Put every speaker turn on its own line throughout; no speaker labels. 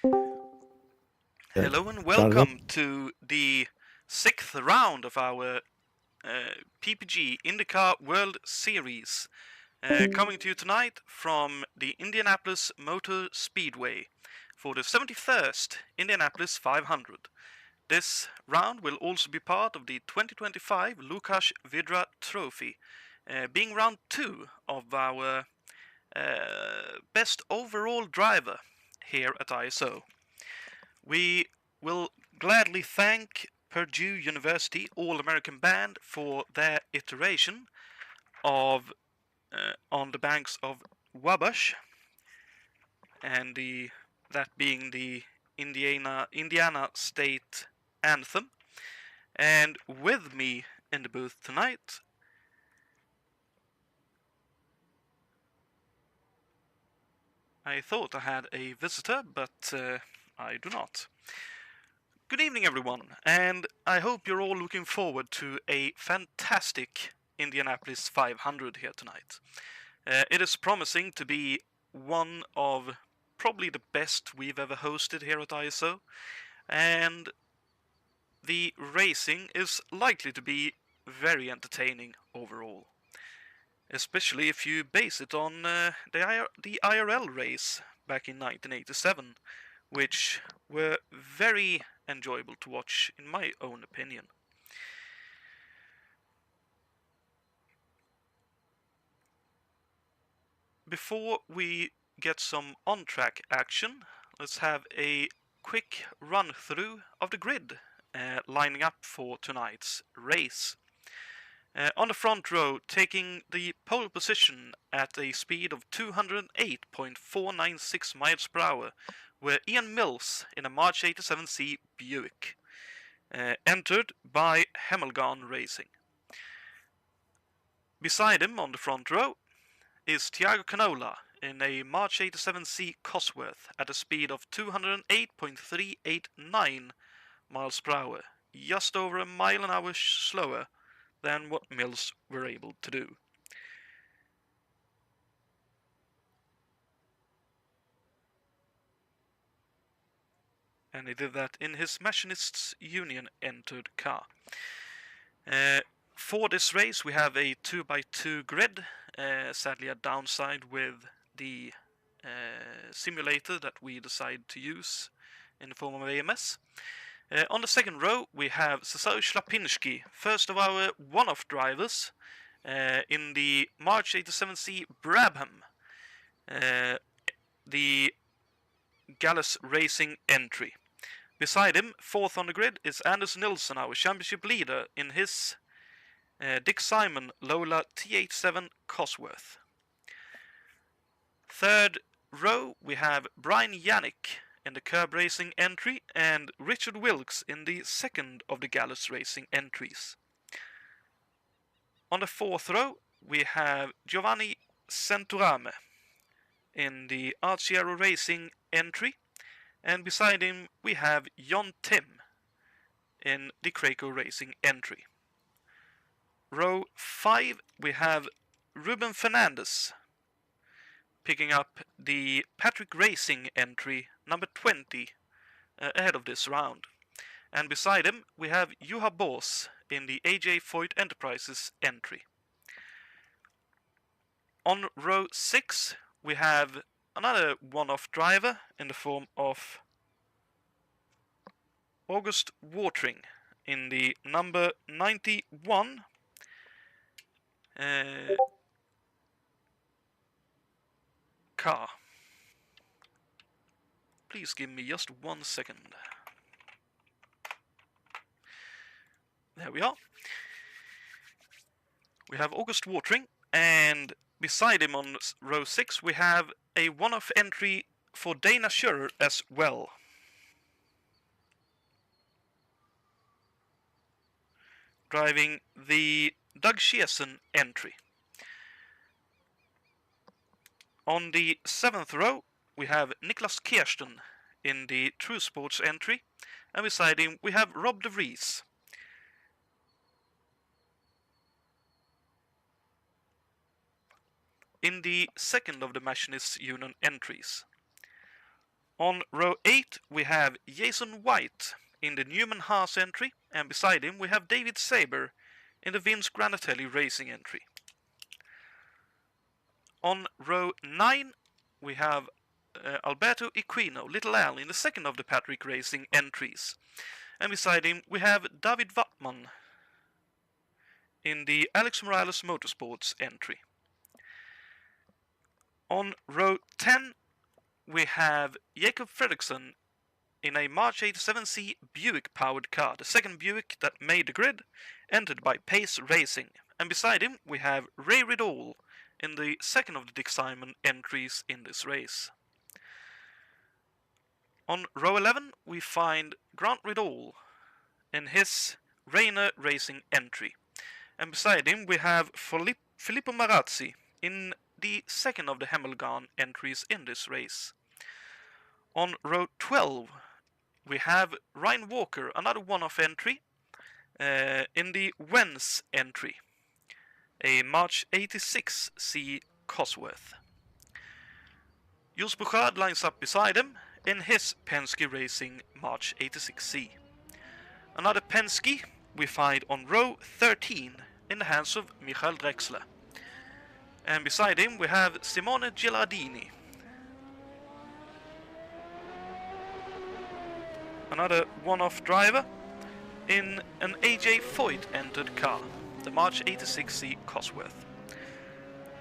Hello and
Salve.
welcome to the sixth round of our PPG IndyCar World Series, coming to you tonight from the Indianapolis Motor Speedway for the 71st Indianapolis 500. This round will also be part of the 2025 Lukáš Vydra Trophy, being round 2 of our best overall driver here at ISO. We will gladly thank Purdue University All-American Band for their iteration of On the Banks of Wabash, and that being the Indiana State Anthem. And with me in the booth tonight, I thought I had a visitor, but I do not. Good evening, everyone, and I hope you're all looking forward to a fantastic Indianapolis 500 here tonight. It is promising to be one of probably the best we've ever hosted here at ISO, and the racing is likely to be very entertaining overall, especially if you base it on the IRL race back in 1987, which were very enjoyable to watch in my own opinion. Before we get some on-track action, let's have a quick run-through of the grid lining up for tonight's race. On the front row, taking the pole position at a speed of 208.496 miles per hour, were Ian Mills in a March 87C Buick, entered by Hemelgarn Racing. Beside him on the front row is Tiago Canola in a March 87C Cosworth at a speed of 208.389 miles per hour, just over a mile an hour slower than what Mills were able to do. And he did that in his Machinists Union entered car. For this race we have a 2x2 grid, sadly a downside with the simulator that we decided to use in the form of AMS. On the second row we have Cesar Shlapinski, first of our one-off drivers in the March 87C Brabham, the Gallus Racing entry. Beside him, fourth on the grid, is Anders Nilsson, our championship leader, in his Dick Simon Lola T87 Cosworth. Third row, we have Brian Yannick in the Curb Racing entry and Richard Wilkes in the second of the Gallus Racing entries. On the fourth row, we have Giovanni Centurame in the Arciero Racing entry, and beside him we have John Tim in the Craco Racing entry. Row 5 we have Ruben Fernandez picking up the Patrick Racing entry number 20 ahead of this round. And beside him we have Juha Bors in the AJ Foyt Enterprises entry. On row 6 we have another one-off driver in the form of August Watering in the number 91 car. Please give me just 1 second. There we are. We have August Watering, and beside him on row 6 we have a one-off entry for Dana Schurer as well. Driving the Doug Shearson entry. On the 7th row we have Niklas Kirsten in the True Sports entry, and beside him we have Rob De Vries. In the second of the Machinists Union entries. On row 8 we have Jason White in the Newman Haas entry, and beside him we have David Saber in the Vince Granatelli Racing entry. On row 9 we have Alberto Equino, Little Al, in the second of the Patrick Racing entries. And beside him we have David Wattman in the Alex Morales Motorsports entry. On row 10 we have Jacob Fredriksson in a March 87C Buick powered car, the second Buick that made the grid, entered by Pace Racing. And beside him we have Ray Riddall in the second of the Dick Simon entries in this race. On row 11 we find Grant Riddall in his Rainer Racing entry. And beside him we have Filippo Marazzi in the second of the Hemmelgarn entries in this race. On row 12 we have Ryan Walker, another one-off entry, in the Wens entry, a March 86C Cosworth. Jules Bouchard lines up beside him in his Penske Racing March 86C. Another Penske we find on row 13 in the hands of Michael Drexler. And beside him we have Simone Gilardini. Another one-off driver in an AJ Foyt entered car, the March 86C Cosworth.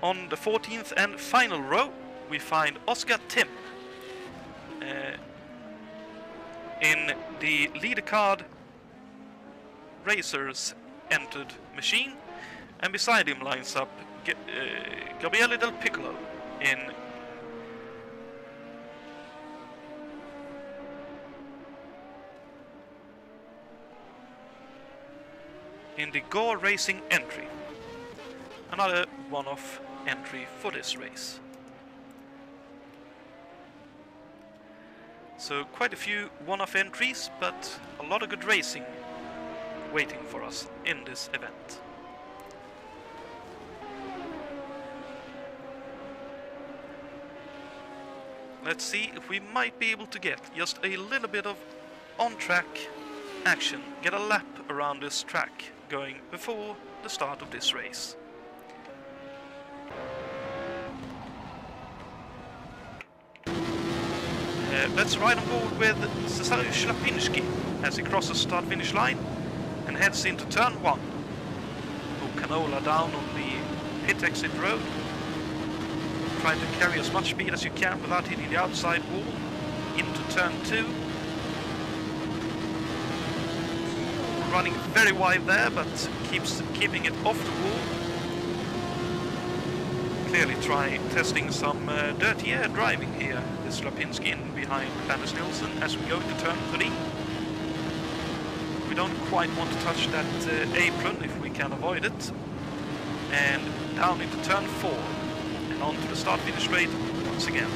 On the 14th and final row we find Oscar Tim in the leader card Racers entered machine, and beside him lines up Gabriele Del Piccolo in the Gore Racing entry. Another one-off entry for this race. So quite a few one-off entries, but a lot of good racing waiting for us in this event. Let's see if we might be able to get just a little bit of on-track action, get a lap around this track going before the start of this race. Let's ride on board with Cesare Shlapinski as he crosses start-finish line and heads into turn 1. Move canola down on the pit exit road. Try to carry as much speed as you can without hitting the outside wall into turn 2. Running very wide there, but keeping it off the wall. Clearly testing some dirty air driving here. This Lapinski in behind Anders Nilsson as we go into turn 3. We don't quite want to touch that apron if we can avoid it. And down into turn 4 and onto the start-finish straight once again.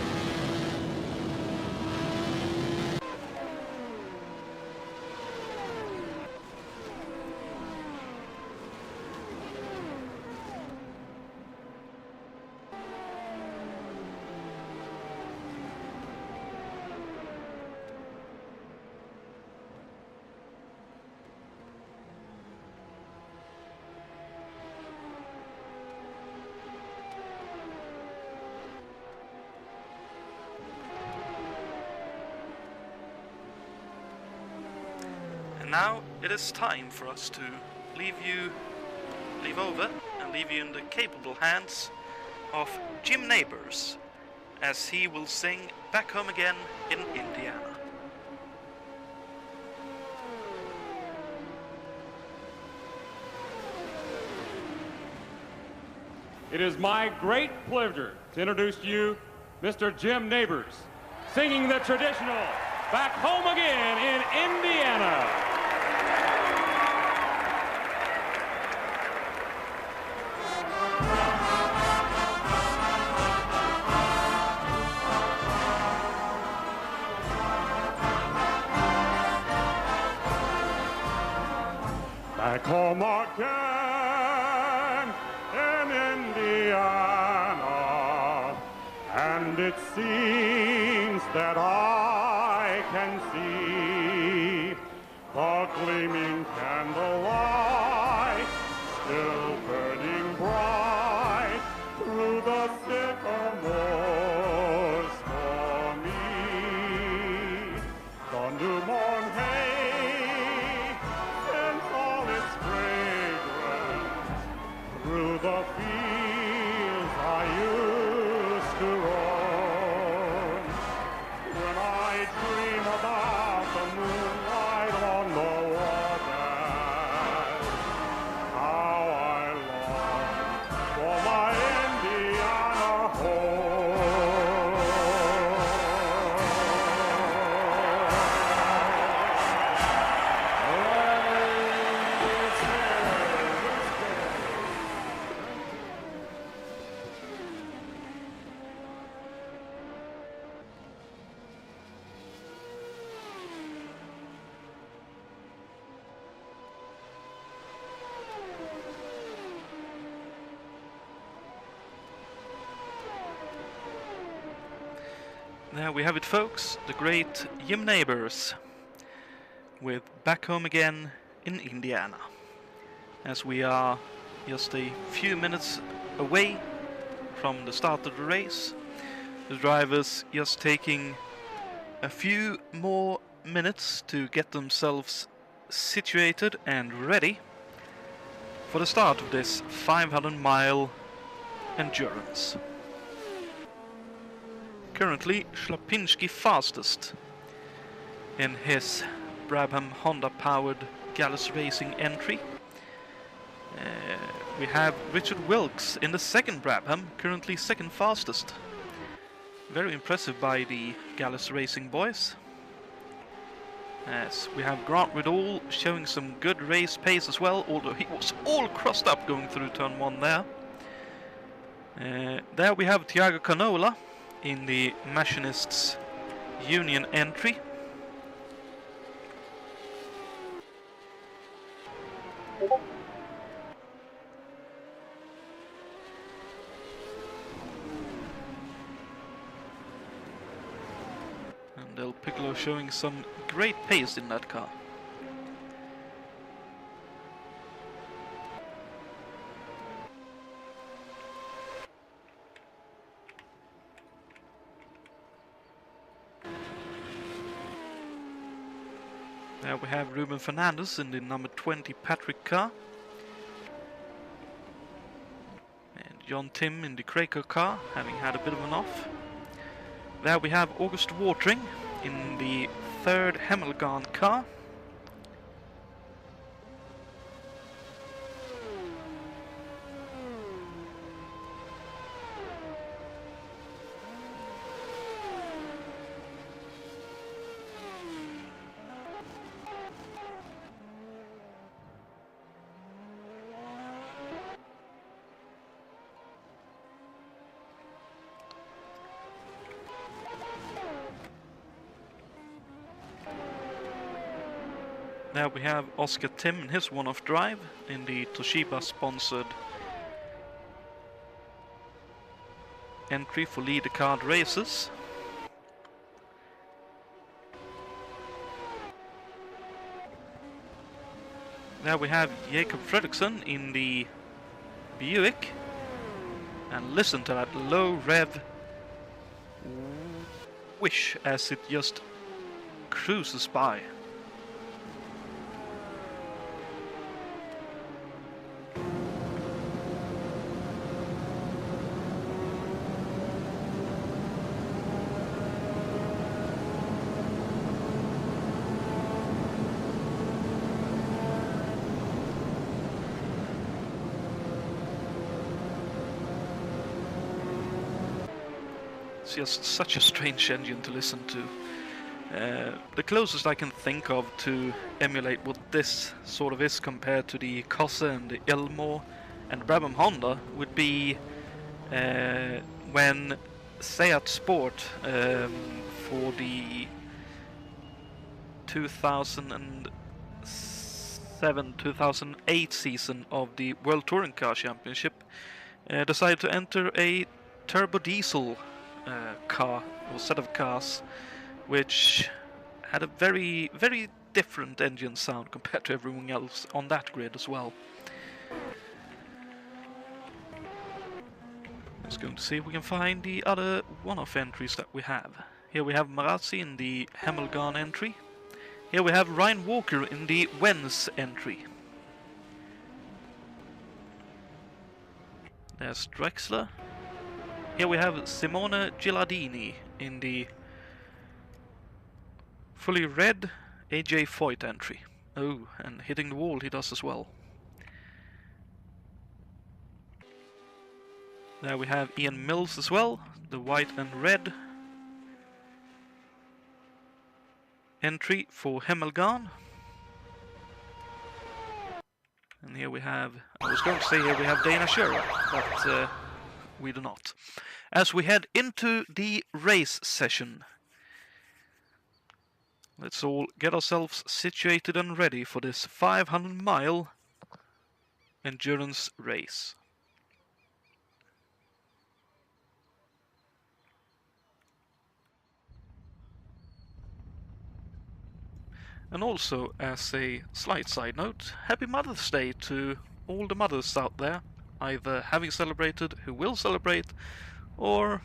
Now it is time for us to leave you in the capable hands of Jim Neighbors as he will sing Back Home Again in Indiana.
It is my great pleasure to introduce to you Mr. Jim Neighbors, singing the traditional Back Home Again in Indiana. Back home again in Indiana, and it seems that flaming candlelight, still burning bright through the sycamores for me. Gone to mourn hay, since all its fragrance through the fields I used to roam. When I dream about the moonlight on the water, how I long for my Indiana home.
There we have it, folks, the great Jim Neighbors with Back Home Again in Indiana. As we are just a few minutes away from the start of the race, the drivers just taking a few more minutes to get themselves situated and ready for the start of this 500-mile endurance. Currently, Schlapinski fastest in his Brabham Honda-powered Gallus Racing entry. We have Richard Wilkes in the second Brabham, currently second fastest. Very impressive by the Gallus Racing boys. As we have Grant Riddall showing some good race pace as well, although he was all crossed up going through turn 1 there. There we have Thiago Canola in the Machinists Union entry. And Del Piccolo showing some great pace in that car. There we have Ruben Fernandez in the number 20 Patrick car. And John Tim in the Craker car, having had a bit of an off. There we have August Watering in the third Hemmelgarn car. There we have Oscar Tim in his one-off drive in the Toshiba-sponsored entry for leader card races. There we have Jacob Fredriksson in the Buick. And listen to that low rev whish as it just cruises by. It's just such a strange engine to listen to. The closest I can think of to emulate what this sort of is compared to the Cosse and the Elmore and Brabham Honda would be when Seat Sport for the 2007-2008 season of the World Touring Car Championship decided to enter a turbo diesel car or set of cars, which had a very different engine sound compared to everyone else on that grid as well. Let's go and see if we can find the other one-off entries that we have. Here we have Marazzi in the Hemmelgarn entry. Here we have Ryan Walker in the Wens entry. There's Drexler. Here we have Simone Gilardini in the fully red AJ Foyt entry. Oh, and hitting the wall he does as well. There we have Ian Mills as well, the white and red entry for Hemmelgarn. And here we have, I was going to say here we have Dana Scherer, but we do not. As we head into the race session, let's all get ourselves situated and ready for this 500-mile endurance race. And also, as a slight side note, Happy Mother's Day to all the mothers out there, either having celebrated, who will celebrate, or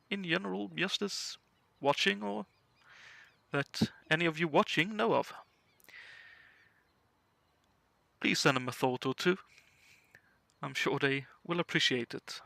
in general, just as watching, or that any of you watching know of. Please send them a thought or two. I'm sure they will appreciate it.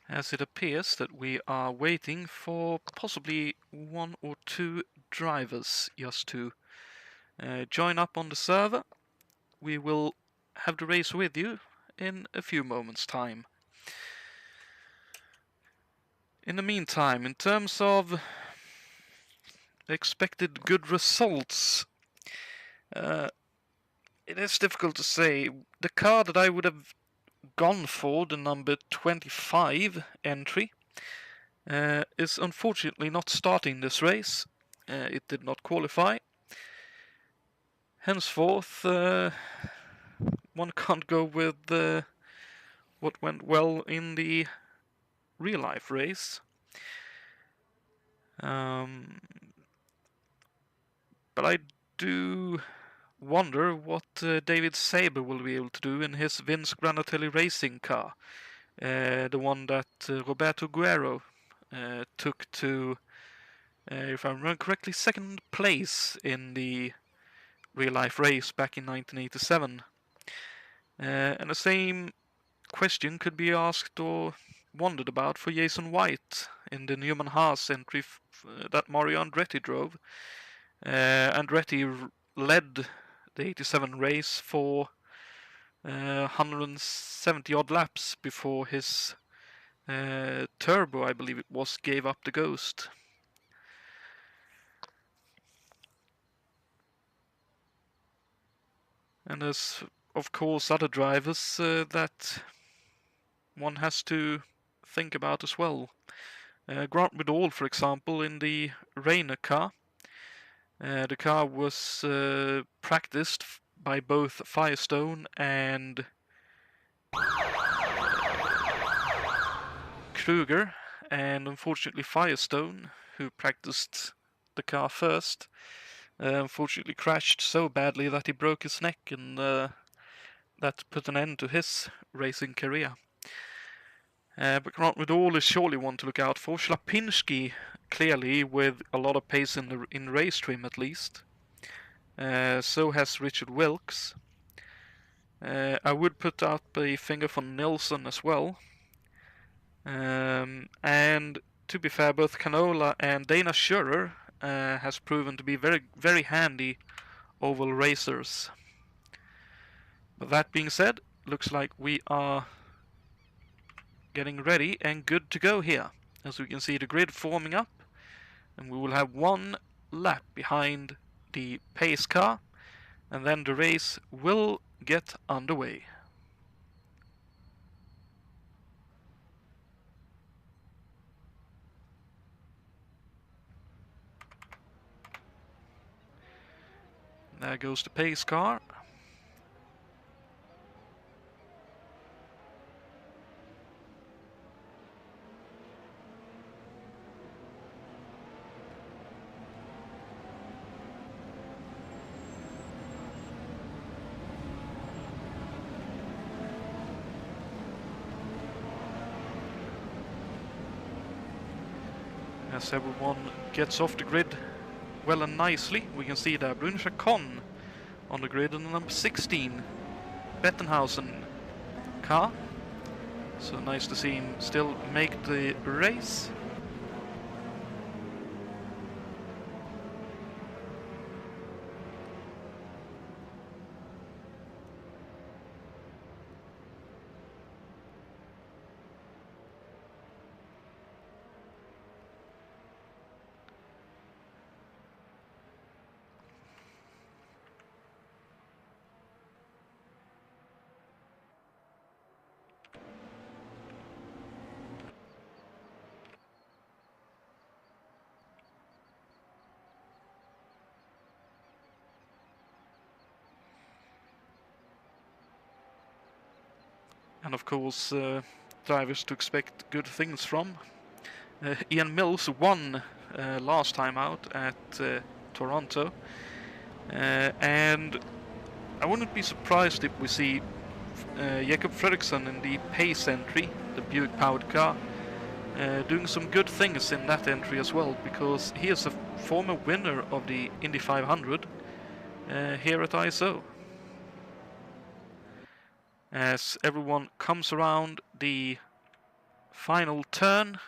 As it appears that we are waiting for possibly one or two drivers just to join up on the server. We will have the race with you in a few moments' time. In the meantime, in terms of expected good results, it is difficult to say. The car that I would have gone for, the number 25 entry, is unfortunately not starting this race. It did not qualify. Henceforth, one can't go with what went well in the real-life race. But I do wonder what David Saber will be able to do in his Vince Granatelli racing car. The one that Roberto Guerrero took to, if I remember correctly, second place in the real-life race back in 1987. And the same question could be asked or wondered about for Jason White in the Newman Haas entry that Mario Andretti drove. Andretti led the 87 race for 170 odd laps before his turbo, I believe it was, gave up the ghost. And there's of course other drivers that one has to think about as well. Grant Vidal, for example, in the Reina car. The car was practiced by both Firestone and Kruger, and unfortunately Firestone, who practiced the car first, unfortunately crashed so badly that he broke his neck, and that put an end to his racing career. But Grant Vidal is surely one to look out for. Schlapinski, clearly, with a lot of pace in race trim at least. So has Richard Wilkes. I would put out a finger for Nilsson as well. And to be fair, both Canola and Dana Schurer has proven to be very, very handy oval racers. But that being said, looks like we are getting ready and good to go here. As we can see the grid forming up, and we will have one lap behind the pace car, and then the race will get underway. There goes the pace car. As everyone gets off the grid well and nicely, we can see there Bruno Chacon on the grid and the number 16 Bettenhausen car. So nice to see him still make the race. And of course, drivers to expect good things from. Ian Mills won last time out at Toronto, and I wouldn't be surprised if we see Jakob Fredriksson in the pace entry, the Buick powered car, doing some good things in that entry as well, because he is a former winner of the Indy 500 here at ISO. As everyone comes around the final turn,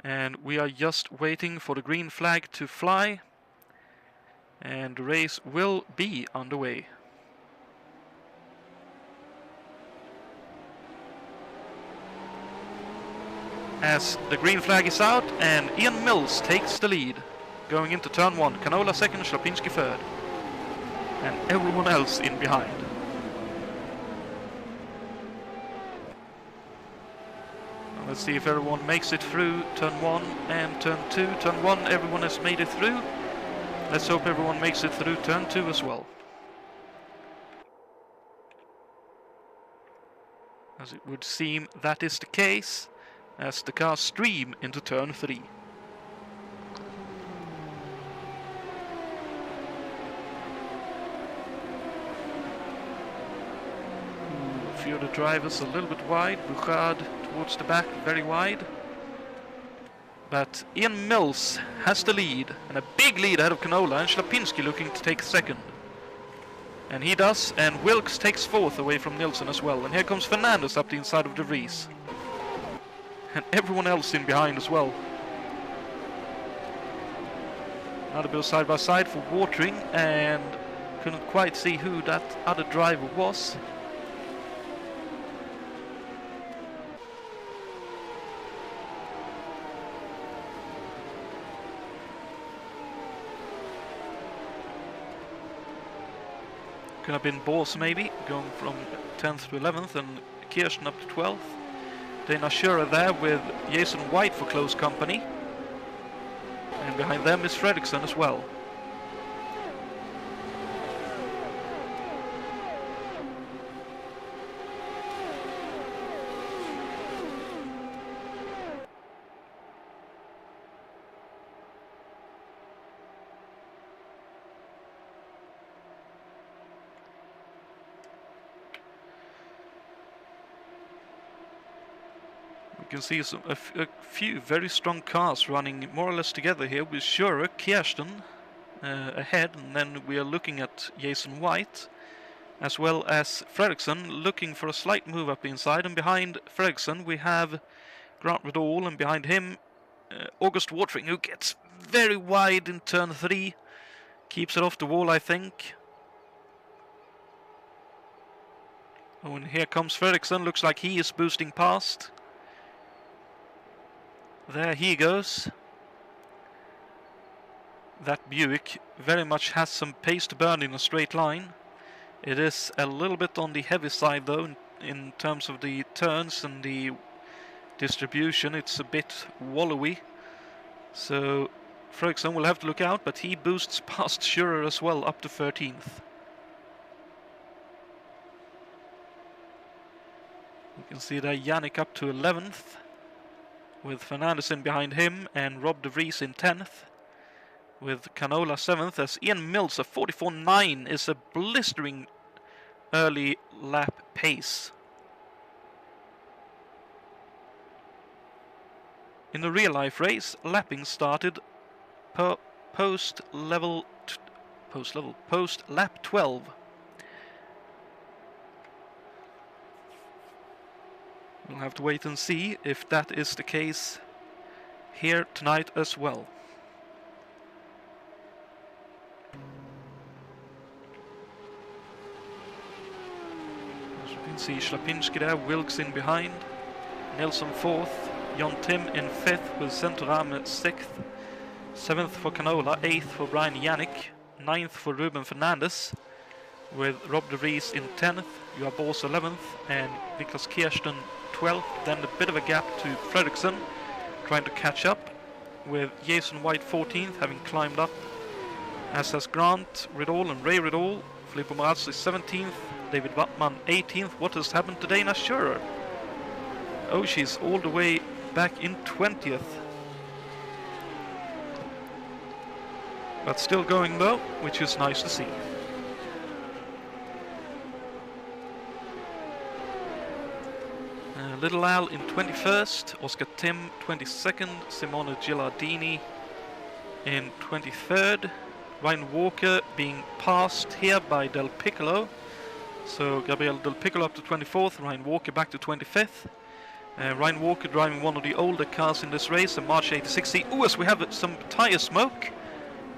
and we are just waiting for the green flag to fly, and the race will be underway. As the green flag is out, and Ian Mills takes the lead going into turn 1. Canola second, Schlapinski third, and everyone else in behind. Now let's see if everyone makes it through turn 1 and turn 2. Turn 1, everyone has made it through. Let's hope everyone makes it through turn 2 as well. As it would seem that is the case, as the cars stream into turn 3. A few of the drivers a little bit wide, Bouchard towards the back, very wide. But Ian Mills has the lead, and a big lead ahead of Canola, and Schlapinski looking to take second. And he does, and Wilkes takes fourth away from Nilsson as well. And here comes Fernandez up the inside of De Vries. And everyone else in behind as well. Another bit of side by side for Watering, and couldn't quite see who that other driver was. Could have been Bors maybe, going from 10th to 11th, and Kirsten up to 12th. Dana Schura there with Jason White for close company. And behind them is Fredriksson as well. You can see a few very strong cars running more or less together here, with Schura, Kirsten ahead, and then we are looking at Jason White, as well as Fredriksson looking for a slight move up inside, and behind Fredriksson we have Grant Riddall, and behind him August Watering, who gets very wide in turn 3, keeps it off the wall I think. Oh, and here comes Fredriksson, looks like he is boosting past. There he goes. That Buick very much has some pace to burn in a straight line. It is a little bit on the heavy side though in terms of the turns and the distribution. It's a bit wallowy. So Fredriksson will have to look out, but he boosts past Schura as well, up to 13th. You can see there Yannick up to 11th. With Fernandez in behind him and Rob De Vries in 10th. With Canola 7th as Ian Mills, a 44.9 is a blistering early lap pace. In the real life race, lapping started post lap 12. We'll have to wait and see if that is the case here tonight as well. As you can see, Schlapinski there, Wilkes in behind, Nilsson 4th, John Tim in 5th with Centorame 6th, 7th for Canola, 8th for Brian Yannick, 9th for Ruben Fernandez, with Rob De Vries in 10th, Juha Bors 11th, and Niklas Kirsten 12th. Then a bit of a gap to Fredriksson, trying to catch up, with Jason White 14th, having climbed up, as has Grant Riddall and Ray Riddall. Filippo Marazzi 17th, David Wattman 18th. What has happened to Dana Schura? Oh, she's all the way back in 20th. But still going though, which is nice to see. Little Al in 21st, Oscar Tim 22nd, Simone Gilardini in 23rd, Ryan Walker being passed here by Del Piccolo, so Gabriel Del Piccolo up to 24th, Ryan Walker back to 25th. Ryan Walker driving one of the older cars in this race, a March 86. Ooh, as we have some tyre smoke.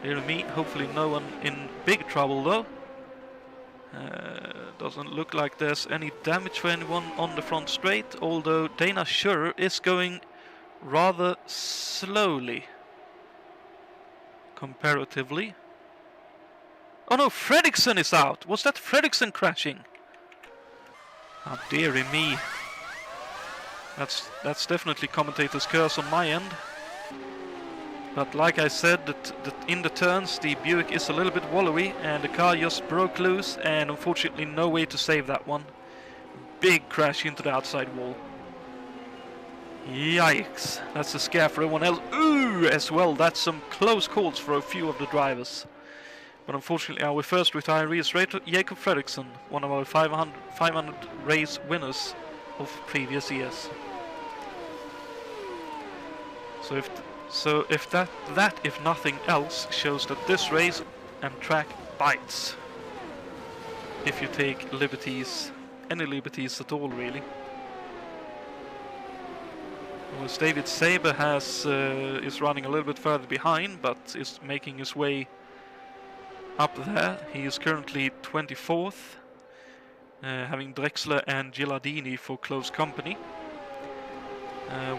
Dear me, hopefully no one in big trouble though. Doesn't look like there's any damage for anyone on the front straight, although Dana Schura is going rather slowly comparatively. Oh no, Fredriksson is out! Was that Fredriksson crashing? Oh dearie me. That's definitely commentator's curse on my end. But like I said, that in the turns the Buick is a little bit wallowy and the car just broke loose, and unfortunately no way to save that one. Big crash into the outside wall. Yikes, that's a scare for everyone else. Ooh, as well, that's some close calls for a few of the drivers. But unfortunately our first retiree is Jacob Fredriksson, one of our 500 race winners of previous years. So if that if nothing else shows that this race and track bites, if you take liberties, any liberties at all really. Whereas David Saber is running a little bit further behind, but is making his way up there. He is currently 24th, having Drexler and Gilardini for close company.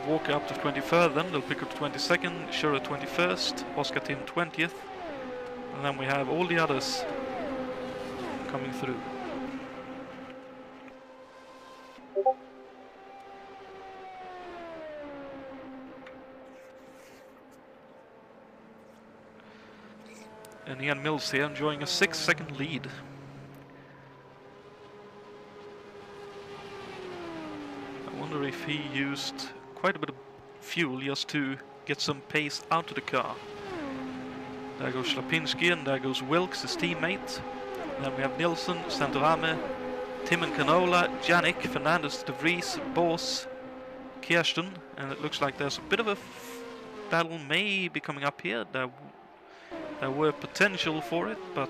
Walker up to 23rd, then they'll pick up 22nd, Schura 21st, Oscar Tim 20th, and then we have all the others coming through. And Ian Mills here enjoying a 6-second lead. I wonder if he used quite a bit of fuel just to get some pace out of the car. There goes Slapinski and there goes Wilkes, his teammate. And then we have Nilsson, Santorame, Tim and Canola, Janik, Fernandez, De Vries, Bos, Kirsten. And it looks like there's a bit of a battle maybe coming up here. There were potential for it, but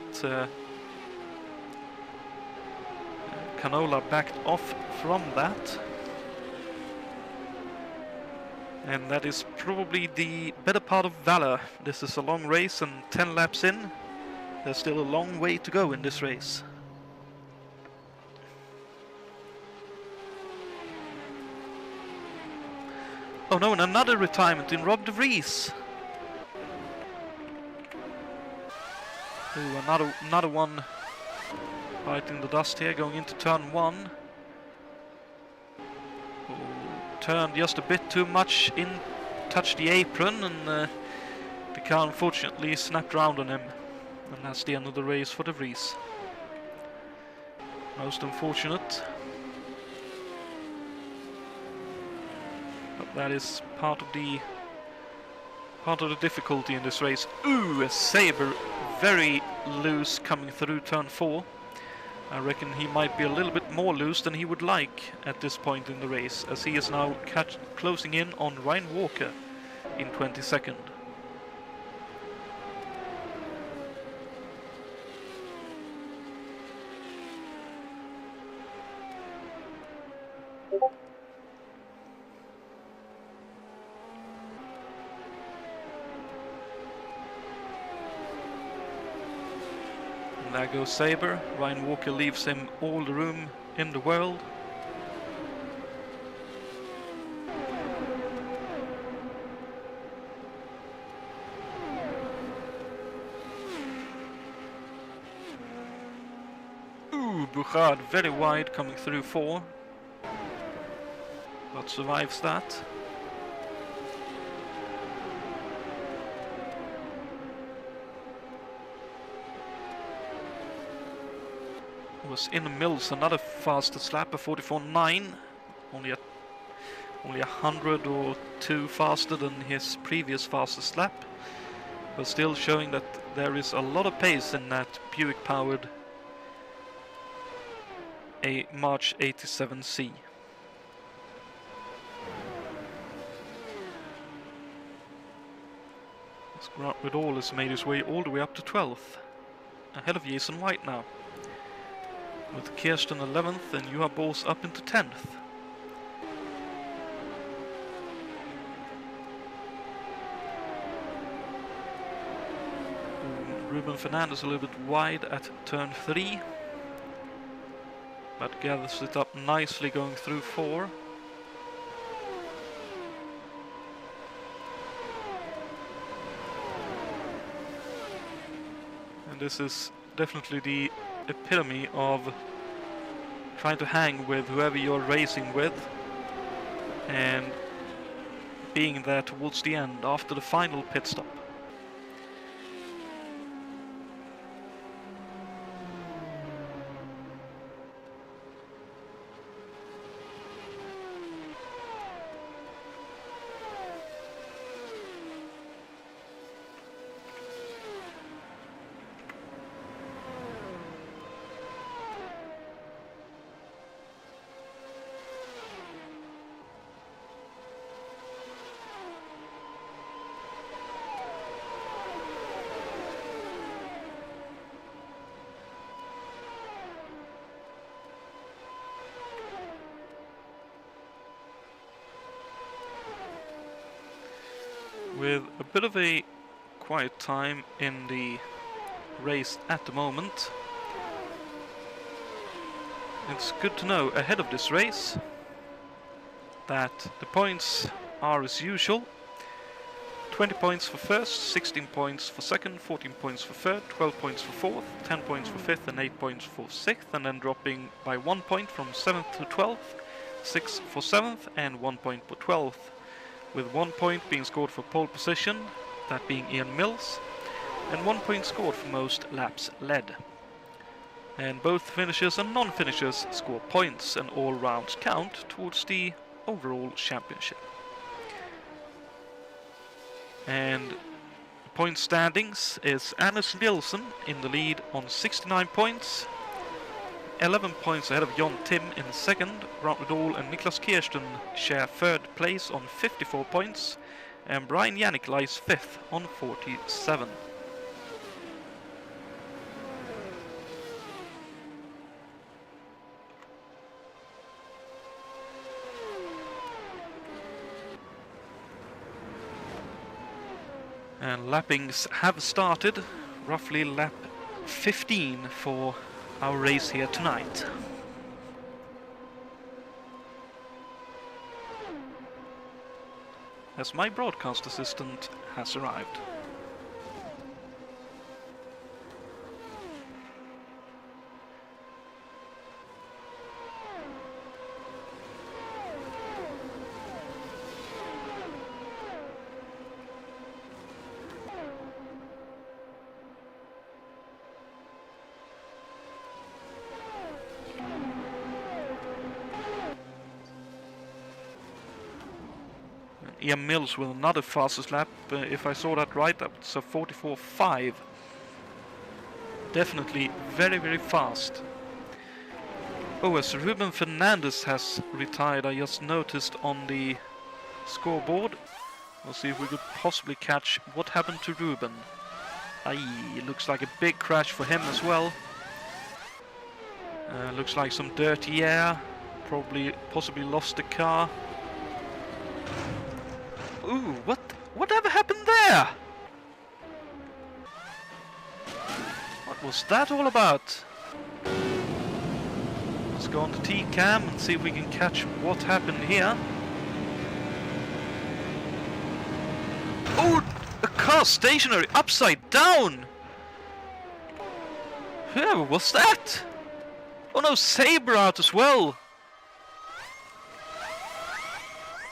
Canola backed off from that. And that is probably the better part of valor. This is a long race and 10 laps in. There's still a long way to go in this race. Oh no, and another retirement in Rob De Vries. Ooh, another one biting the dust here, going into turn 1. Ooh, turned just a bit too much in, touched the apron, and the car unfortunately snapped around on him. And that's the end of the race for De Vries. Most unfortunate. But that is part of the difficulty in this race. Ooh, a Sabre, very loose coming through turn 4. I reckon he might be a little bit more loose than he would like at this point in the race, as he is now closing in on Ryan Walker in 22nd. There goes Sabre. Ryan Walker leaves him all the room in the world. Ooh, Bouchard very wide coming through 4. But survives that. Was in Mills another fastest lap, a 44.9, only 100 or 2 faster than his previous fastest lap, but still showing that there is a lot of pace in that Buick powered a March 87C. Grant Ridall has made his way all the way up to 12th, ahead of Jason White now, with Kirsten 11th and Juha Bos up into 10th. Ruben Fernandez a little bit wide at turn 3, but gathers it up nicely going through 4. And this is definitely the epitome of trying to hang with whoever you're racing with and being there towards the end after the final pit stop. With a bit of a quiet time in the race at the moment, it's good to know ahead of this race that the points are as usual. 20 points for first, 16 points for second, 14 points for third, 12 points for fourth, 10 points for fifth, and 8 points for sixth, and then dropping by 1 point from 7th to 12th, 6 for 7th, and 1 point for 12th, with 1 point being scored for pole position, that being Ian Mills, and 1 point scored for most laps led. And both finishers and non-finishers score points, and all rounds count towards the overall championship. And the point standings is Anders Nilsson in the lead on 69 points, 11 points ahead of John Tim in second. Ronald Dahl and Niklas Kirsten share third place on 54 points, and Brian Yannick lies fifth on 47. And lappings have started, roughly lap 15 for our race here tonight. As my broadcast assistant has arrived. Ian Mills with another fastest lap, if I saw that right, that's a 44.5. Definitely very, very fast. Oh, as Ruben Fernandez has retired, I just noticed on the scoreboard. We'll see if we could possibly catch what happened to Ruben. It looks like a big crash for him as well. Looks like some dirty air, possibly lost the car. Ooh, whatever happened there? What was that all about? Let's go on to T-Cam and see if we can catch what happened here. Oh, a car stationary upside down! Whoever was that? Oh no, Saber out as well!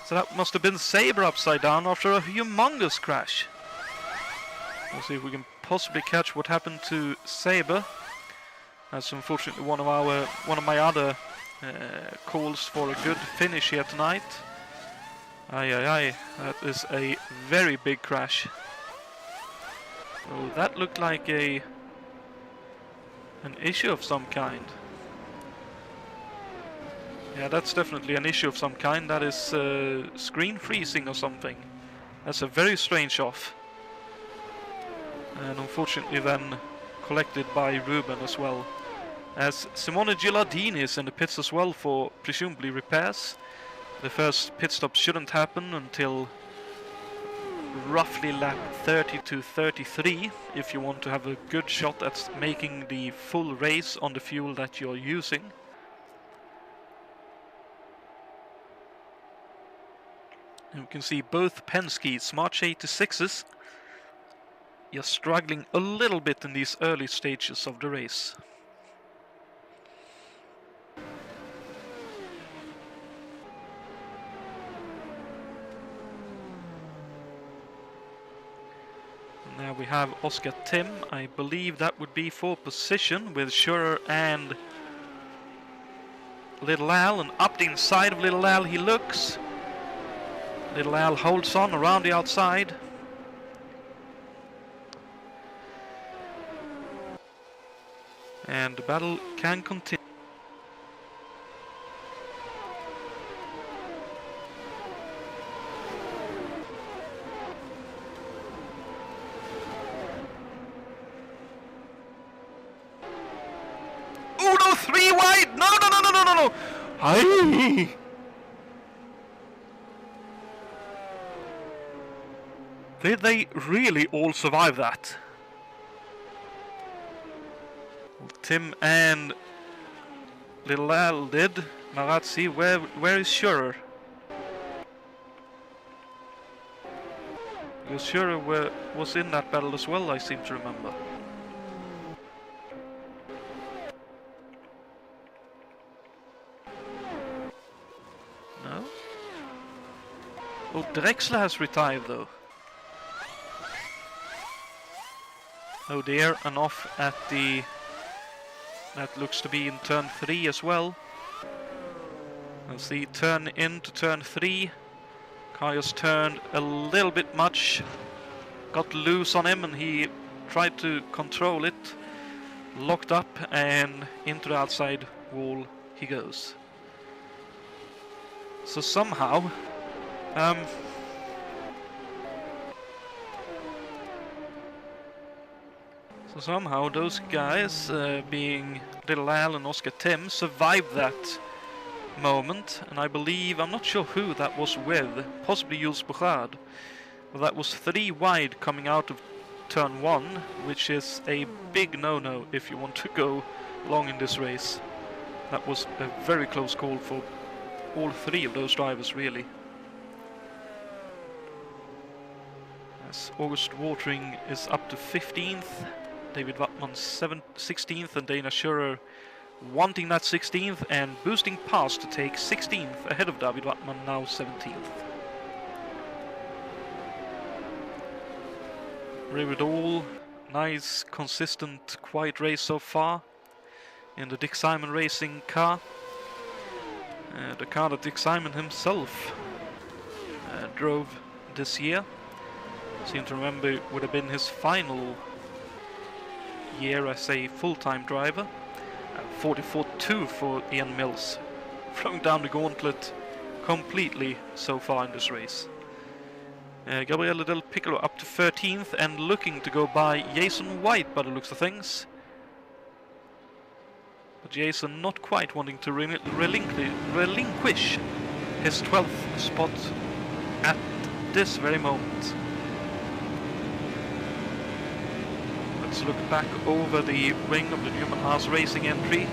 So that must have been Saber upside down after a humongous crash. We'll see if we can possibly catch what happened to Saber. That's unfortunately one of my other calls for a good finish here tonight. That is a very big crash. Oh, that looked like an issue of some kind. Yeah, that's definitely an issue of some kind. That is screen freezing or something. That's a very strange off. And unfortunately then collected by Ruben as well. As Simone Gilardini is in the pits as well for presumably repairs. The first pit stop shouldn't happen until roughly lap 30 to 33 if you want to have a good shot at making the full race on the fuel that you're using. And we can see both Penske's March 86s just struggling a little bit in these early stages of the race. And now we have Oscar Tim. I believe that would be for position with Schurer and Little Al, and up the inside of Little Al he looks. Little Al holds on around the outside. And the battle can continue. Oh no, 3 wide! No! Aye! Did they really all survive that? Tim and Little Al did. Marazzi, where is Schurer? Because Shura was in that battle as well, I seem to remember. No? Oh, Drexler has retired though. Oh dear, and off at the... That looks to be in turn 3 as well. As the turn into turn 3. Kaya's turned a little bit much. Got loose on him and he tried to control it. Locked up and into the outside wall he goes. So somehow... those guys, being Little Al and Oscar Tim, survived that moment, and I believe, I'm not sure who that was with, possibly Jules Bouchard, but that was 3 wide coming out of turn 1, which is a big no-no if you want to go long in this race. That was a very close call for all 3 of those drivers, really. As August Watering is up to 15th, David Wattman 16th, and Dana Schurer wanting that 16th and boosting past to take 16th ahead of David Wattman, now 17th. Riverdoll, nice, consistent, quiet race so far in the Dick Simon Racing car. The car that Dick Simon himself drove this year. Seem to remember it would have been his final year as a full-time driver. 44.2 for Ian Mills, throwing down the gauntlet completely so far in this race. Gabriele Del Piccolo up to 13th and looking to go by Jason White by the looks of things. But Jason not quite wanting to relinquish his 12th spot at this very moment. Let's look back over the wing of the Newman Haas Racing entry,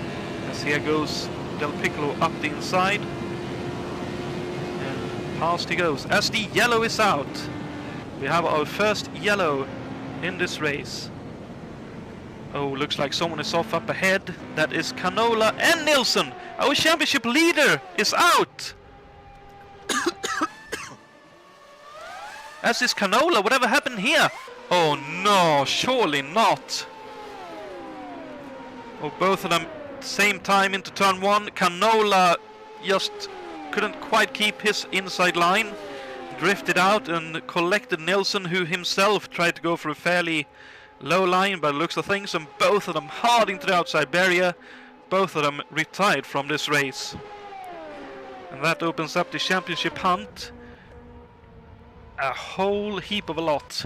as here goes Del Piccolo up the inside, and past he goes. As the yellow is out, we have our first yellow in this race. Oh, looks like someone is off up ahead. That is Canola and Nilsson. Our championship leader is out. As is Canola. Whatever happened here? Oh no, surely not. Oh, both of them same time into turn 1. Canola just couldn't quite keep his inside line. Drifted out and collected Nilsson, who himself tried to go for a fairly low line by the looks of things, and both of them hard into the outside barrier. Both of them retired from this race. And that opens up the championship hunt a whole heap of a lot.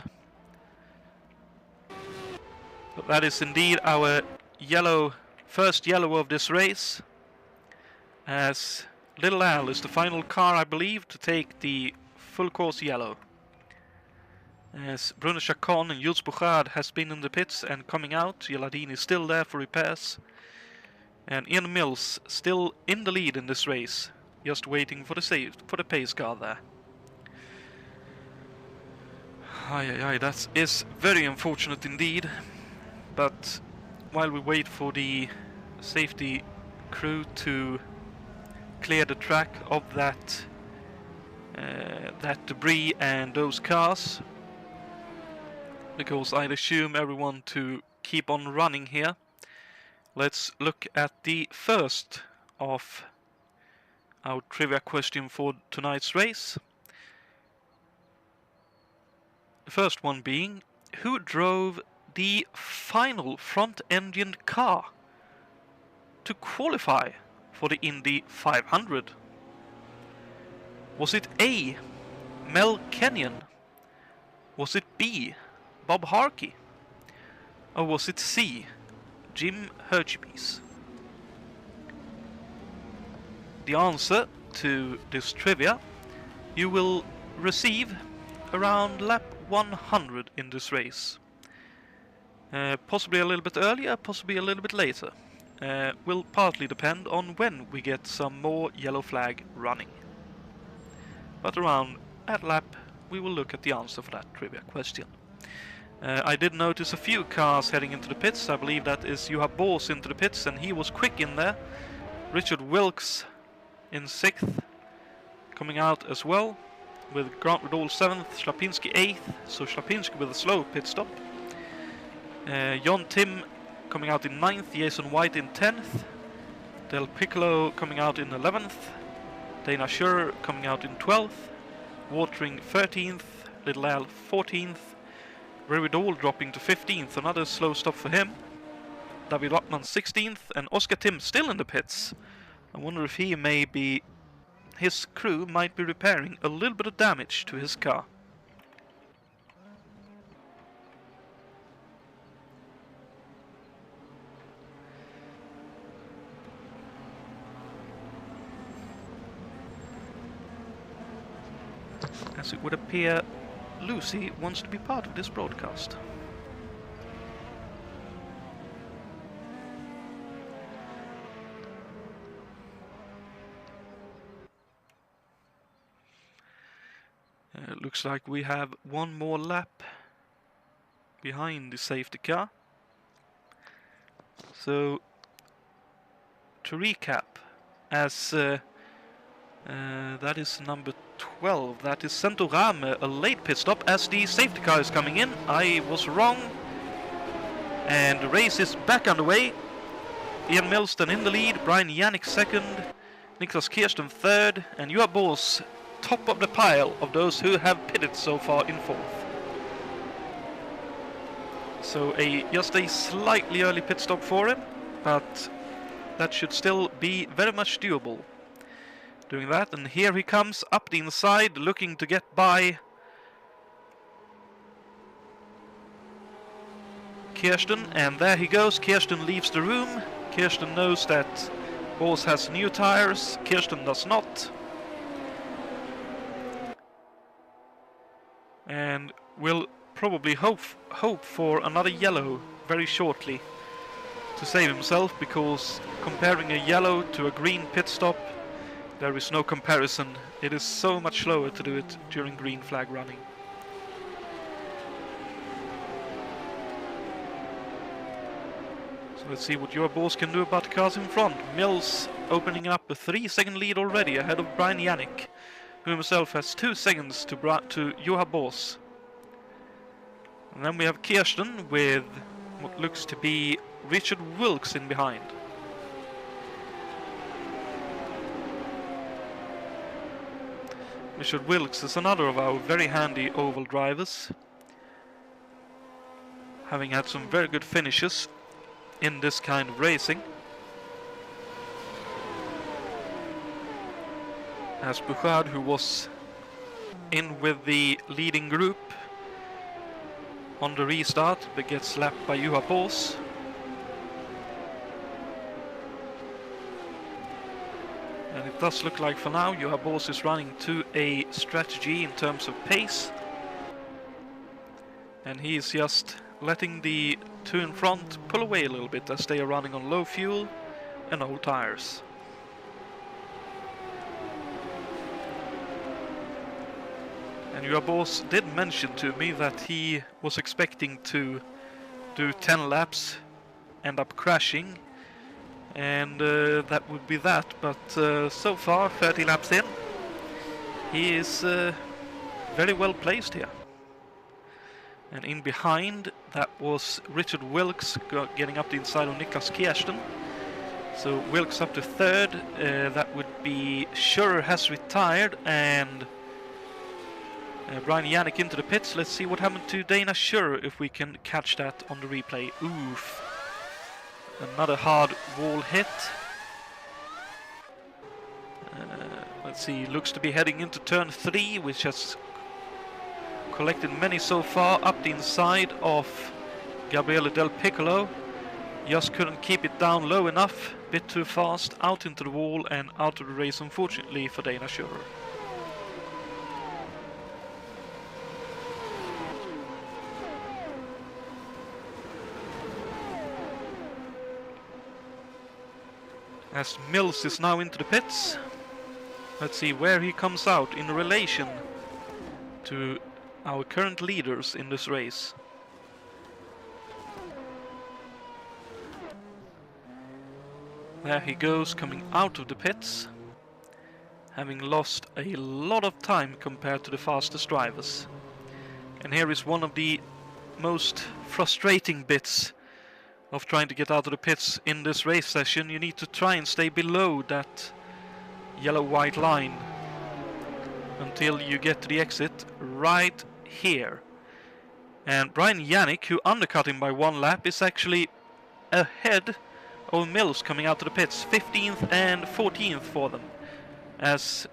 But that is indeed our yellow, first yellow of this race, as Little Al is the final car, I believe, to take the full course yellow. As Bruno Chacon and Jules Bouchard has been in the pits and coming out, Gilardini is still there for repairs, and Ian Mills still in the lead in this race, just waiting for the pace car there. That is very unfortunate indeed. But while we wait for the safety crew to clear the track of that debris and those cars, because I'd assume everyone to keep on running here, let's look at the first of our trivia question for tonight's race. The first one being, who drove the final front-engined car to qualify for the Indy 500? Was it A, Mel Kenyon? Was it B, Bob Harkey? Or was it C, Jim Hergebes? The answer to this trivia you will receive around lap 100 in this race. Possibly a little bit earlier, possibly a little bit later. Will partly depend on when we get some more yellow flag running. But around at lap we will look at the answer for that trivia question. I did notice a few cars heading into the pits. I believe that is Juha Boos into the pits, and he was quick in there. Richard Wilkes in 6th, coming out as well, with Grant Riddall 7th, Schlapinski 8th, so Schlapinski with a slow pit stop. John Tim coming out in 9th, Jason White in 10th, Del Piccolo coming out in 11th, Dana Schurr coming out in 12th, Watering 13th, Little Al 14th, Riddall dropping to 15th, another slow stop for him. David Ottman 16th, and Oscar Tim still in the pits. I wonder if his crew might be repairing a little bit of damage to his car. As it would appear, Lucy wants to be part of this broadcast. Looks like we have one more lap behind the safety car. So, to recap, as that is number 12, that is Sento Rame, a late pit stop as the safety car is coming in. I was wrong, and the race is back underway. Ian Milston in the lead, Brian Yannick second, Niklas Kirsten third, and Juha Boos top of the pile of those who have pitted so far in 4th. So just a slightly early pit stop for him, but that should still be very much doable. Doing that, and here he comes up the inside, looking to get by Kirsten, and there he goes. Kirsten leaves the room. Kirsten knows that Boos has new tires, Kirsten does not. And will probably hope for another yellow very shortly to save himself, because comparing a yellow to a green pit stop, there is no comparison. It is so much slower to do it during green flag running. So let's see what Juha Boos can do about the cars in front. Mills opening up a 3-second lead already ahead of Brian Yannick, who himself has 2 seconds to Juha Boos. And then we have Kirsten with what looks to be Richard Wilkes in behind. Richard Wilkes is another of our very handy oval drivers, having had some very good finishes in this kind of racing. As Bouchard, who was in with the leading group on the restart, but gets slapped by Juha Boos. And it does look like for now Juha Boos is running to a strategy in terms of pace. And he is just letting the 2 in front pull away a little bit as they are running on low fuel and old tires. And Juha Boos did mention to me that he was expecting to do 10 laps, end up crashing, and that would be that, but so far 30 laps in, he is very well placed here. And in behind, that was Richard Wilkes getting up the inside of Niklas Kirsten. So Wilkes up to 3rd, that would be Schurr has retired, and Brian Yannick into the pits. Let's see what happened to Dana Schurr, if we can catch that on the replay. Oof. Another hard wall hit. Let's see, looks to be heading into turn 3, which has collected many so far, up the inside of Gabriele Del Piccolo. Just couldn't keep it down low enough, bit too fast, out into the wall and out of the race, unfortunately for Dana Schurr. As Mills is now into the pits. Let's see where he comes out in relation to our current leaders in this race. There he goes, coming out of the pits, having lost a lot of time compared to the fastest drivers. And here is one of the most frustrating bits of trying to get out of the pits in this race session. You need to try and stay below that yellow-white line until you get to the exit right here. And Brian Yannick, who undercut him by 1 lap, is actually ahead of Mills coming out of the pits, 15th and 14th for them, as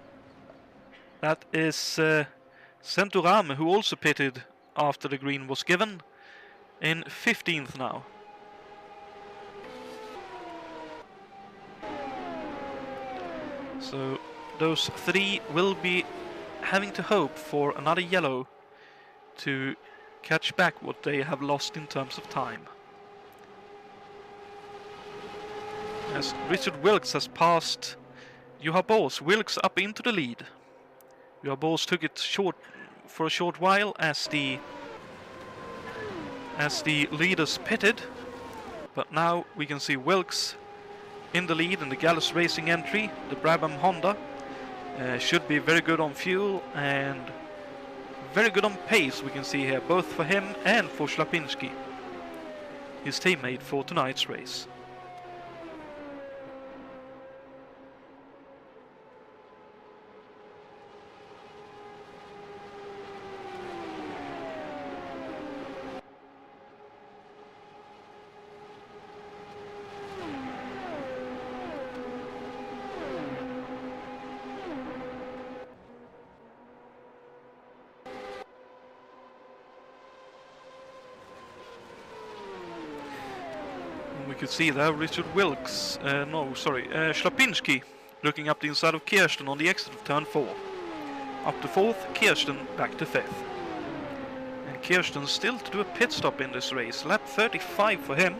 that is Centurame, who also pitted after the green was given, in 15th now. So those 3 will be having to hope for another yellow to catch back what they have lost in terms of time. As Richard Wilkes has passed Juha Bors, Wilkes up into the lead. Juha Bors took it short for a short while as the leaders pitted, but now we can see Wilkes in the lead in the Gallus Racing entry. The Brabham Honda should be very good on fuel and very good on pace, we can see here, both for him and for Slapinski, his teammate for tonight's race. We could see there Richard Wilkes, Slapinski looking up the inside of Kirsten on the exit of turn 4. Up to 4th, Kirsten back to 5th. And Kirsten still to do a pit stop in this race, lap 35 for him,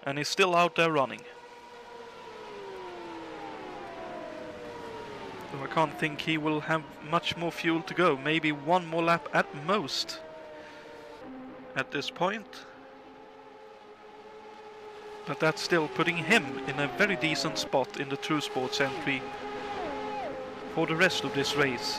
and he's still out there running. So I can't think he will have much more fuel to go, maybe 1 more lap at most at this point. But that's still putting him in a very decent spot in the True Sports entry for the rest of this race.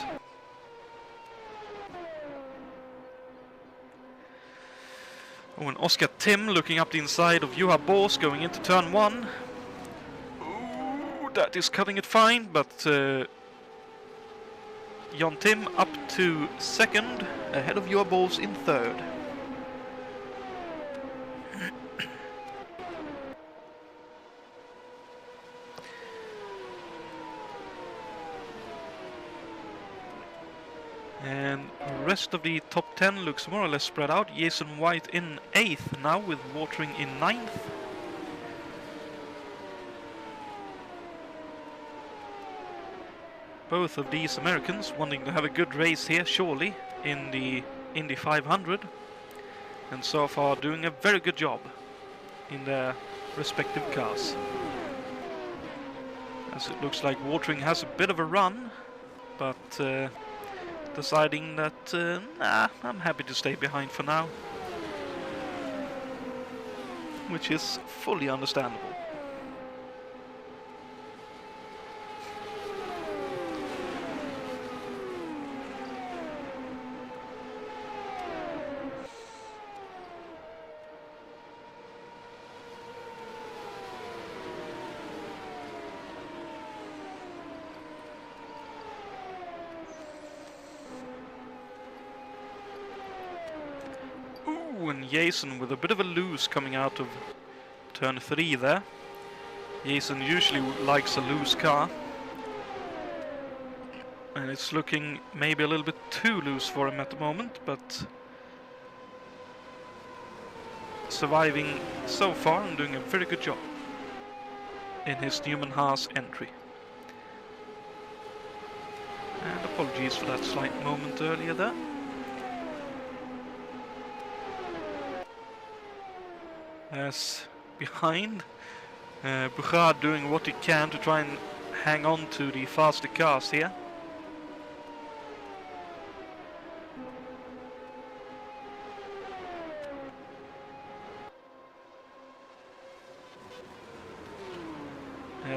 Oh, and Oscar Tim looking up the inside of Juha Bors going into turn 1. Ooh, that is cutting it fine, but Jon Tim up to 2nd, ahead of Juha Bors in 3rd. And the rest of the top 10 looks more or less spread out. Jason White in 8th now, with Watering in 9th. Both of these Americans wanting to have a good race here, surely, in the Indy 500. And so far doing a very good job in their respective cars. As it looks like Watering has a bit of a run, but deciding that, I'm happy to stay behind for now. Which is fully understandable. And Jason with a bit of a loose coming out of turn 3 there. Jason usually likes a loose car, and it's looking maybe a little bit too loose for him at the moment, but surviving so far and doing a very good job in his Newman Haas entry. And apologies for that slight moment earlier there. As behind, Buchard doing what he can to try and hang on to the faster cars here.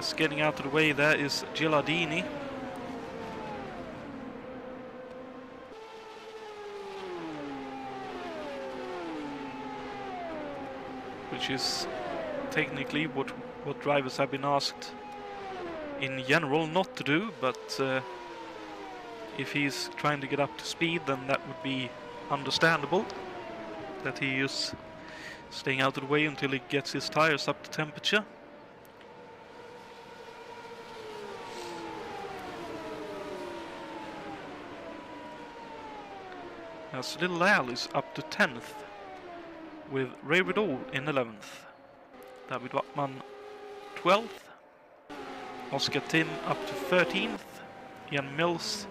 Yes, getting out of the way there is Gilardini. Which is technically what drivers have been asked in general not to do, but if he's trying to get up to speed, then that would be understandable, that he is staying out of the way until he gets his tires up to temperature. As Little Al is up to 10th, with Ray Riddle in 11th, David Wattman 12th, Oscar Tim up to 13th, Ian Mills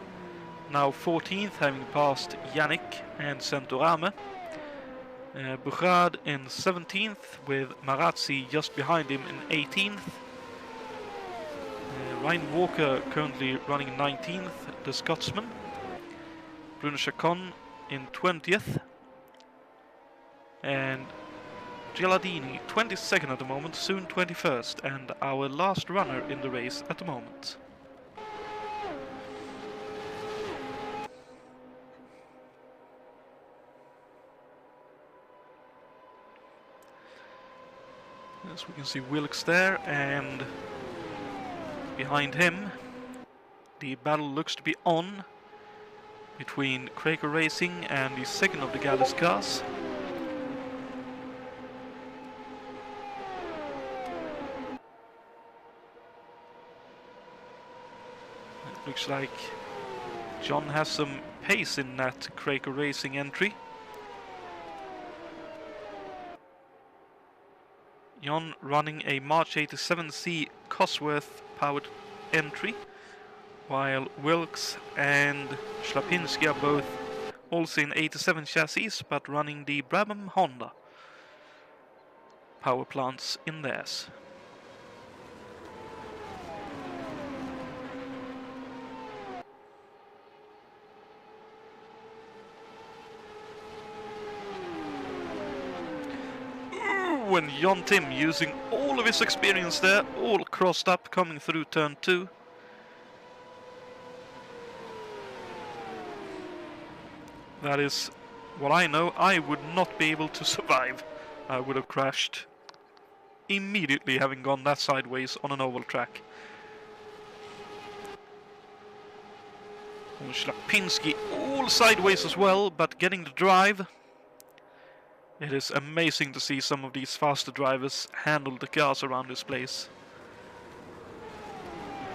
now 14th, having passed Yannick and Centorame. Bouchard in 17th, with Marazzi just behind him in 18th. Ryan Walker currently running 19th, the Scotsman. Bruno Chacon in 20th. And Gilardini 22nd at the moment, soon 21st, and our last runner in the race at the moment. As we can see Wilkes there, and behind him the battle looks to be on between Craker Racing and the second of the Gallus cars. It looks like John has some pace in that Craker Racing entry. John running a March 87C Cosworth powered entry, while Wilkes and Schlapinski are both also in 87 chassis, but running the Brabham Honda power plants in theirs. And Jon Tim using all of his experience there, all crossed up, coming through turn 2. That is what I know. I would not be able to survive. I would have crashed immediately, having gone that sideways on an oval track. Schlapinski all sideways as well, but getting the drive. It is amazing to see some of these faster drivers handle the cars around this place.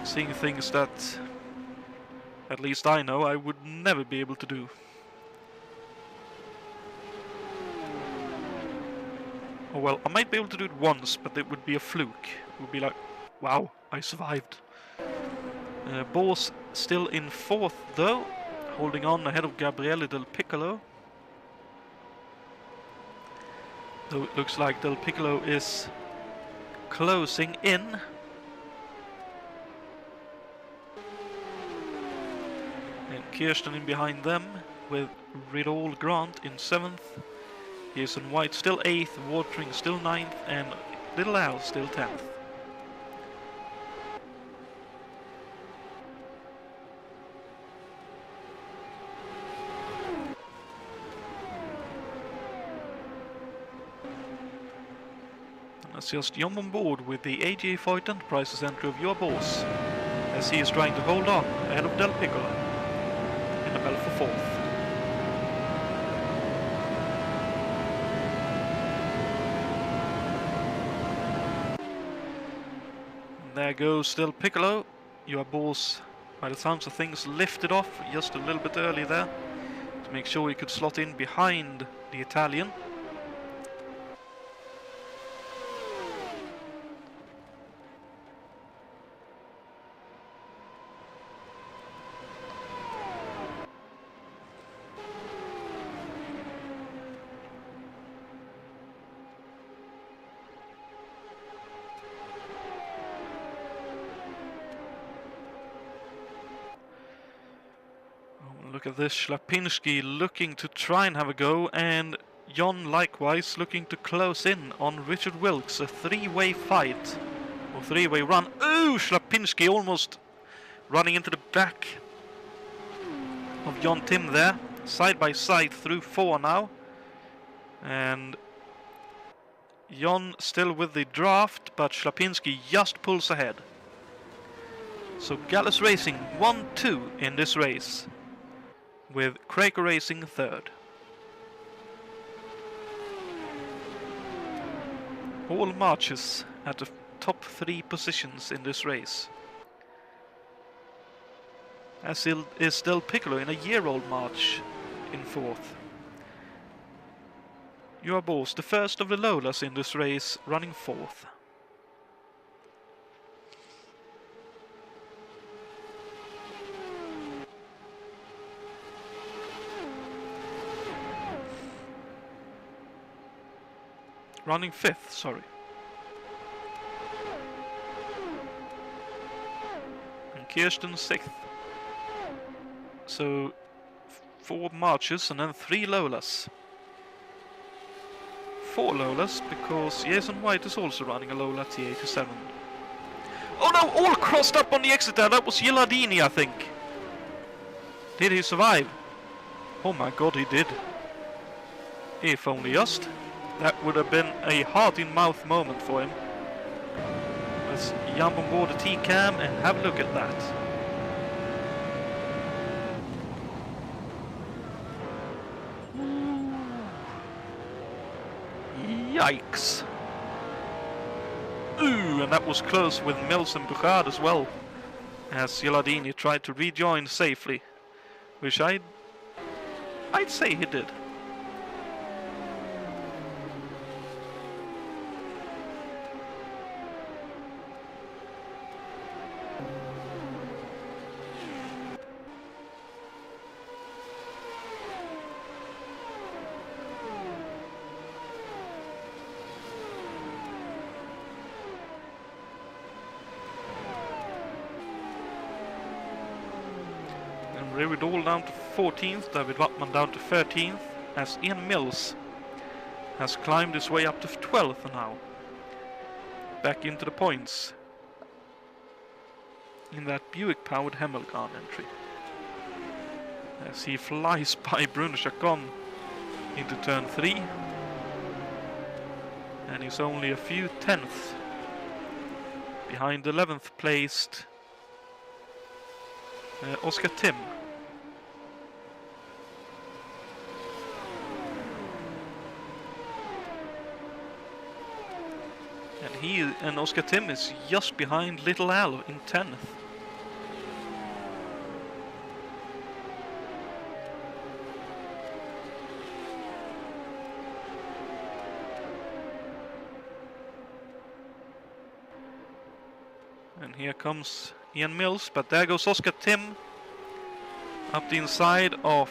Seeing things that, at least I know, I would never be able to do. Oh well, I might be able to do it once, but it would be a fluke. It would be like, wow, I survived. Bors still in 4th though, holding on ahead of Gabriele Del Piccolo. Though it looks like Del Piccolo is closing in. And Kirsten in behind them, with Riddle Grant in 7th. Pearson White still 8th, Watering still 9th, and Little Al still 10th. Let's just jump on board with the AGA Foyt Enterprises entry of Your Boss, as he is trying to hold on ahead of Del Piccolo in the battle for 4th. There goes Del Piccolo. Your Boss, by the sounds of things, lifted off just a little bit early there to make sure he could slot in behind the Italian. Look at this, Schlapinski looking to try and have a go, and Jon likewise looking to close in on Richard Wilkes. A three-way fight Or three-way run. Ooh, Shlapinski almost running into the back of Jon Tim there. Side by side through 4 now. And Jon still with the draft, but Shlapinski just pulls ahead. So Gallus Racing 1-2 in this race, with Craker Racing third. All marches at the top 3 positions in this race. As is Del Piccolo in a year-old march in 4th. Juha Bors, the first of the Lolas in this race, running 4th. Running 5th, sorry. And Kirsten 6th. So 4 marches and then 3 Lolas. 4 Lolas because Jason White is also running a Lola T87. Oh no, all crossed up on the exit there. That was Gilardini, I think. Did he survive? Oh my god, he did. If only just. That would have been a heart-in-mouth moment for him. Let's jump on board the T-Cam and have a look at that. Yikes. Ooh, and that was close with Mills and Bouchard as well, as Gilardini tried to rejoin safely, which I'd say he did. Rividal down to 14th, David Wattman down to 13th, as Ian Mills has climbed his way up to 12th now. Back into the points in that Buick-powered Hemmelgarn entry. As he flies by Bruno Chacon into turn 3. And he's only a few tenths behind 11th placed Oscar Tim. And Oscar Tim is just behind Little Al in 10th. And here comes Ian Mills, but there goes Oscar Tim up the inside of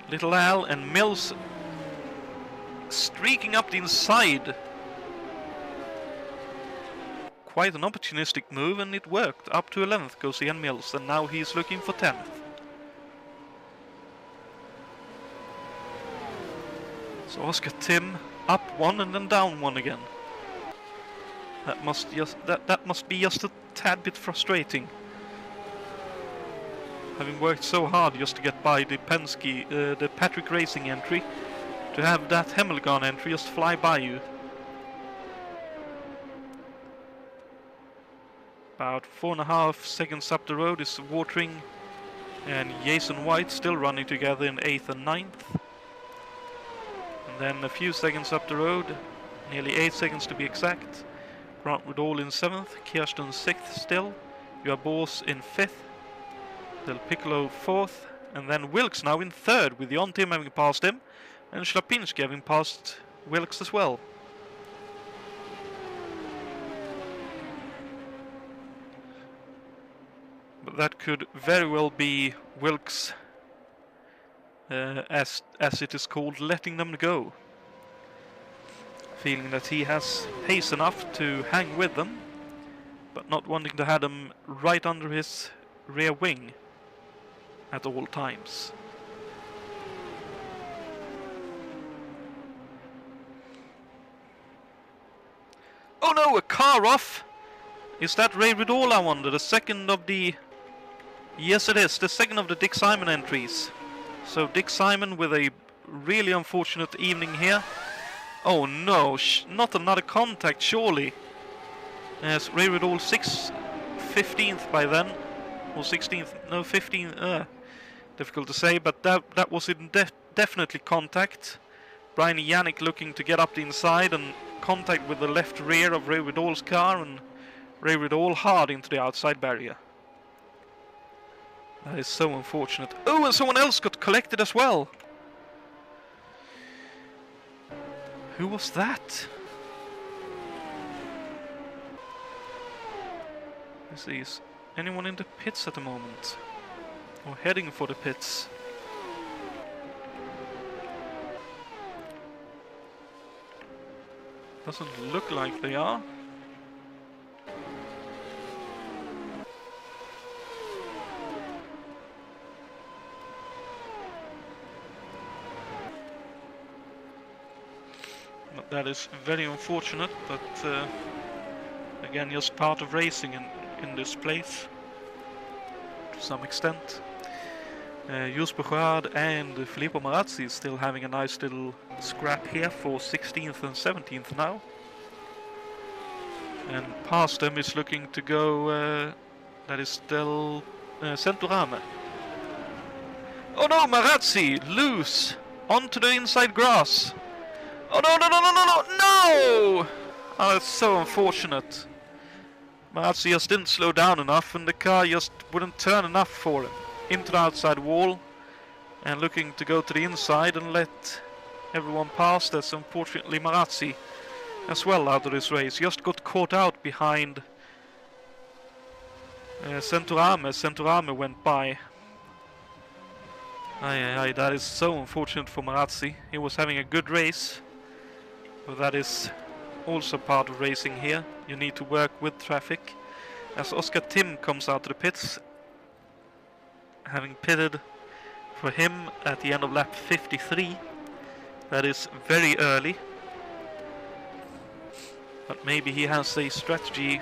Little Al, and Mills streaking up the inside. Quite an opportunistic move, and it worked. Up to 11th goes Ian Mills, and now he's looking for 10th. So Oscar Tim up 1 and then down 1 again. That must be just a tad bit frustrating. Having worked so hard just to get by the Penske, the Patrick Racing entry, to have that Hemmelgarn entry just fly by you. About 4.5 seconds up the road is Watering and Jason White still running together in 8th and 9th. And then a few seconds up the road, nearly 8 seconds to be exact, Grant Woodall in 7th, Kirsten 6th still, Juha Bors in 5th, Del Piccolo 4th, and then Wilkes now in 3rd, with Jon Tim having passed him, and Shlapinski having passed Wilkes as well. But that could very well be Wilkes, as it is called, letting them go. Feeling that he has pace enough to hang with them, but not wanting to have them right under his rear wing at all times. Oh no, a car off! Is that Ray Ridall, I wonder? The second of the... Yes, it is. The second of the Dick Simon entries. So Dick Simon with a really unfortunate evening here. Oh no, not another contact, surely. Yes, Ray Ridall 15th by then. Or 16th, no, 15th, difficult to say, but that was definitely contact. Brian Yannick looking to get up the inside and contact with the left rear of Ray Ridall's car, and Ray Ridall hard into the outside barrier. That is so unfortunate. Oh, and someone else got collected as well. Who was that? Let's see, is anyone in the pits at the moment? Or heading for the pits? Doesn't look like they are. But that is very unfortunate, but again, just part of racing in this place to some extent. Jos Bouchard and Filippo Marazzi still having a nice little scrap here for 16th and 17th now. And past them is looking to go, that is still Centurame. Oh no, Marazzi, loose, onto the inside grass. Oh no, no, no, no, no, no, no! Oh, that's so unfortunate. Marazzi just didn't slow down enough and the car just wouldn't turn enough for him. Into the outside wall and looking to go to the inside and let everyone pass. That's unfortunately Marazzi as well out of this race. Just got caught out behind Centurame. Centurame went by. That is so unfortunate for Marazzi. He was having a good race. But that is also part of racing here. You need to work with traffic. As Oscar Tim comes out of the pits, having pitted for him at the end of lap 53. That is very early. But maybe he has a strategy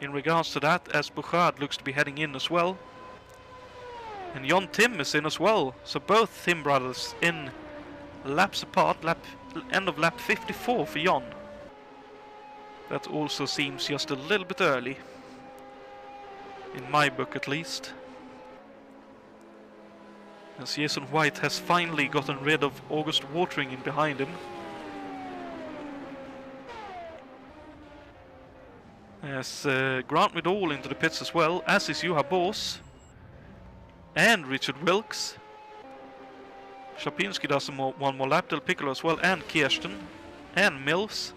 in regards to that, as Bouchard looks to be heading in as well. And Jon Tim is in as well. So both Tim brothers in laps apart, end of lap 54 for Jon. That also seems just a little bit early. In my book at least. As Jason White has finally gotten rid of August Watering in behind him. As Grant Ridall into the pits as well, as is Juha Bors. And Richard Wilkes. Szapinski does one more lap, Del Piccolo as well, and Kirsten. And Mills.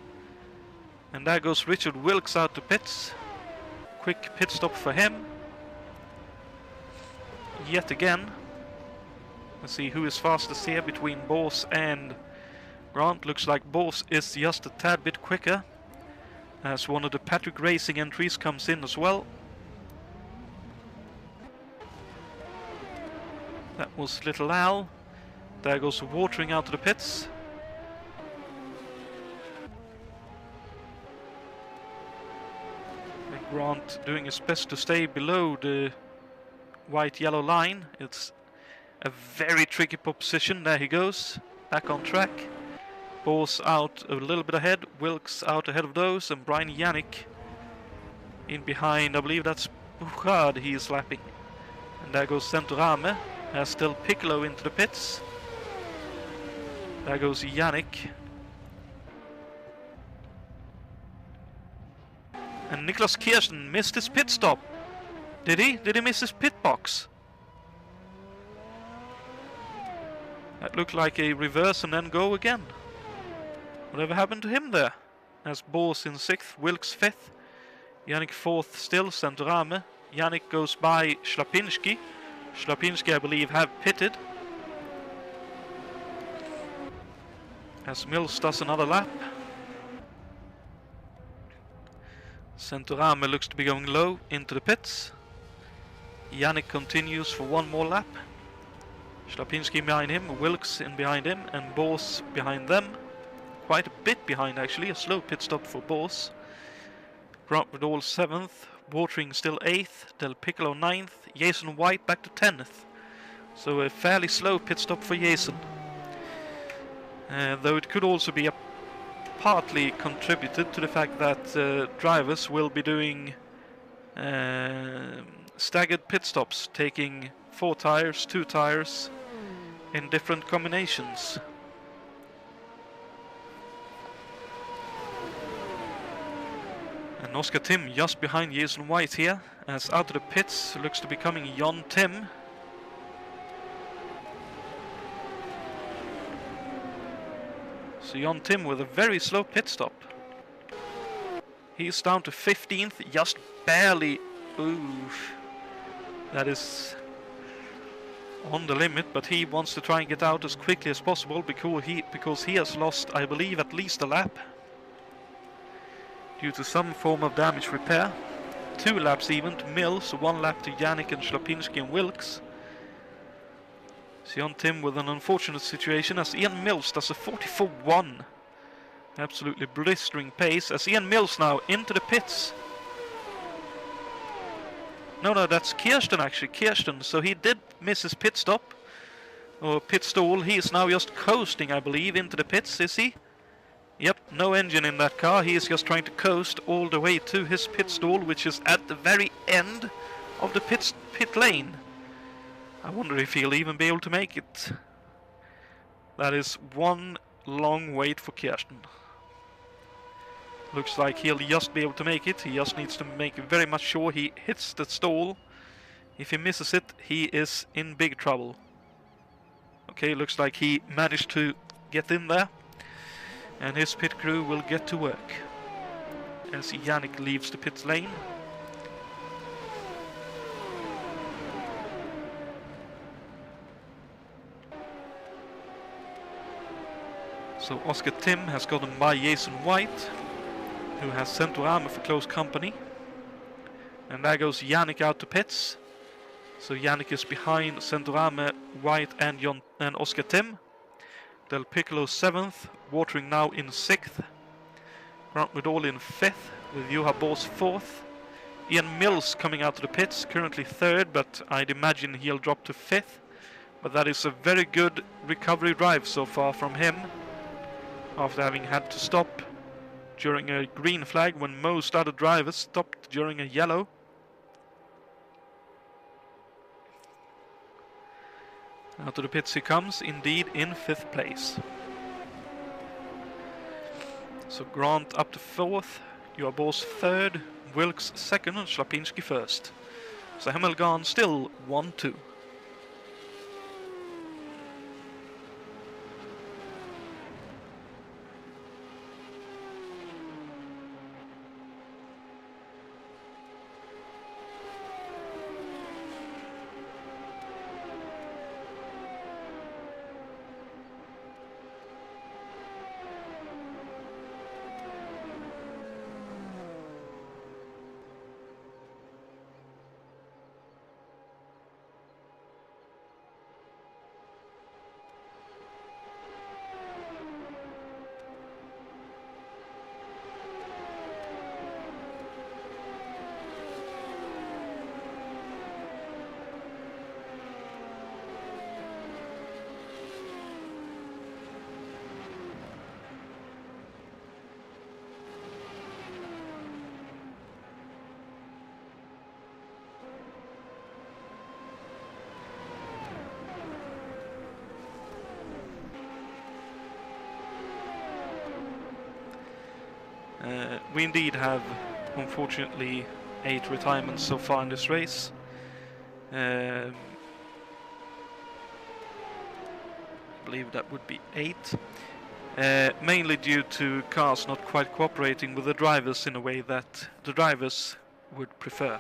And there goes Richard Wilkes out to pits. Quick pit stop for him. Yet again. Let's see who is fastest here between Bors and Grant. Looks like Bors is just a tad bit quicker. As one of the Patrick Racing entries comes in as well. That was Little Al. There goes Watering out to the pits. And Grant doing his best to stay below the white-yellow line. It's a very tricky position. There he goes, back on track. Bors out a little bit ahead, Wilkes out ahead of those, and Brian Yannick in behind. I believe that's Bouchard he is lapping. And there goes Centurame, has still Piccolo into the pits. There goes Yannick. And Niklas Kirsten missed his pit stop. Did he? Did he miss his pit box? That looked like a reverse and then go again. Whatever happened to him there? As Bors in 6th, Wilkes 5th, Yannick 4th still, Centurame. Yannick goes by Szlapinski. Szlapinski, I believe, have pitted. As Mills does another lap. Centurame looks to be going low into the pits. Yannick continues for one more lap. Szlapinski behind him, Wilkes in behind him, and Bors behind them. Quite a bit behind actually, a slow pit stop for Bors. Grant with all 7th, Watering still 8th, Del Piccolo 9th, Jason White back to 10th. So a fairly slow pit stop for Jason. Though it could also be partly contributed to the fact that drivers will be doing staggered pit stops, taking 4 tires, 2 tires in different combinations. And Oscar Tim just behind Jason White here, as out of the pits looks to be coming Jon Tim. So Jon Tim with a very slow pit stop. He's down to 15th, just barely. Oof. That is on the limit, but he wants to try and get out as quickly as possible because he has lost, I believe, at least a lap due to some form of damage repair. 2 laps even to Mills, 1 lap to Yannick and Schlapinski and Wilkes. Jon Tim with an unfortunate situation as Ian Mills does a 44.1. Absolutely blistering pace as Ian Mills now into the pits. No, that's Kirsten actually, Kirsten. So he did miss his pit stop, or pit stall. He is now just coasting, I believe, into the pits, is he? Yep, no engine in that car. He is just trying to coast all the way to his pit stall, which is at the very end of the pit lane. I wonder if he'll even be able to make it. That is one long wait for Kirsten. Looks like he'll just be able to make it. He just needs to make very much sure he hits the stall. If he misses it, he is in big trouble. Okay, looks like he managed to get in there. And his pit crew will get to work as Yannick leaves the pit lane. So Oscar Tim has gotten by Jason White, who has Centorame for close company. And there goes Yannick out to pits. So Yannick is behind Centorame, White and Oscar Tim. Del Piccolo 7th, Watering now in 6th. Grant Widall in 5th, with Juha Bors 4th. Ian Mills coming out of the pits, currently 3rd, but I'd imagine he'll drop to 5th. But that is a very good recovery drive so far from him, after having had to stop during a green flag when most other drivers stopped during a yellow. Out of the pits he comes, indeed in 5th place. So Grant up to 4th, Juha Bors 3rd, Wilkes 2nd and Schlapinski 1st. So Hemmelgarn still 1-2. We indeed have, unfortunately, 8 retirements so far in this race. I believe that would be 8. Mainly due to cars not quite cooperating with the drivers in a way that the drivers would prefer.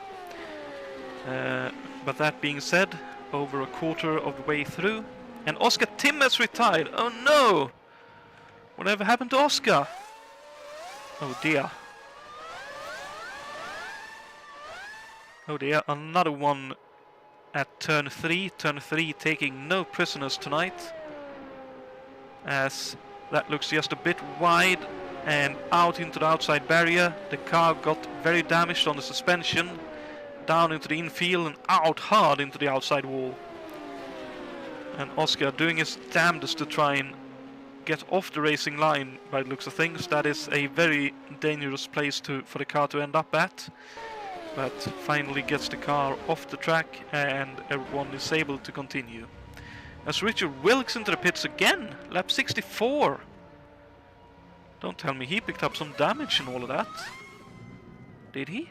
But that being said, over a quarter of the way through, and Oscar Tim has retired. Oh no! Whatever happened to Oscar? Oh dear. Oh dear, another one at turn 3. Turn 3 taking no prisoners tonight, as that looks just a bit wide, and out into the outside barrier. The car got very damaged on the suspension, down into the infield and out hard into the outside wall. And Oscar doing his damnedest to try and get off the racing line by the looks of things. That is a very dangerous place for the car to end up at. But finally gets the car off the track and everyone is able to continue. As Richard Wilkes into the pits again, lap 64. Don't tell me he picked up some damage and all of that. Did he?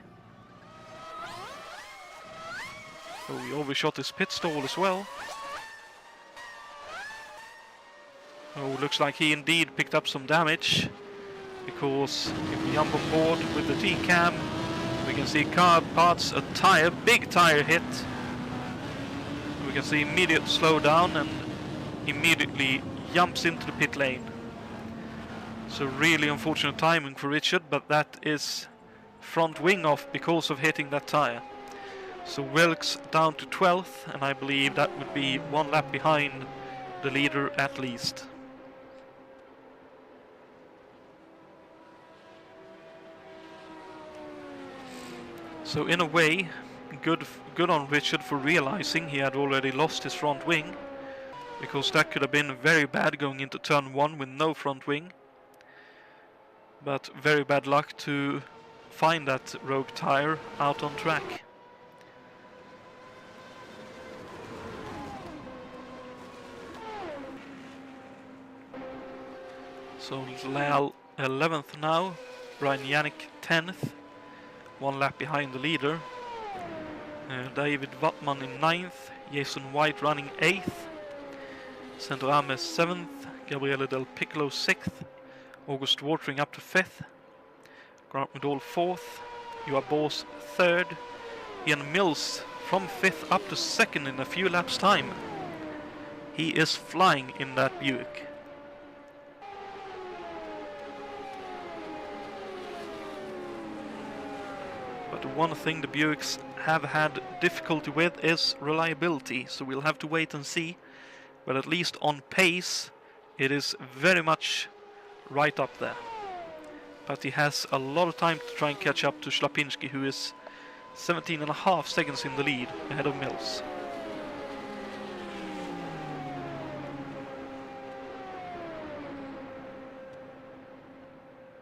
Oh, he overshot his pit stall as well. Oh, looks like he indeed picked up some damage. Because if we jump on board with the T-cam, we can see car parts, a tire, big tire hit. We can see immediate slowdown and immediately jumps into the pit lane. So really unfortunate timing for Richard, but that is front wing off because of hitting that tire. So Wilkes down to 12th, and I believe that would be one lap behind the leader at least. So in a way, good on Richard for realizing he had already lost his front wing, because that could have been very bad going into turn 1 with no front wing. But very bad luck to find that rogue tire out on track. So Lal 11th now, Brian Yannick 10th, one lap behind the leader. David Wattman in 9th, Jason White running 8th, Sandro Ames 7th, Gabriele Del Piccolo 6th, August Watering up to 5th, Grant Medall 4th, Juha Bors 3rd, Ian Mills from 5th up to 2nd in a few laps time. He is flying in that Buick. But the one thing the Buicks have had difficulty with is reliability, so we'll have to wait and see. But at least on pace, it is very much right up there. But he has a lot of time to try and catch up to Schlapinski, who is 17.5 seconds in the lead ahead of Mills.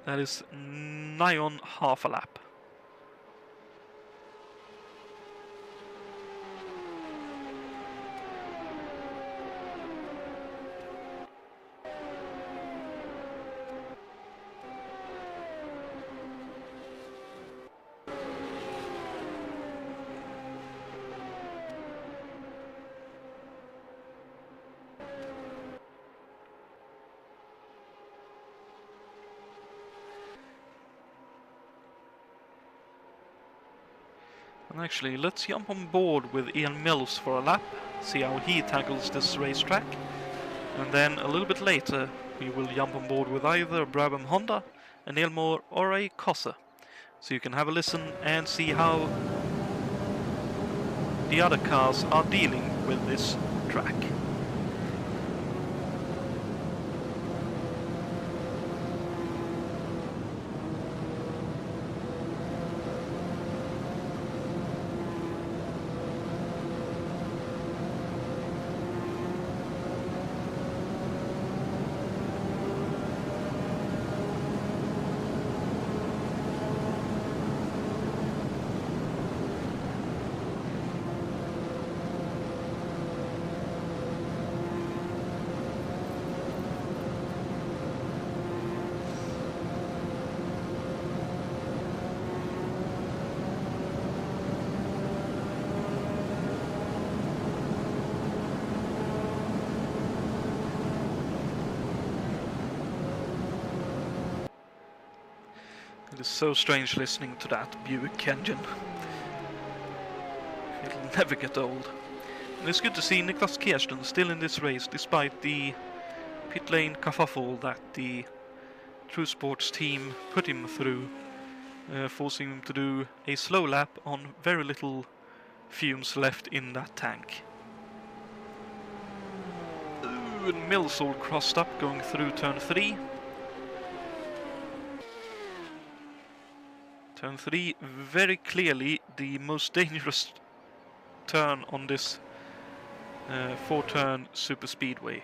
That is nigh on half a lap. And actually, let's jump on board with Ian Mills for a lap, see how he tackles this racetrack. And then a little bit later, we will jump on board with either a Brabham Honda, an Elmore or a Corsa. So you can have a listen and see how the other cars are dealing with this track. It is so strange listening to that Buick engine. It'll never get old. And it's good to see Niklas Kirsten still in this race, despite the pit lane kerfuffle that the True Sports team put him through, forcing him to do a slow lap on very little fumes left in that tank. Ooh, and Mills all crossed up going through turn 3. Turn 3, very clearly the most dangerous turn on this 4-turn super speedway.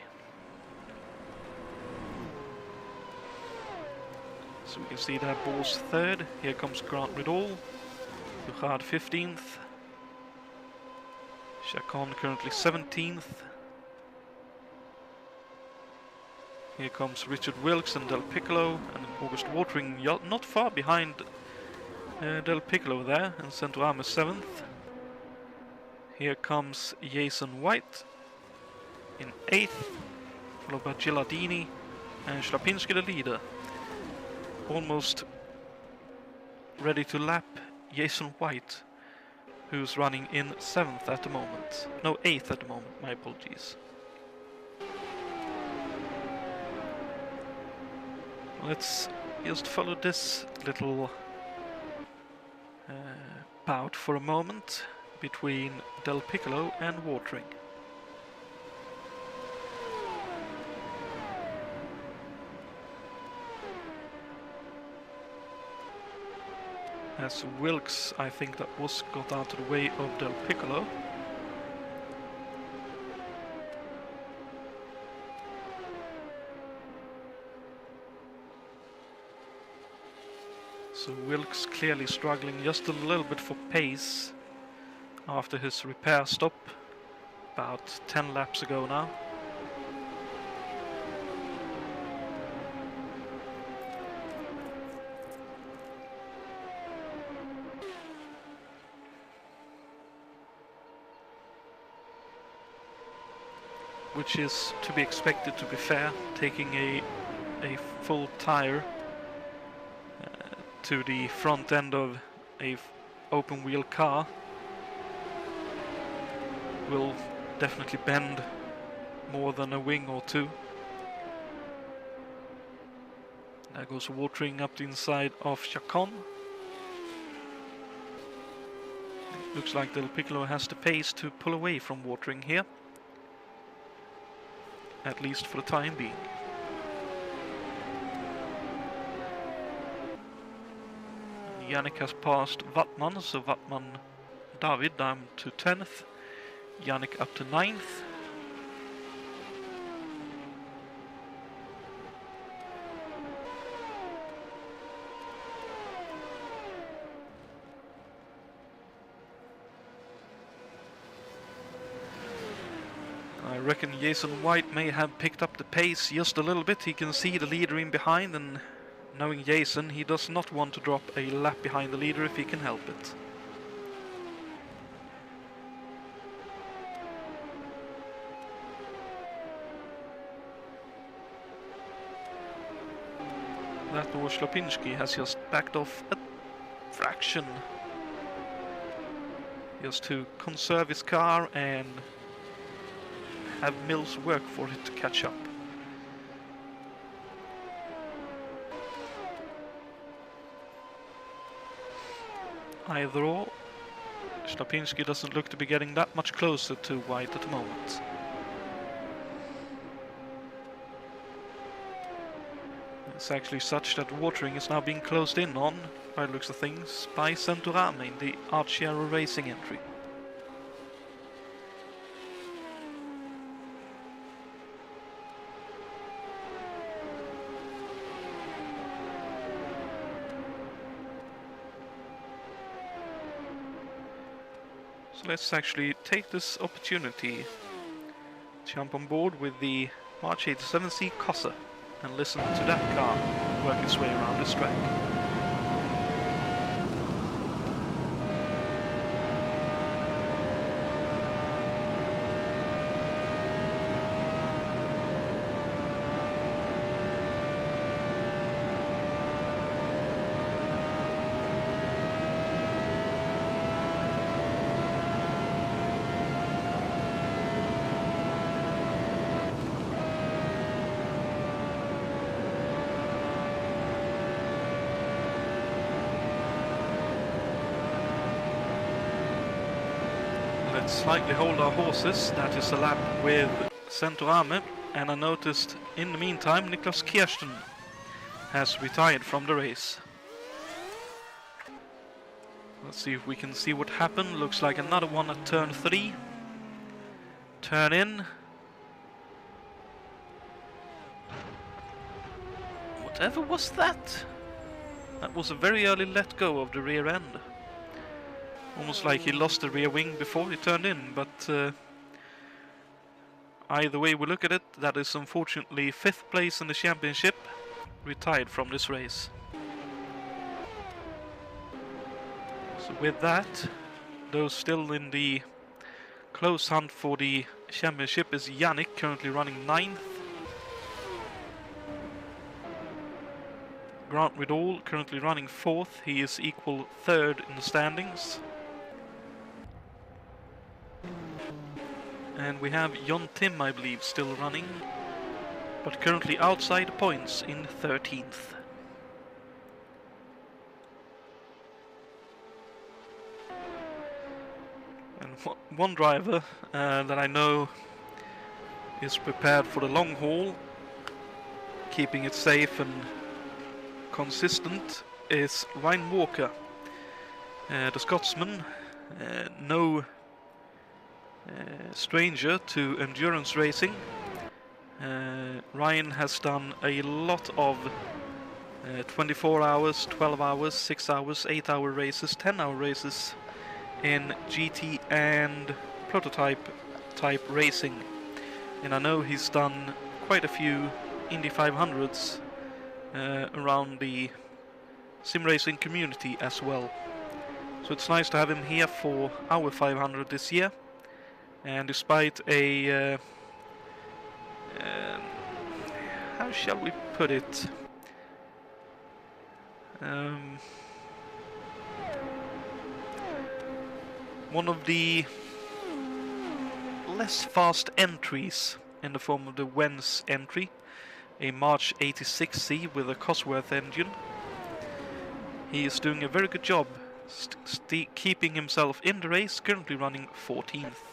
So we can see that Ball's third. Here comes Grant Riddall. Juha 15th. Chacon currently 17th. Here comes Richard Wilkes and Del Piccolo, and August Watering not far behind Del Piccolo there, and Centurame 7th. Here comes Jason White in 8th, followed by Gilardini and Schlapinski the leader. Almost ready to lap Jason White, who's running in 7th at the moment. No, 8th at the moment, my apologies. Let's just follow this little bout for a moment between Del Piccolo and Watering. As Wilkes, I think that was got out of the way of Del Piccolo. So Wilkes clearly struggling just a little bit for pace after his repair stop about 10 laps ago now. Which is to be expected, to be fair, taking a full tire to the front end of a open wheel car will definitely bend more than a wing or two. There goes Watering up the inside of Chacon. Looks like Del Piccolo has the pace to pull away from Watering here, at least for the time being. Yannick has passed Wattman, so Wattman David down to 10th, Yannick up to 9th. I reckon Jason White may have picked up the pace just a little bit. He can see the leader in behind, and knowing Jason, he does not want to drop a lap behind the leader if he can help it. That or Schlapinski has just backed off a fraction, just to conserve his car and have Mills work for it to catch up. Either or, Schlapinski doesn't look to be getting that much closer to White at the moment. It's actually such that Watering is now being closed in on, by the looks of things, by Centurame in the Arciero Racing entry. So let's actually take this opportunity, jump on board with the March 87C Corsa and listen to that car work its way around this track. Slightly hold our horses. That is a lap with Centurame, and I noticed in the meantime Niklas Kirsten has retired from the race. Let's see if we can see what happened. Looks like another one at turn 3. Turn in. Whatever was that? That was a very early let go of the rear end. Almost like he lost the rear wing before he turned in, but either way we look at it, that is unfortunately 5th place in the championship, retired from this race. So with that, those still in the close hunt for the championship is Yannick, currently running 9th. Grant Riddall, currently running 4th. He is equal 3rd in the standings. And we have Jon Tim, I believe, still running, but currently outside the points in 13th. And one driver that I know is prepared for the long haul, keeping it safe and consistent, is Ryan Walker, the Scotsman. No stranger to endurance racing. Ryan has done a lot of 24 hours, 12 hours, 6 hours, 8-hour races, 10-hour races in GT and prototype type racing. And I know he's done quite a few Indy 500s around the sim racing community as well. So it's nice to have him here for our 500 this year. And despite a how shall we put it, one of the less fast entries in the form of the Wens entry, a March 86C with a Cosworth engine. He is doing a very good job keeping himself in the race, currently running 14th.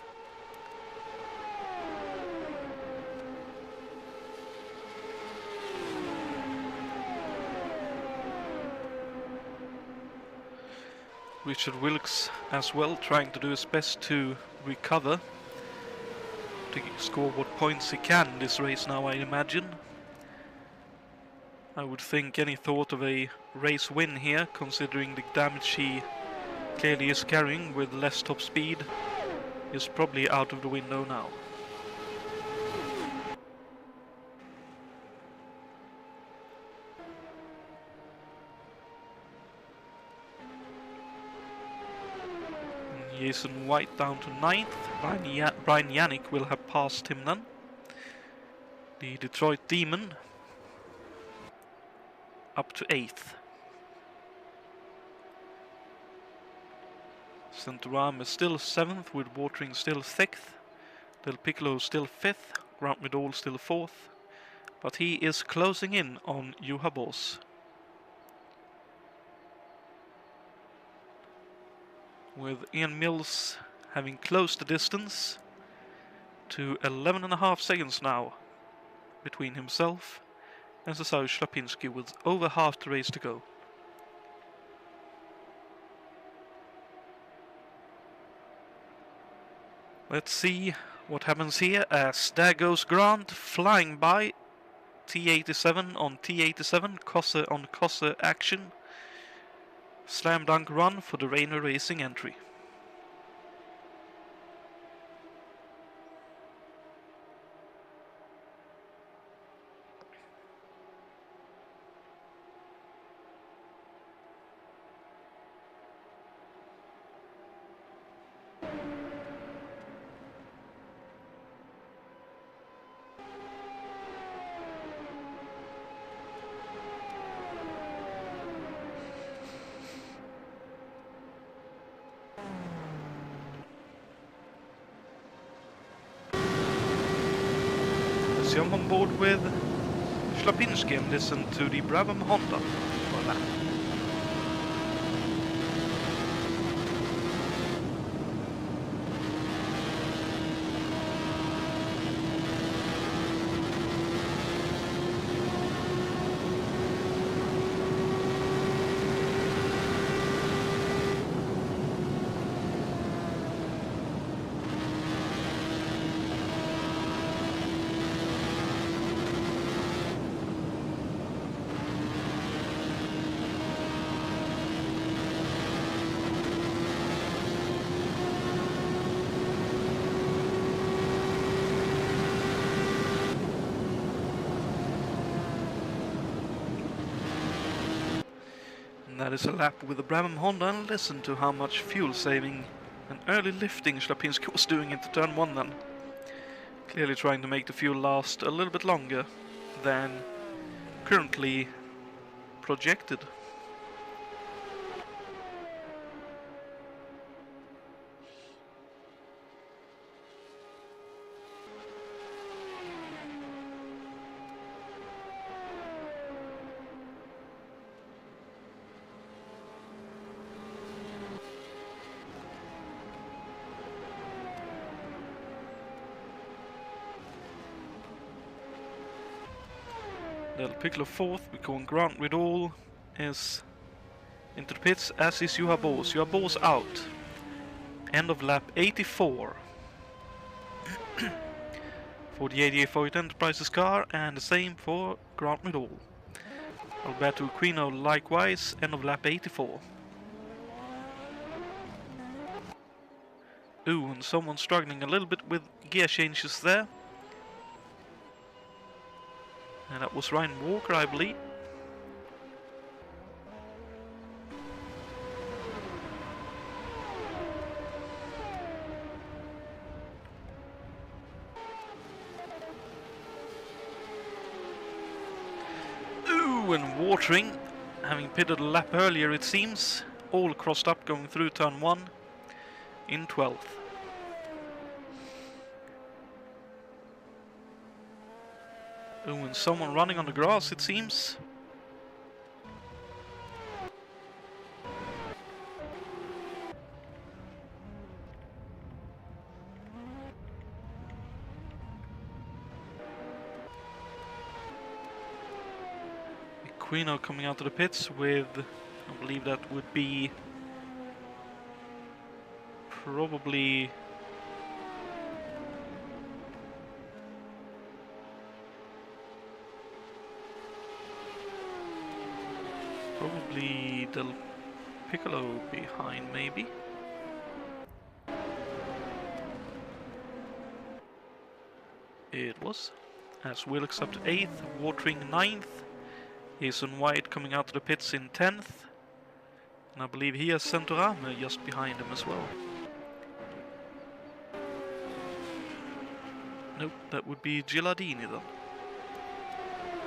Richard Wilkes as well, trying to do his best to recover, to score what points he can in this race now, I imagine. I would think any thought of a race win here, considering the damage he clearly is carrying with less top speed, is probably out of the window now. Jason White down to 9th. Brian Yannick will have passed him then. The Detroit Demon up to 8th. Centuram is still 7th, with Watering still 6th. Del Piccolo still 5th. Grant Riddall still 4th. But he is closing in on Juha Boss. With Ian Mills having closed the distance to 11.5 seconds now between himself and Cesar Shlapinski, with over half the race to go. Let's see what happens here, as there goes Grant flying by. T87 on T87, Cosse on Cosse action. Slam dunk run for the Rainer Racing entry. Jump on board with Shlapinski and listen to the Brabham Honda for that. And that is a lap with the Brabham Honda, and listen to how much fuel saving and early lifting Ślepinski was doing into turn 1 then. Clearly trying to make the fuel last a little bit longer than currently projected. Del Piccolo 4th, because Grant Riddle is into the pits, as is Juha. Juha out. End of lap 84. For the 88 Void Enterprises car, and the same for Grant Riddle. Alberto Quino likewise, end of lap 84. Ooh, and someone struggling a little bit with gear changes there. And that was Ryan Walker, I believe. Ooh, and Watering, having pitted a lap earlier it seems, all crossed up going through turn 1 in 12th. Ooh, and someone running on the grass, it seems. Quino coming out of the pits with, I believe that would be probably Del Piccolo behind, maybe. It was. As Wilkes up to 8th, Watering 9th. Jason White coming out of the pits in 10th. And I believe he has Centorame just behind him as well. Nope, that would be Gilardini then.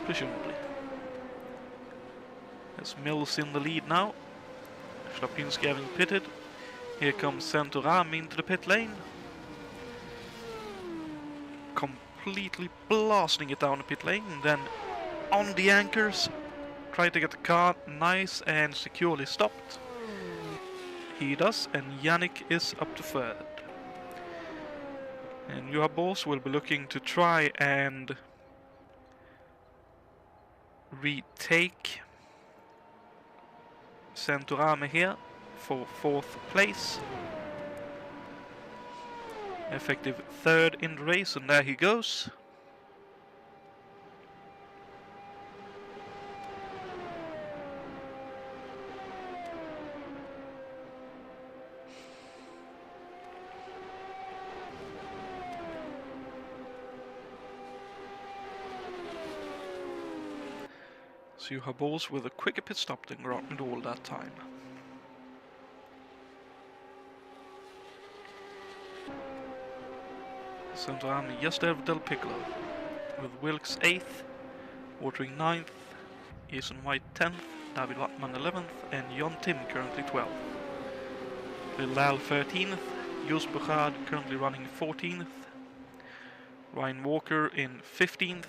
Presumably. As Mills in the lead now. Ślepinski having pitted. Here comes Centorame into the pit lane. Completely blasting it down the pit lane. And then on the anchors. Try to get the car nice and securely stopped. He does, and Yannick is up to 3rd. And Juha will be looking to try and retake Centorame here for 4th place. Effective 3rd in the race, and there he goes. Juha with a quicker pit stop than Grant Riddle that time. Centorame just ahead of Del Piccolo, with Wilkes 8th, Watering 9th, Jason White 10th, David Wattman 11th, and John Tim currently 12th. Lil Al 13th, Jos Bugard currently running 14th, Ryan Walker in 15th,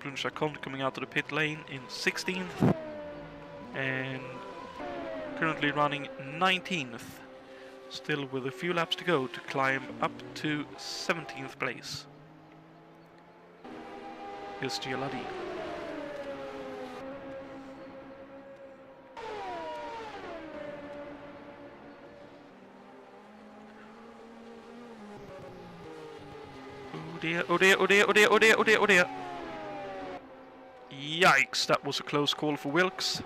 Brun Chacon coming out of the pit lane in 16th, and currently running 19th, still with a few laps to go to climb up to 17th place. Here's Gialadi. Oh dear, oh dear, oh dear, oh dear, oh dear, oh dear, oh dear. Yikes, that was a close call for Wilkes.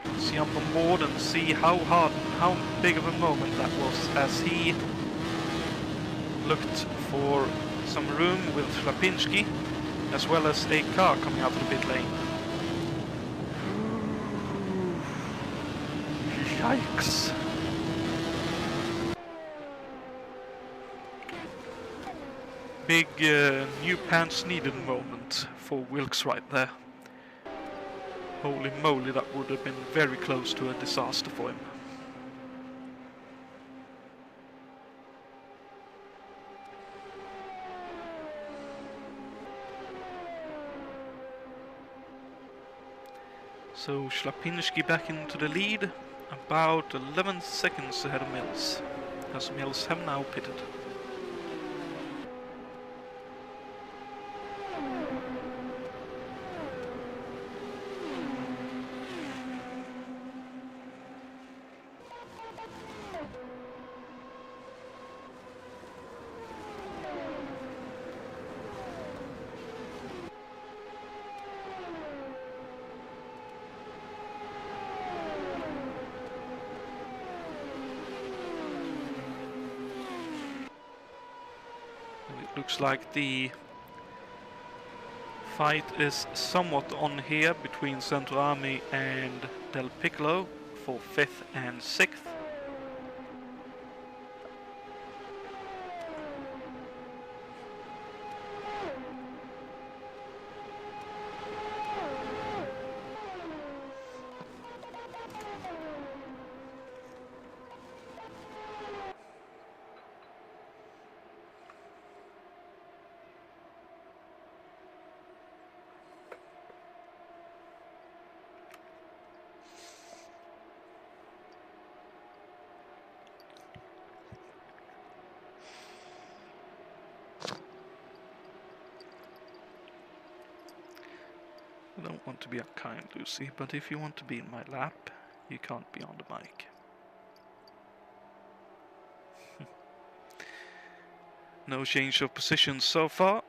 Let's jump on board and see how big of a moment that was, as he looked for some room with Ślepinski, as well as a car coming out of the pit lane. Yikes. Big new pants needed moment for Wilkes right there. Holy moly, that would have been very close to a disaster for him. So Ślepiński back into the lead, about 11 seconds ahead of Mills, as Mills have now pitted. Looks like the fight is somewhat on here between Central Army and Del Piccolo for 5th and 6th. I don't want to be unkind, Lucy, but if you want to be in my lap, you can't be on the mic. No change of position so far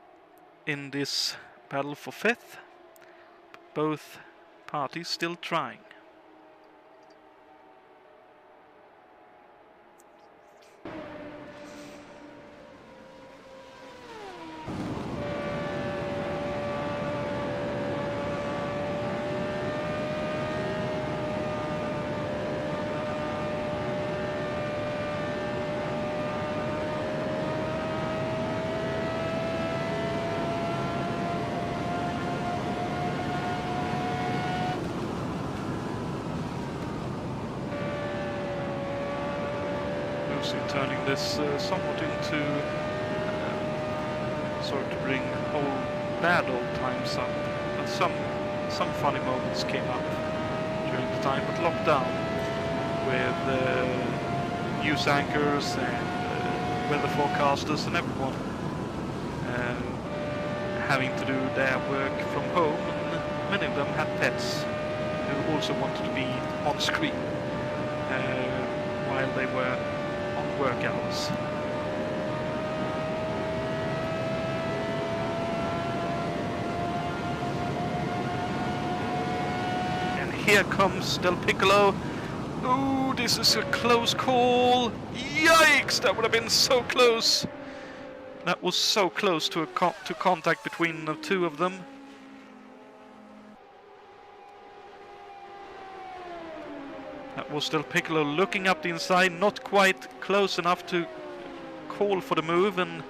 in this battle for 5th. Both parties still trying. Turning this somewhat into sort of bring whole bad old times up, but some funny moments came up during the time, but lockdown with news anchors and weather forecasters and everyone having to do their work from home, and many of them had pets who also wanted to be on screen while they were work hours. And here comes Del Piccolo. Oh, this is a close call. Yikes, that would have been so close. That was so close to contact between the two of them. That was Del Piccolo looking up the inside, not quite close enough to call for the move, and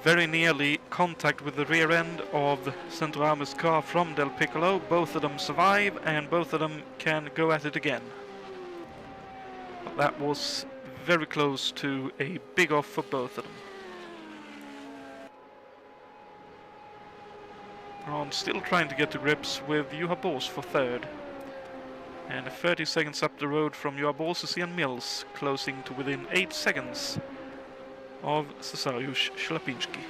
very nearly contact with the rear end of Central Army's car from Del Piccolo. Both of them survive, and both of them can go at it again. But that was very close to a big off for both of them. Ron still trying to get to grips with Juha for 3rd. And 30 seconds up the road from Juha is Ian Mills, closing to within 8 seconds of Cesariusz Ślepiński.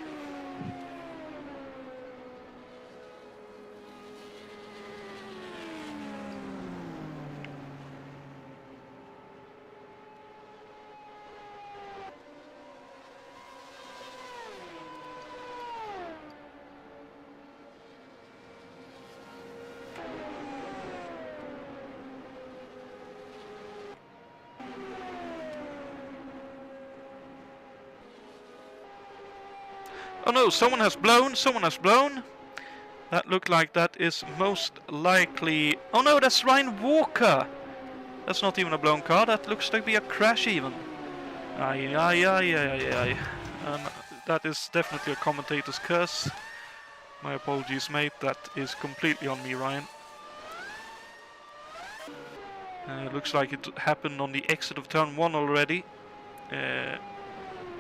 Oh no, someone has blown. That looked like that is most likely... Oh no, that's Ryan Walker! That's not even a blown car, that looks to be a crash even. Aye, aye, aye, aye, aye. And that is definitely a commentator's curse. My apologies, mate, that is completely on me, Ryan. Looks like it happened on the exit of turn 1 already.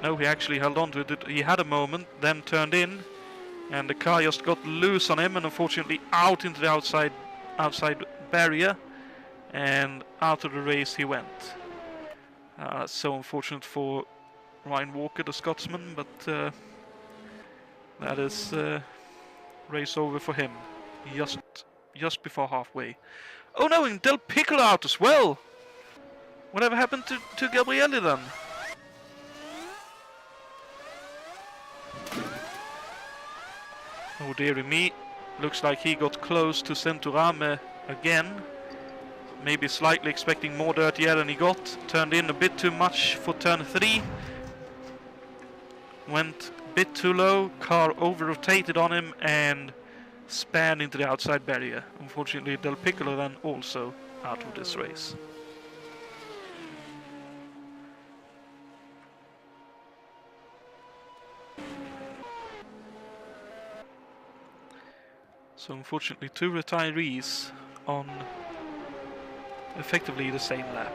No, he actually held on to it. He had a moment, then turned in, and the car just got loose on him, and unfortunately out into the outside barrier, and out of the race he went. So unfortunate for Ryan Walker, the Scotsman, but that is race over for him. Just before halfway. Oh no, and Del Piccolo out as well! Whatever happened to Gabriele then? Oh dearie me, looks like he got close to Centurame again. Maybe slightly expecting more dirt here than he got. Turned in a bit too much for turn 3. Went a bit too low, car over-rotated on him and span into the outside barrier. Unfortunately, Del Piccolo then also out of this race. So unfortunately, 2 retirees on effectively the same lap.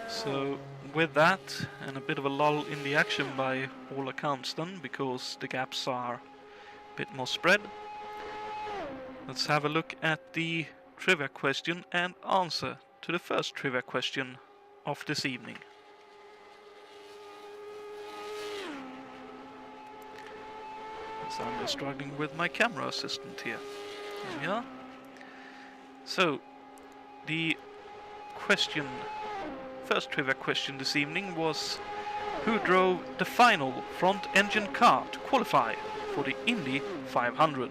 So with that, and a bit of a lull in the action by all accounts then, because the gaps are a bit more spread, let's have a look at the trivia question and answer to the first trivia question of this evening. So I'm just struggling with my camera assistant here. There we are. So, the question... First trivia question this evening was: who drove the final front-engine car to qualify for the Indy 500?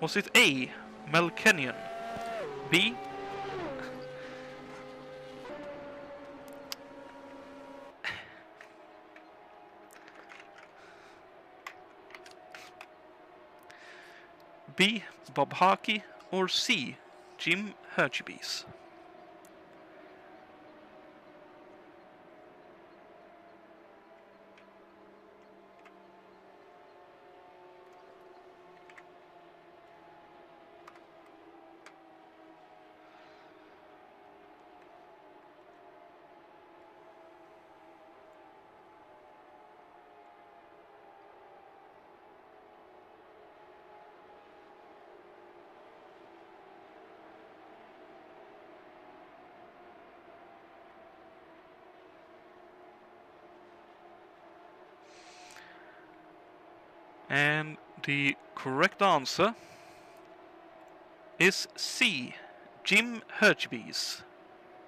Was it A. Mel Kenyon, B. B. Bob Harkey, or C. Jim Herchbees? And the correct answer is C. Jim Herchbees,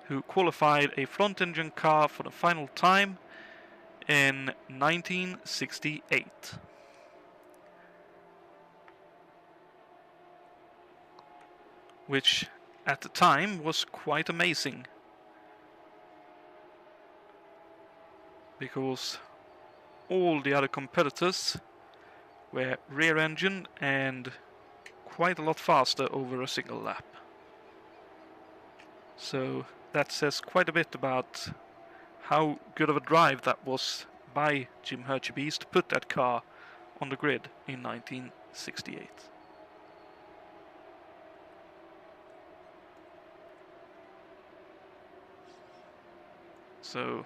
who qualified a front-engine car for the final time in 1968. Which at the time was quite amazing, because all the other competitors were rear engine and quite a lot faster over a single lap. So that says quite a bit about how good of a drive that was by Jim Herchbees to put that car on the grid in 1968. So,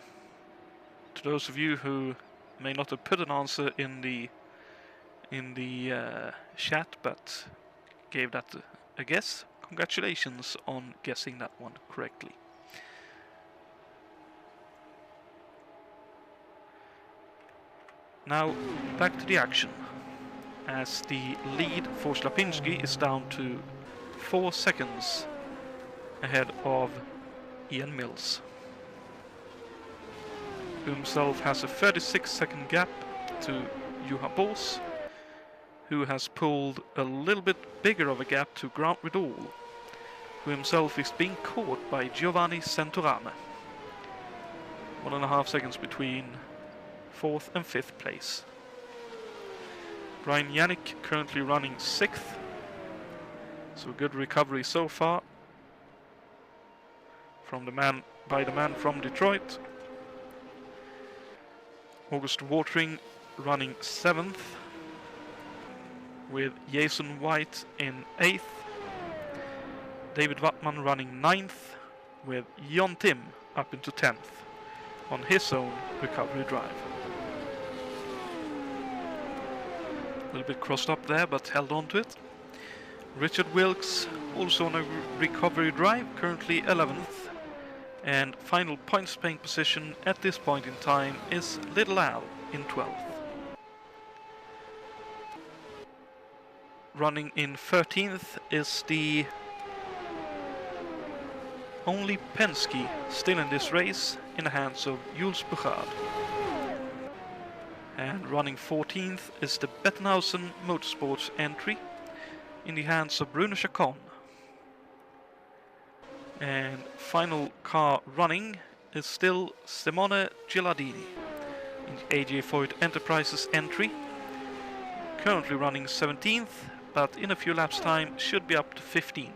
to those of you who may not have put an answer in the chat, but gave that a guess, congratulations on guessing that one correctly. Now back to the action, as the lead for Slapinski is down to 4 seconds ahead of Ian Mills, who himself has a 36-second gap to Juha Bors, who has pulled a little bit bigger of a gap to Grant Riddall, who himself is being caught by Giovanni Santorame. 1.5 seconds between 4th and 5th place. Brian Yannick currently running 6th, so good recovery so far from the man from Detroit. August Watering running 7th, with Jason White in 8th. David Wattman running 9th, with Jon Tim up into 10th on his own recovery drive. A little bit crossed up there, but held on to it. Richard Wilkes also on a recovery drive, currently 11th. And final points paying position at this point in time is Little Al in 12th. Running in 13th is the only Penske still in this race, in the hands of Jules Buchard. And running 14th is the Bettenhausen Motorsports entry, in the hands of Bruno Chacon. And final car running is still Simone Gilardini in the AJ Foyt Enterprises entry, currently running 17th, but in a few laps time should be up to 15th.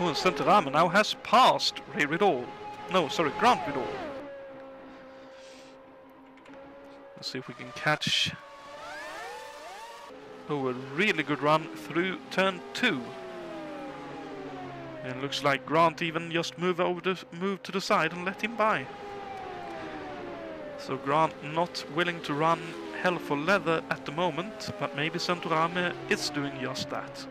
Oh, and Santorame now has passed Ray Riddall. No, sorry, Grant Riddall. Let's see if we can catch. Oh, a really good run through turn 2. And looks like Grant even just moved to the side and let him by. So Grant not willing to run hell for leather at the moment, but maybe Santorame is doing just that.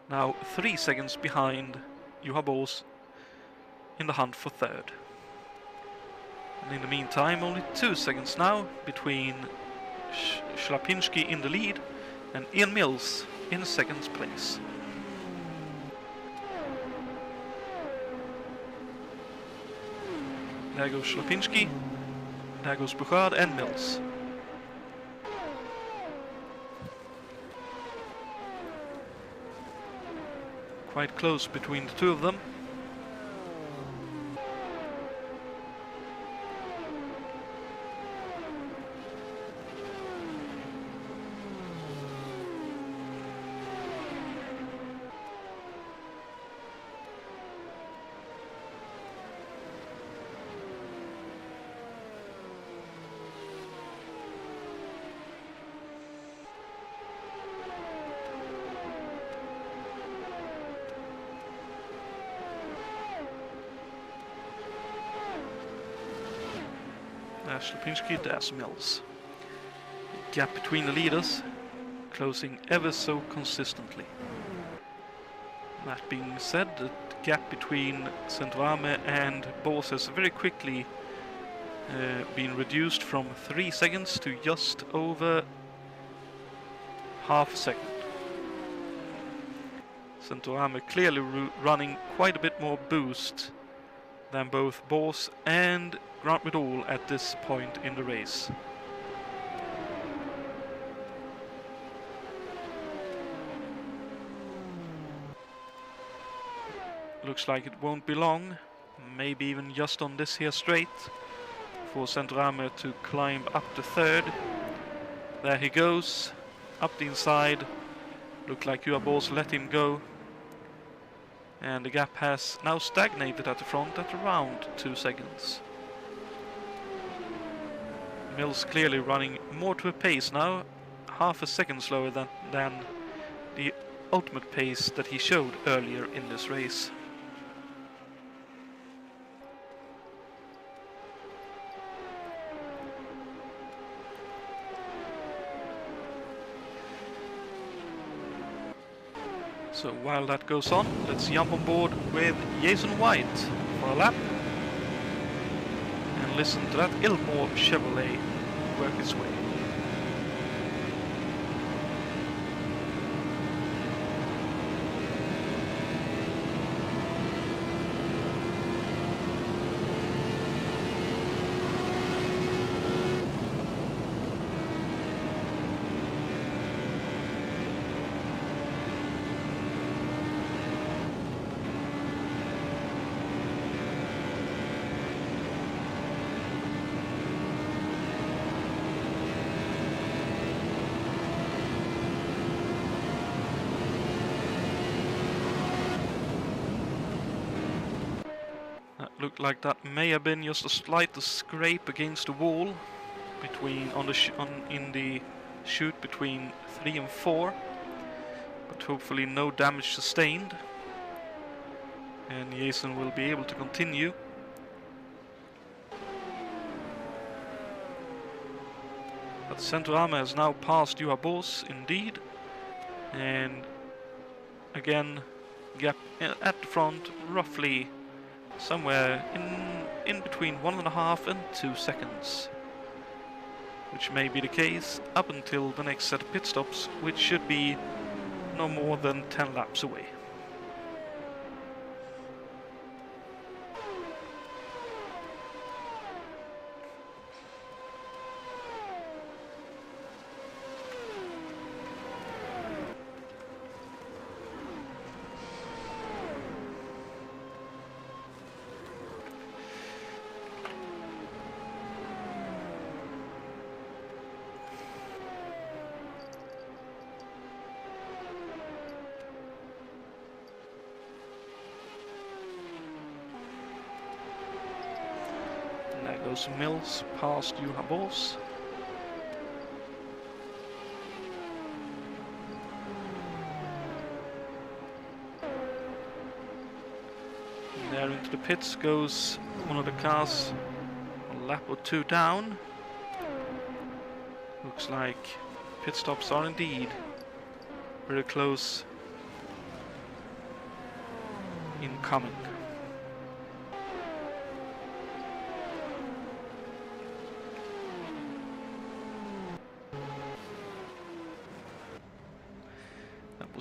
Now 3 seconds behind Juha Bors in the hunt for 3rd. And in the meantime, only 2 seconds now between Schlapinski in the lead and Ian Mills in 2nd place. There goes Schlapinski, there goes Buchard and Mills. Quite close between the two of them. Schlapinski, there's Mills. Gap between the leaders closing ever so consistently. That being said, the gap between Santorame and Bors has very quickly been reduced from 3 seconds to just over half a second. Santorame clearly running quite a bit more boost than both Bors and Grant Riddall at this point in the race. Looks like it won't be long, maybe even just on this here straight, for Santorame to climb up to 3rd. There he goes, up the inside. Looked like Juha Bors let him go. And the gap has now stagnated at the front at around 2 seconds. Mills clearly running more to a pace now, half a second slower than the ultimate pace that he showed earlier in this race. So while that goes on, let's jump on board with Jason White for a lap and listen to that Ilmore Chevrolet work its way. Looked like that may have been just a slight scrape against the wall between in the chute between 3 and 4, but hopefully no damage sustained, and Jason will be able to continue. But Centorama has now passed Juha Boss indeed, and again gap at the front roughly somewhere in between 1.5 and 2 seconds, which may be the case up until the next set of pit stops, which should be no more than 10 laps away. Goes Mills past Juha Boss. And there into the pits goes one of the cars a lap or 2 down. Looks like pit stops are indeed very close incoming.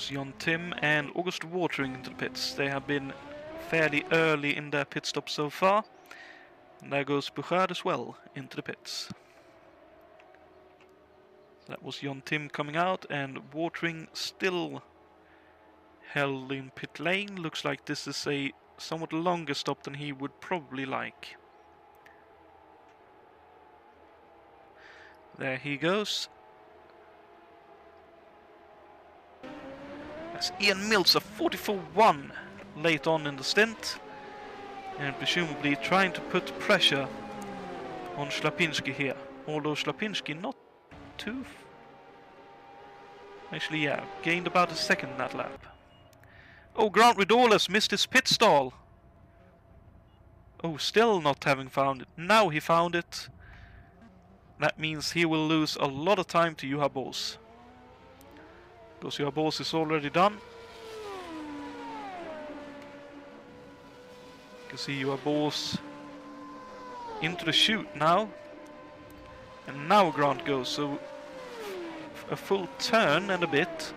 Jonatan and August Watering into the pits. They have been fairly early in their pit stop so far. And there goes Bouchard as well into the pits. That was Jonatan coming out, and Watering still held in pit lane. Looks like this is a somewhat longer stop than he would probably like. There he goes. Ian Mills a 44.1 late on in the stint, and presumably trying to put pressure on Ślepinski here, although Ślepinski not too... Actually, yeah, gained about a second that lap. Oh, Grant Ridolles missed his pit stall. Oh, still not having found it. Now he found it. That means he will lose a lot of time to Juha Boss. Because Juha Boss is already done. You can see Juha Boss into the chute now. And now Grant goes, so a full turn and a bit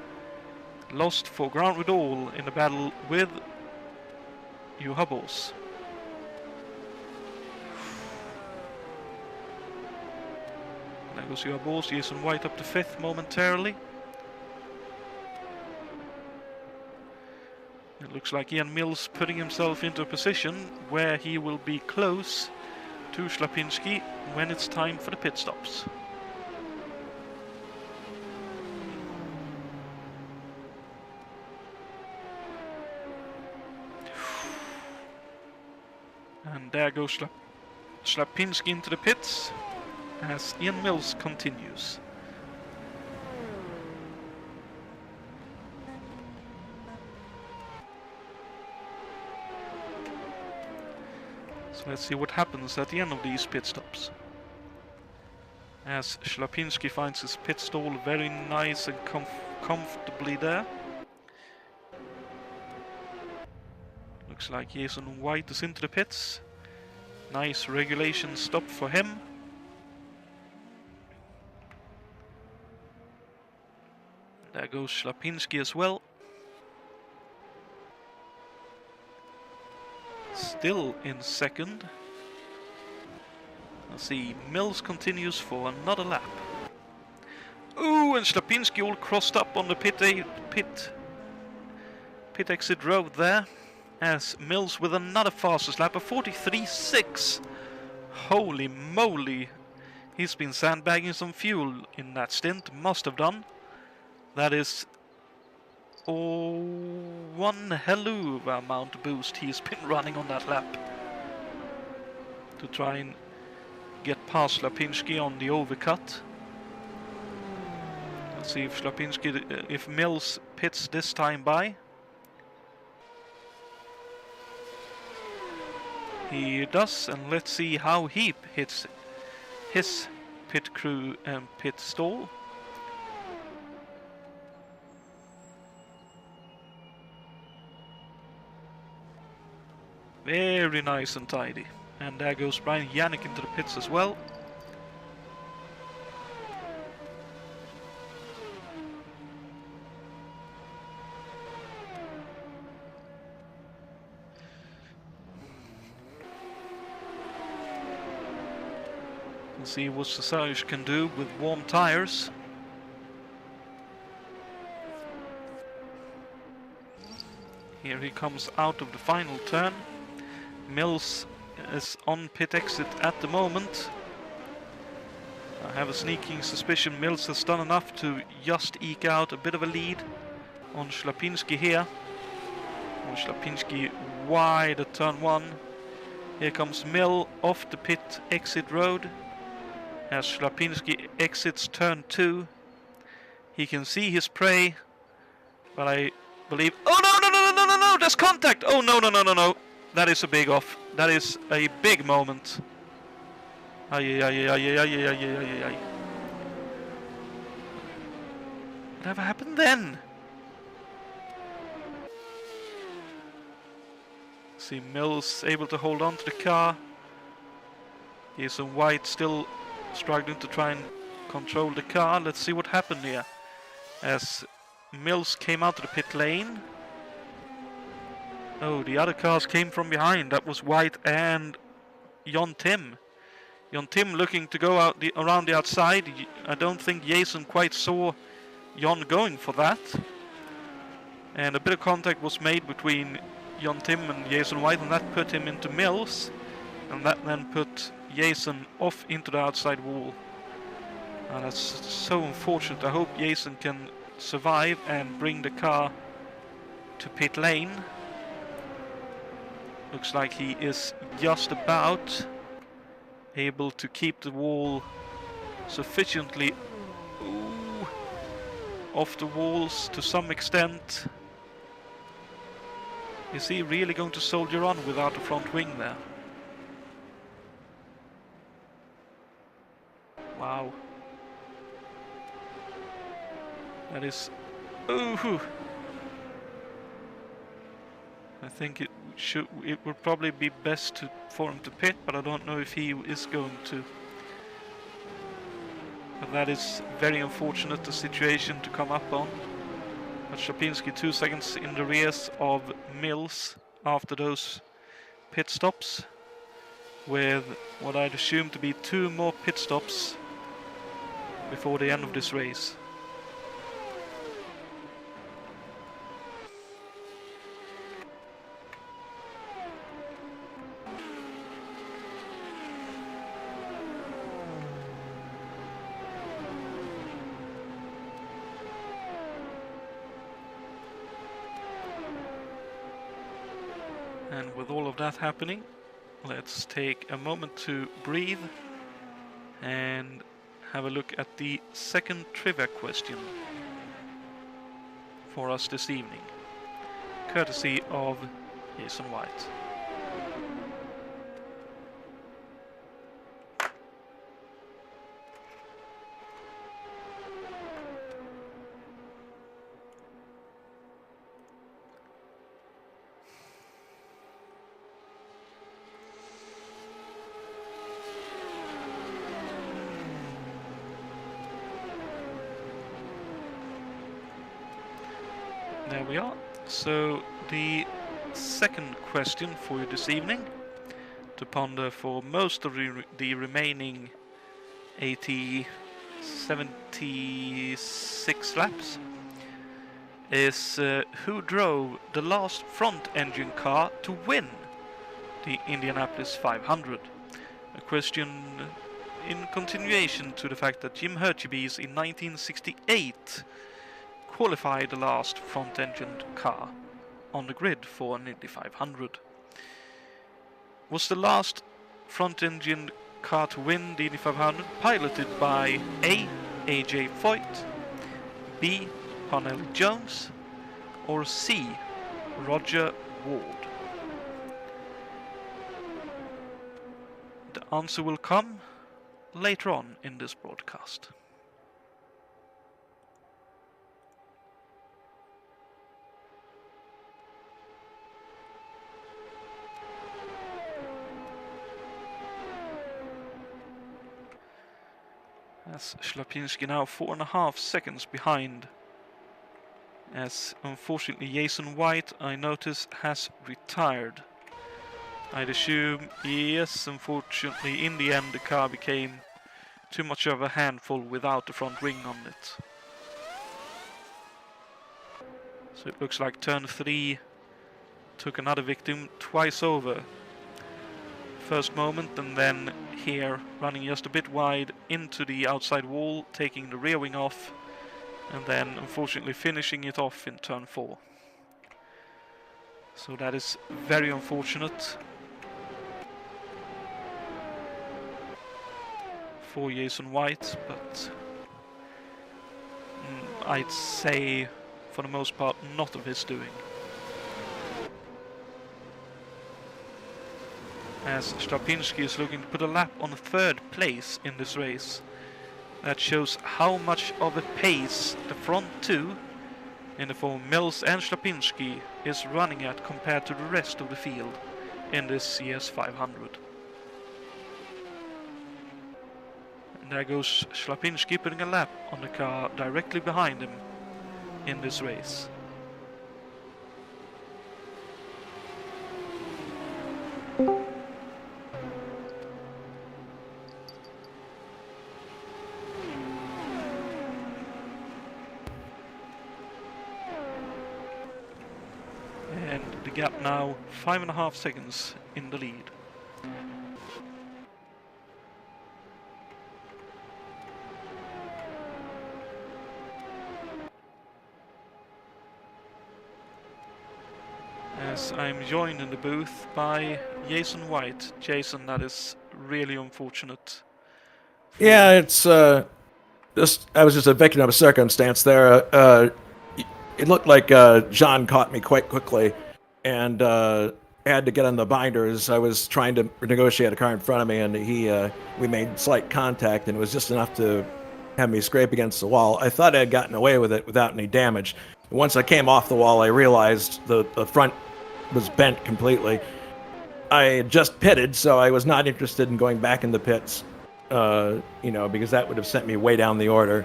lost for Grant Ridolles in a battle with Juha Boss. There goes Juha Boss, Jason White up to 5th momentarily. It looks like Ian Mills putting himself into a position where he will be close to Ślepinski when it's time for the pit stops. And there goes Ślepinski into the pits as Ian Mills continues. So let's see what happens at the end of these pit stops. As Ślepinski finds his pit stall very nice and comfortably there. Looks like Jason White is into the pits. Nice regulation stop for him. There goes Schlapinski as well. Still in second. Let's see, Mills continues for another lap. Ooh, and Schlapinski all crossed up on the pit exit road there. As Mills with another fastest lap of 43.6. Holy moly. He's been sandbagging some fuel in that stint, must have done. That is one hell of an amount of boost he's been running on that lap. To try and get past Schlapinski on the overcut. Let's see if if Mills pits this time by. He does, and let's see how he hits his pit crew and pit stall. Very nice and tidy. And there goes Brian Yannick into the pits as well. We'll see what Cesarius can do with warm tires. Here he comes out of the final turn. Mills is on pit exit at the moment. I have a sneaking suspicion Mills has done enough to just eke out a bit of a lead on Schlapinski here. Schlapinski wide at turn 1. Here comes Mill off the pit exit road. As Schlapinski exits turn 2. He can see his prey, but I believe... Oh no, there's contact! Oh no. That is a big off. That is a big moment. Ay. Whatever happened then? See Mills able to hold on to the car. Jason White still struggling to try and control the car. Let's see what happened here. As Mills came out of the pit lane. Oh, the other cars came from behind. That was White and Jonatan. Jonatan looking to go out around the outside. I don't think Jason quite saw Jon going for that. And a bit of contact was made between Jonatan and Jason White, and that put him into Mills. And that then put Jason off into the outside wall. And that's so unfortunate. I hope Jason can survive and bring the car to pit lane. Looks like he is just about able to keep the wall sufficiently off the walls to some extent. Is he really going to soldier on without a front wing there? Wow. That is... Ooh. I think it would probably be best for him to pit, but I don't know if he is going to. But that is very unfortunate, the situation to come up on. But Schlapinski 2 seconds in the rears of Mills after those pit stops, with what I'd assume to be 2 more pit stops before the end of this race. And with all of that happening, let's take a moment to breathe and have a look at the second trivia question for us this evening, courtesy of Jason White. There we are. So the second question for you this evening, to ponder for most of the remaining 76 laps, is who drove the last front-engine car to win the Indianapolis 500? A question in continuation to the fact that Jim Herchebys in 1968 qualified the last front-engined car on the grid for an Indy 500. Was the last front-engined car to win the Indy 500 piloted by A. A.J. Foyt, B. Parnelli Jones, or C. Roger Ward? The answer will come later on in this broadcast. As Ślepiński now 4.5 seconds behind, as unfortunately Jason White, I notice, has retired. I'd assume, yes, unfortunately in the end the car became too much of a handful without the front wing on it. So it looks like turn 3 took another victim twice over. First moment, and then here running just a bit wide into the outside wall, taking the rear wing off, and then unfortunately finishing it off in turn 4. So that is very unfortunate for Jason White, but I'd say for the most part not of his doing. As Ślepiński is looking to put a lap on third place in this race. That shows how much of a pace the front two, in the form Mills and Ślepiński, is running at compared to the rest of the field in this CS 500. And there goes Ślepiński putting a lap on the car directly behind him in this race. And the gap now 5.5 seconds in the lead. As I'm joined in the booth by Jason White. Jason, that is really unfortunate.
Yeah, it's I was just a victim of a circumstance there. It looked like John caught me quite quickly, and had to get on the binders. I was trying to negotiate a car in front of me, and we made slight contact, and it was just enough to have me scrape against the wall. I thought I had gotten away with it without any damage. Once I came off the wall, I realized the front was bent completely. I had just pitted, so I was not interested in going back in the pits, because that would have sent me way down the order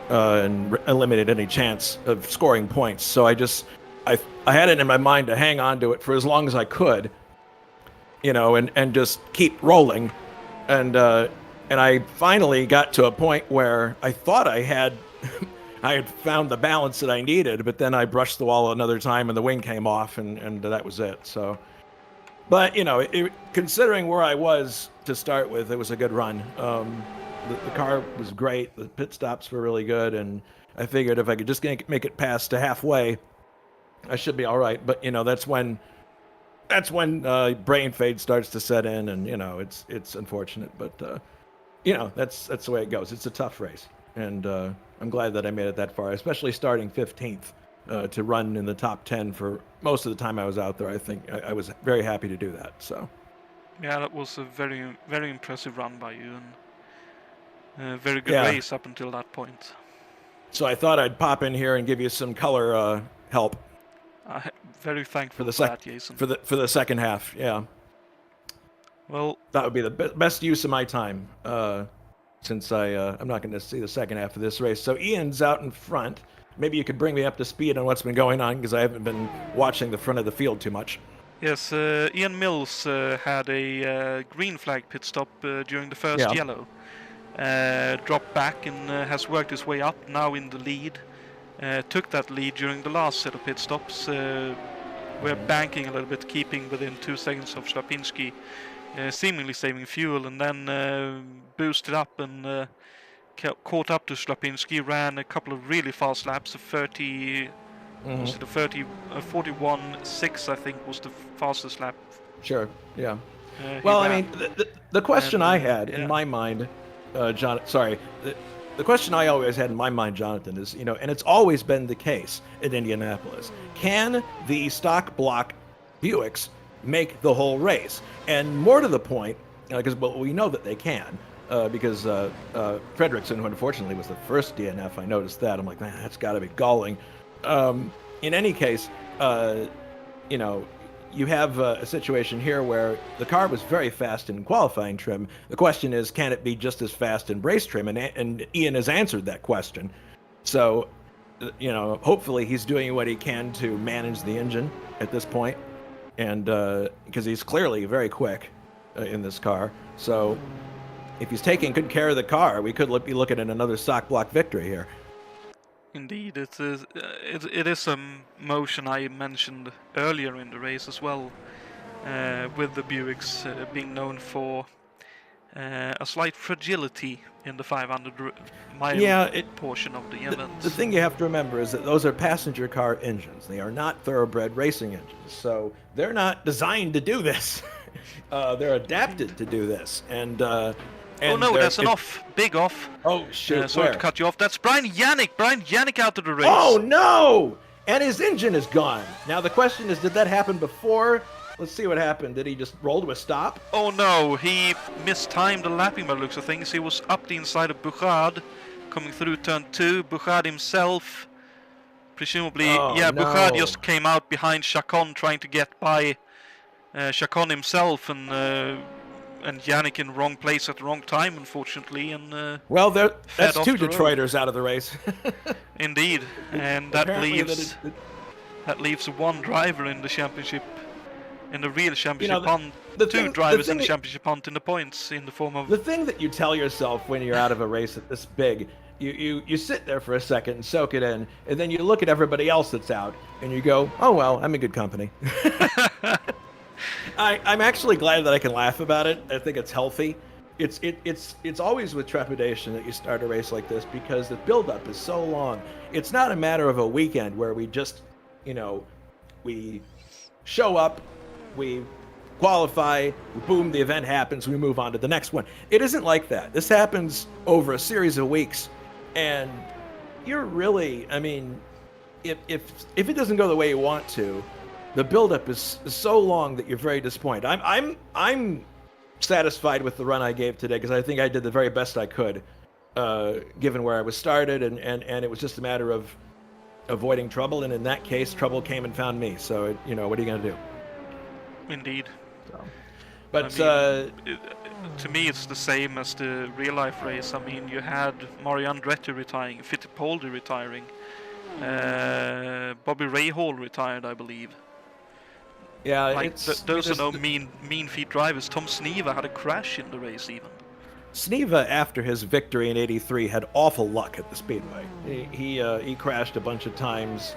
and eliminated any chance of scoring points. So I had it in my mind to hang on to it for as long as I could, and just keep rolling. And I finally got to a point where I thought I had found the balance that I needed, but then I brushed the wall another time and the wing came off, and that was it. So, but considering where I was to start with, it was a good run. The car was great. The pit stops were really good, and I figured if I could just make it past to halfway, I should be all right. But that's when brain fade starts to set in, and it's unfortunate, but that's the way it goes. It's a tough race, and I'm glad that I made it that far, especially starting 15th to run in the top 10 for most of the time I was out there. I think I was very happy to do that. So
yeah, that was a very, very impressive run by you, and a very good race up until that point.
So I thought I'd pop in here and give you some color help.
Very thankful for that, Jason.
For the second half, yeah.
Well,
that would be the best use of my time, since I'm not going to see the second half of this race. So Ian's out in front. maybe you could bring me up to speed on what's been going on, because I haven't been watching the front of the field too much.
Yes, Ian Mills had a green flag pit stop during the first yellow. Dropped back and has worked his way up, now in the lead. Took that lead during the last set of pit stops. We're banking a little bit, keeping within 2 seconds of Slapinski, seemingly saving fuel, and then boosted up and caught up to Slapinski, ran a couple of really fast laps, a 30... Was it a 41.6, I think, was the fastest lap.
Sure, yeah. Well, I mean, the question I had in my mind, the question I always had in my mind, Jonathan, is, and it's always been the case in Indianapolis. Can the stock block Buicks make the whole race? And more to the point, because we know that they can, because Fredrickson, who unfortunately was the first DNF, I noticed that. I'm like, man, that's got to be galling. In any case, you have a situation here where the car was very fast in qualifying trim. The question is, can it be just as fast in race trim? And Ian has answered that question. So, hopefully he's doing what he can to manage the engine at this point, and because he's clearly very quick in this car. So, if he's taking good care of the car, we could be looking at another stock block victory here.
Indeed, it is a motion I mentioned earlier in the race as well, with the Buicks being known for a slight fragility in the 500-mile portion of the event.
The thing you have to remember is that those are passenger car engines. They are not thoroughbred racing engines, so they're not designed to do this. They're adapted to do this, and
oh no, there's an off. Big off.
Oh shit,
sorry to cut you off. That's Brian Yannick. Brian Yannick out of the race.
Oh no! And his engine is gone. Now the question is, did that happen before? Let's see what happened. Did he just roll to a stop?
Oh no, he mistimed the lapping by the looks of things. He was up the inside of Bouchard, coming through turn 2. Bouchard himself, presumably, Bouchard just came out behind Chacon trying to get by Chacon himself, and Yannick in wrong place at the wrong time, unfortunately, and
well, that's 2 Detroiters out of the race.
Indeed, and that leaves 1 driver in the championship, in the real championship hunt. 2 drivers in the championship hunt in the points, in the form of...
The thing that you tell yourself when you're out of a race this big, you sit there for a second and soak it in, and then you look at everybody else that's out, and you go, oh well, I'm in good company. I'm actually glad that I can laugh about it. I think it's healthy. It's always with trepidation that you start a race like this, because the buildup is so long. It's not a matter of a weekend where we just, we show up, we qualify, boom, the event happens, we move on to the next one. It isn't like that. This happens over a series of weeks, and you're really, I mean, if it doesn't go the way you want to, the buildup is so long that you're very disappointed. I'm satisfied with the run I gave today, because I think I did the very best I could, given where I was started, and it was just a matter of avoiding trouble, and in that case, trouble came and found me. So, what are you going to do?
Indeed.
So, but
I mean, to me, it's the same as the real-life race. I mean, you had Mario Andretti retiring, Fittipaldi retiring, Bobby Rahal retired, I believe.
Yeah,
those are no mean feat drivers. Tom Sneva had a crash in the race even.
Sneva, after his victory in '83, had awful luck at the Speedway. He crashed a bunch of times.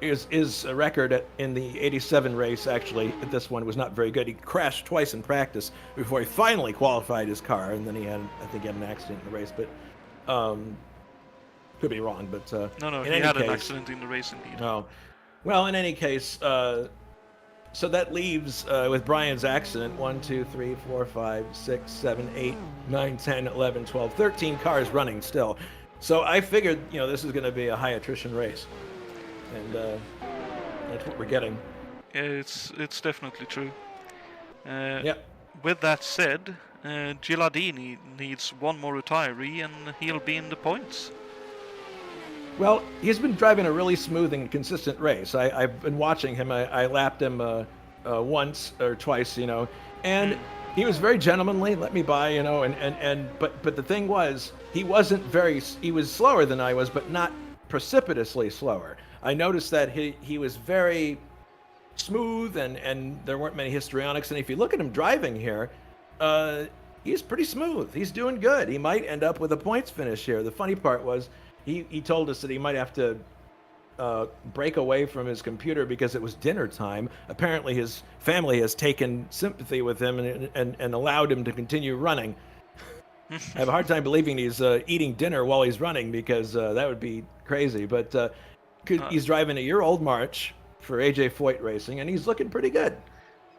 His record in the '87 race, actually, at this one, was not very good. He crashed twice in practice before he finally qualified his car, and then I think he had an accident in the race, but could be wrong. But
no, he had an accident in the race indeed.
Oh. Well, in any case, so that leaves, with Brian's accident, 1, 2, 3, 4, 5, 6, 7, 8, 9, 10, 11, 12, 13 cars running still. So I figured, this is going to be a high attrition race. And that's what we're getting.
It's definitely true.
Yeah.
With that said, Gilardini needs 1 more retiree, and he'll be in the points.
Well, he's been driving a really smooth and consistent race. I've been watching him. I lapped him once or twice, and he was very gentlemanly, let me by, but the thing was, he was slower than I was, but not precipitously slower. I noticed that he was very smooth, and there weren't many histrionics. And if you look at him driving here, he's pretty smooth. He's doing good. He might end up with a points finish here. The funny part was he told us that he might have to break away from his computer because it was dinner time. Apparently his family has taken sympathy with him and allowed him to continue running. I have a hard time believing he's eating dinner while he's running, because that would be crazy. But he's driving a year-old March for AJ Foyt Racing, and he's looking pretty good.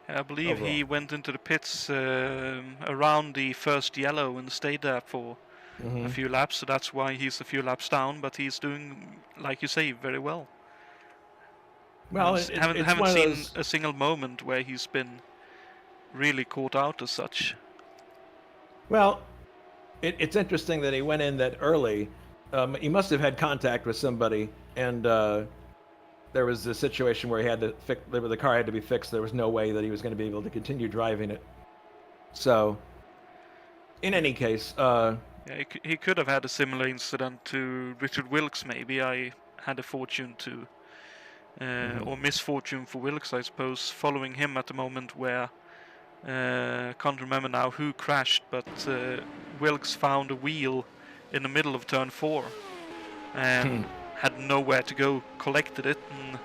I believe
overall.
he went into the pits around the first yellow and stayed there for a few laps, so that's why he's a few laps down, but he's doing, like you say, very well.
Well,
haven't seen a single moment where he's been really caught out as such.
Well, it's interesting that he went in that early. He must have had contact with somebody, and there was a situation where he had to the car had to be fixed. There was no way that he was going to be able to continue driving it. So, in any case,
yeah, he could have had a similar incident to Richard Wilkes, maybe. I had a fortune to, or misfortune for Wilkes, I suppose, following him at the moment where, can't remember now who crashed, but Wilkes found a wheel in the middle of turn 4 and had nowhere to go, collected it, and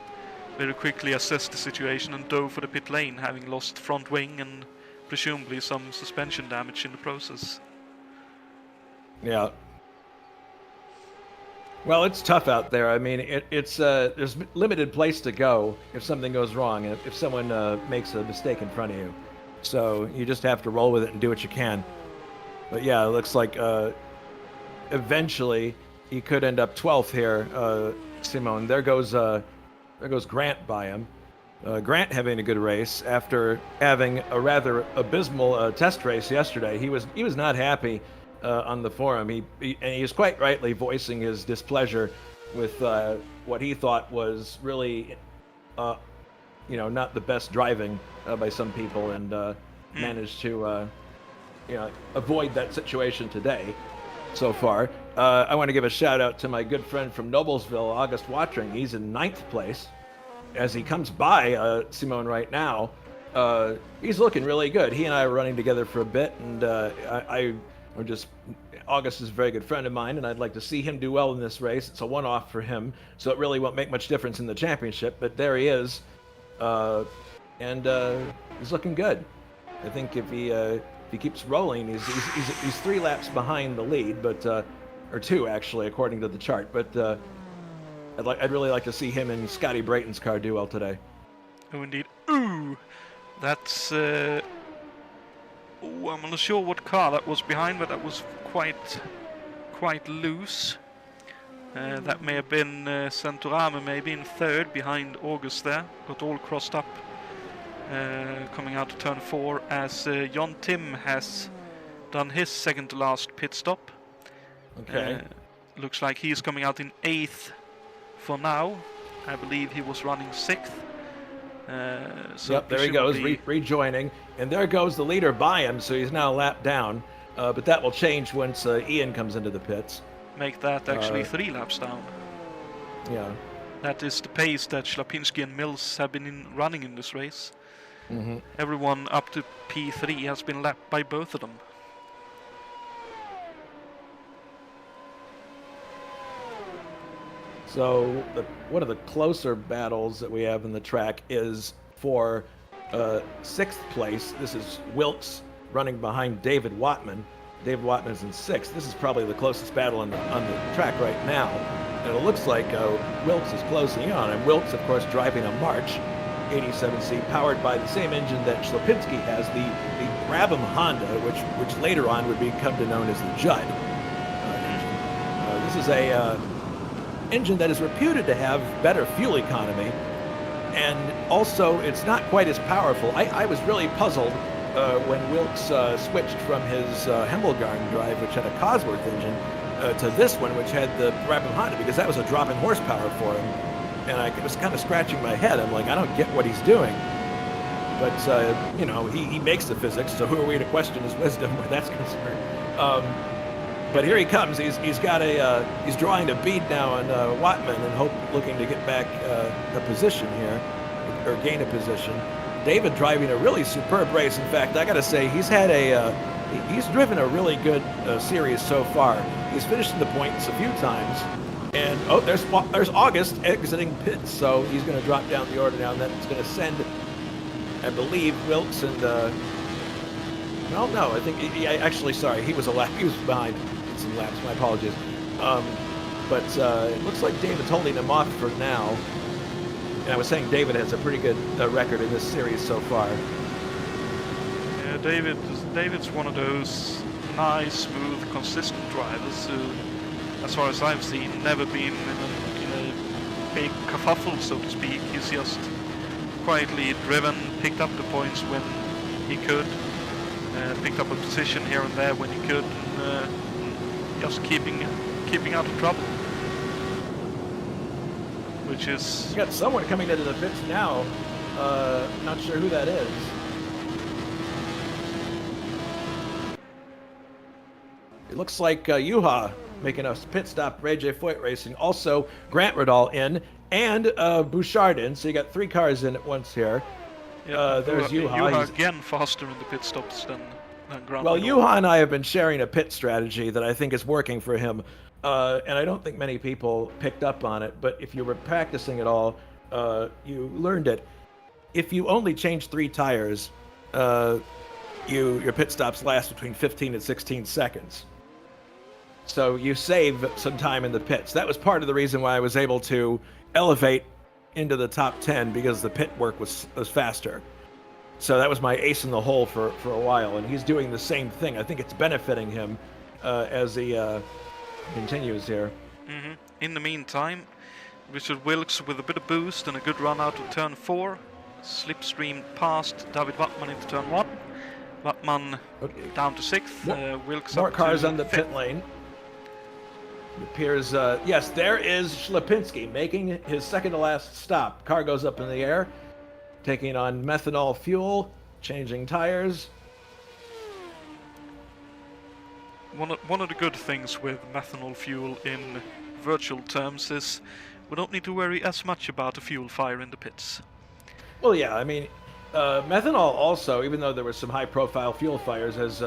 very quickly assessed the situation and dove for the pit lane, having lost front wing and presumably some suspension damage in the process.
Yeah. Well, it's tough out there. I mean, it's there's limited place to go if something goes wrong, if someone makes a mistake in front of you. So you just have to roll with it and do what you can. But yeah, it looks like eventually he could end up 12th here, Simone. There goes Grant by him. Grant having a good race after having a rather abysmal test race yesterday. He was not happy on the forum. He was quite rightly voicing his displeasure with what he thought was really, not the best driving by some people, and managed to, avoid that situation today. So far, I want to give a shout out to my good friend from Noblesville, August Watring. He's in 9th place. As he comes by Simone right now, he's looking really good. He and I were running together for a bit, and August is a very good friend of mine, and I'd like to see him do well in this race. It's a one-off for him, so it really won't make much difference in the championship, but there he is, and he's looking good. I think if he keeps rolling, he's 3 laps behind the lead, but or 2 actually, according to the chart. But I'd really like to see him and Scotty Brayton's car do well today.
Oh, indeed. Ooh, that's. I'm not sure what car that was behind, but that was quite loose. That may have been Santorama, maybe in 3rd behind August there. Got all crossed up. Coming out to turn 4 as Jon Tim has done his second to last pit stop.
Okay.
Looks like he's coming out in 8th for now. I believe he was running 6th. So
yep, there he goes, rejoining. And there goes the leader by him, so he's now a lap down. But that will change once Ian comes into the pits.
Make that actually 3 laps down.
Yeah.
That is the pace that Schlapinski and Mills have been running in this race.
Mm-hmm. Everyone
up to P3 has been lapped by both of them.
So one of the closer battles that we have in the track is for 6th place. This is Wilkes running behind David Watman. David Watman is in 6th. This is probably the closest battle on the track right now. And it looks like Wilkes is closing in on him. Wilkes, of course, driving a March 87C powered by the same engine that Schlapinski has, the Brabham Honda, which later on would become known as the Judd engine. This is a engine that is reputed to have better fuel economy, and also it's not quite as powerful. I was really puzzled when Wilkes switched from his Hemmelgarn drive, which had a Cosworth engine, to this one, which had the Brabham Honda, because that was a drop in horsepower for him. And I was kind of scratching my head. I'm like, I don't get what he's doing. But, he makes the physics, so who are we to question his wisdom where that's concerned? But here he comes. He's got he's drawing a bead now on Wattman and looking to get back a position here, or gain a position. David driving a really superb race. In fact, I got to say he's had he's driven a really good series so far. He's finished in the points a few times, and there's August exiting pits, so he's going to drop down the order now, and that's going to send, I believe, Wilkes and no, I think sorry, he was behind in some laps. My apologies. But it looks like David's holding him off for now. And I was saying David has a pretty good record in this series so far.
Yeah, David's one of those nice, smooth, consistent drivers who, as far as I've seen, never been in a big kerfuffle, so to speak. He's just quietly driven, picked up the points when he could, picked up a position here and there when he could, and just keeping out of trouble. Which is...
You got someone coming into the pits now. Not sure who that is. It looks like Juha making a pit stop for AJ Foyt Racing. Also, Grant Riddall in, and Bouchard in. So you got 3 cars in at once here.
Yeah,
there's Juha.
Juha again faster in the pit stops than Grant
Well,
Riddall.
Juha and I have been sharing a pit strategy that I think is working for him. And I don't think many people picked up on it, but if you were practicing at all, you learned it. If you only change 3 tires, your pit stops last between 15 and 16 seconds. So you save some time in the pits. That was part of the reason why I was able to elevate into the top 10, because the pit work was faster. So that was my ace in the hole for a while, and he's doing the same thing. I think it's benefiting him as he continues here.
Mm-hmm. In the meantime, Richard Wilkes with a bit of boost and a good run out of turn 4. Slipstreamed past David Wattman into turn 1. Wattman down to 6th. Wilkes
More
up
cars
to
on the
5th.
pit lane. It appears, yes, there is Schlapinski making his second to last stop. Car goes up in the air, taking on methanol fuel, changing tires.
One of the good things with methanol fuel in virtual terms is we don't need to worry as much about a fuel fire in the pits.
Well, yeah, I mean, methanol also, even though there were some high-profile fuel fires, as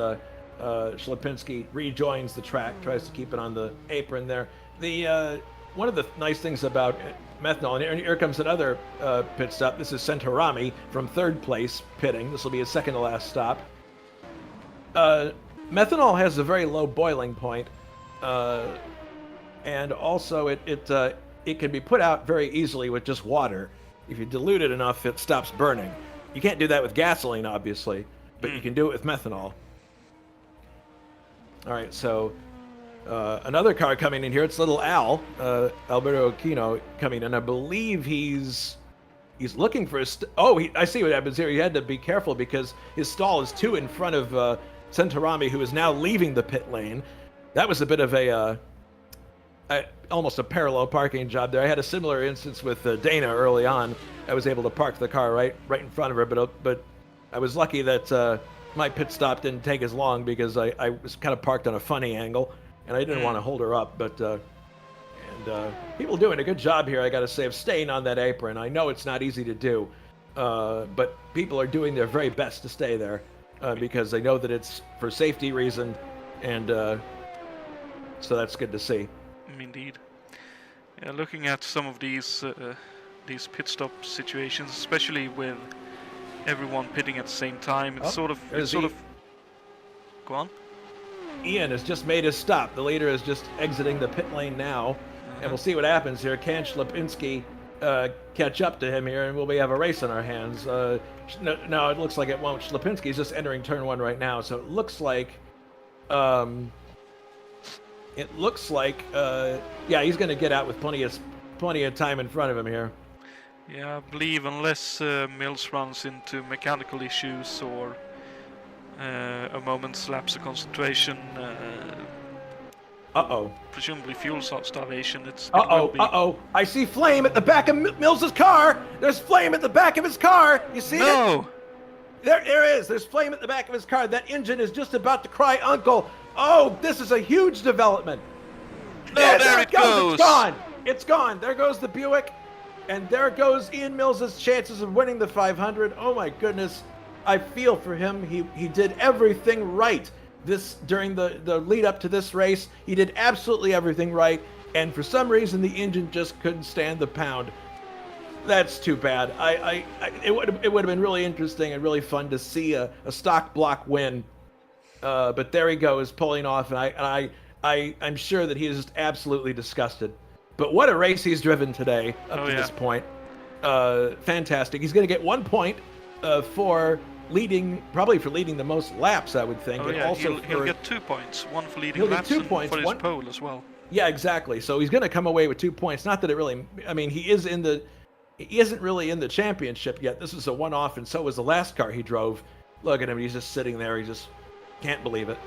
Schlapinski rejoins the track, tries to keep it on the apron there. One of the nice things about methanol, and here comes another pit stop. This is Centorami from 3rd place pitting. This will be his second to last stop. Methanol has a very low boiling point, and also it can be put out very easily with just water. If you dilute it enough, it stops burning. You can't do that with gasoline, obviously, but you can do it with methanol. All right, so another car coming in here. It's little Al, Alberto Aquino coming in. I believe he's looking for his... I see what happens here. He had to be careful because his stall is 2 in front of Centorami, who is now leaving the pit lane. That was a bit of almost a parallel parking job there. I had a similar instance with Dana early on. I was able to park the car right in front of her, but I was lucky that my pit stop didn't take as long because I was kind of parked on a funny angle, and I didn't want to hold her up. But people doing a good job here, I got to say, of staying on that apron. I know it's not easy to do, but people are doing their very best to stay there. Because they know that it's for safety reason, and so that's good to see.
Indeed. Yeah, looking at some of these pit stop situations, especially with everyone pitting at the same time, it's sort of go on.
Ian has just made his stop. The leader is just exiting the pit lane now, and we'll see what happens here. Can Schlapinski catch up to him here, and will we have a race on our hands? No, it looks like it won't. Schlapinski's just entering turn 1 right now, so it looks like yeah, he's going to get out with plenty of time in front of him here.
Yeah, I believe unless Mills runs into mechanical issues or a moment's lapse of concentration, presumably fuel starvation, it will be...
I see flame at the back of Mills's car! There's flame at the back of his car! You see it?
No!
There is! There's flame at the back of his car. That engine is just about to cry uncle! Oh, this is a huge development.
No, there it goes.
It's gone. It's gone. There goes the Buick. And there goes Ian Mills' chances of winning the 500. Oh my goodness. I feel for him. He did everything right during the lead up to this race. He did absolutely everything right. And for some reason, the engine just couldn't stand the pound. That's too bad. It would have been really interesting and really fun to see a stock block win. But there he goes, pulling off, and I'm sure that he is just absolutely disgusted. But what a race he's driven today up to this point. Fantastic. He's going to get 1 point for leading the most laps, I would think.
Oh,
and
yeah,
also
he'll get 2 points. One for leading laps and for his pole as well.
Yeah, exactly. So he's going to come away with 2 points. Not that it really... I mean, he isn't really in the championship yet. This is a one-off, and so was the last car he drove. Look at him. He's just sitting there. He just can't believe it.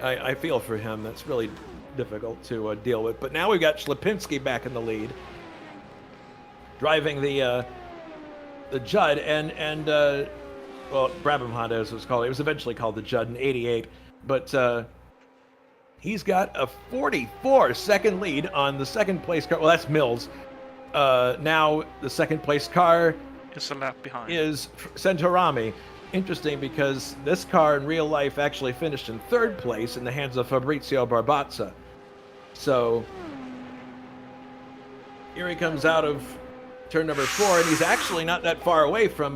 I feel for him. That's really difficult to deal with. But now we've got Schlapinski back in the lead, driving the Judd, and well, Brabham Honda as it was called. It was eventually called the Judd in '88, but he's got a 44-second lead on the second place car. Well, that's Mills. Now the second place car
is a lap behind.
Is Centorami. Interesting, because this car in real life actually finished in third place in the hands of Fabrizio Barbazza. So here he comes out of turn number 4, and he's actually not that far away from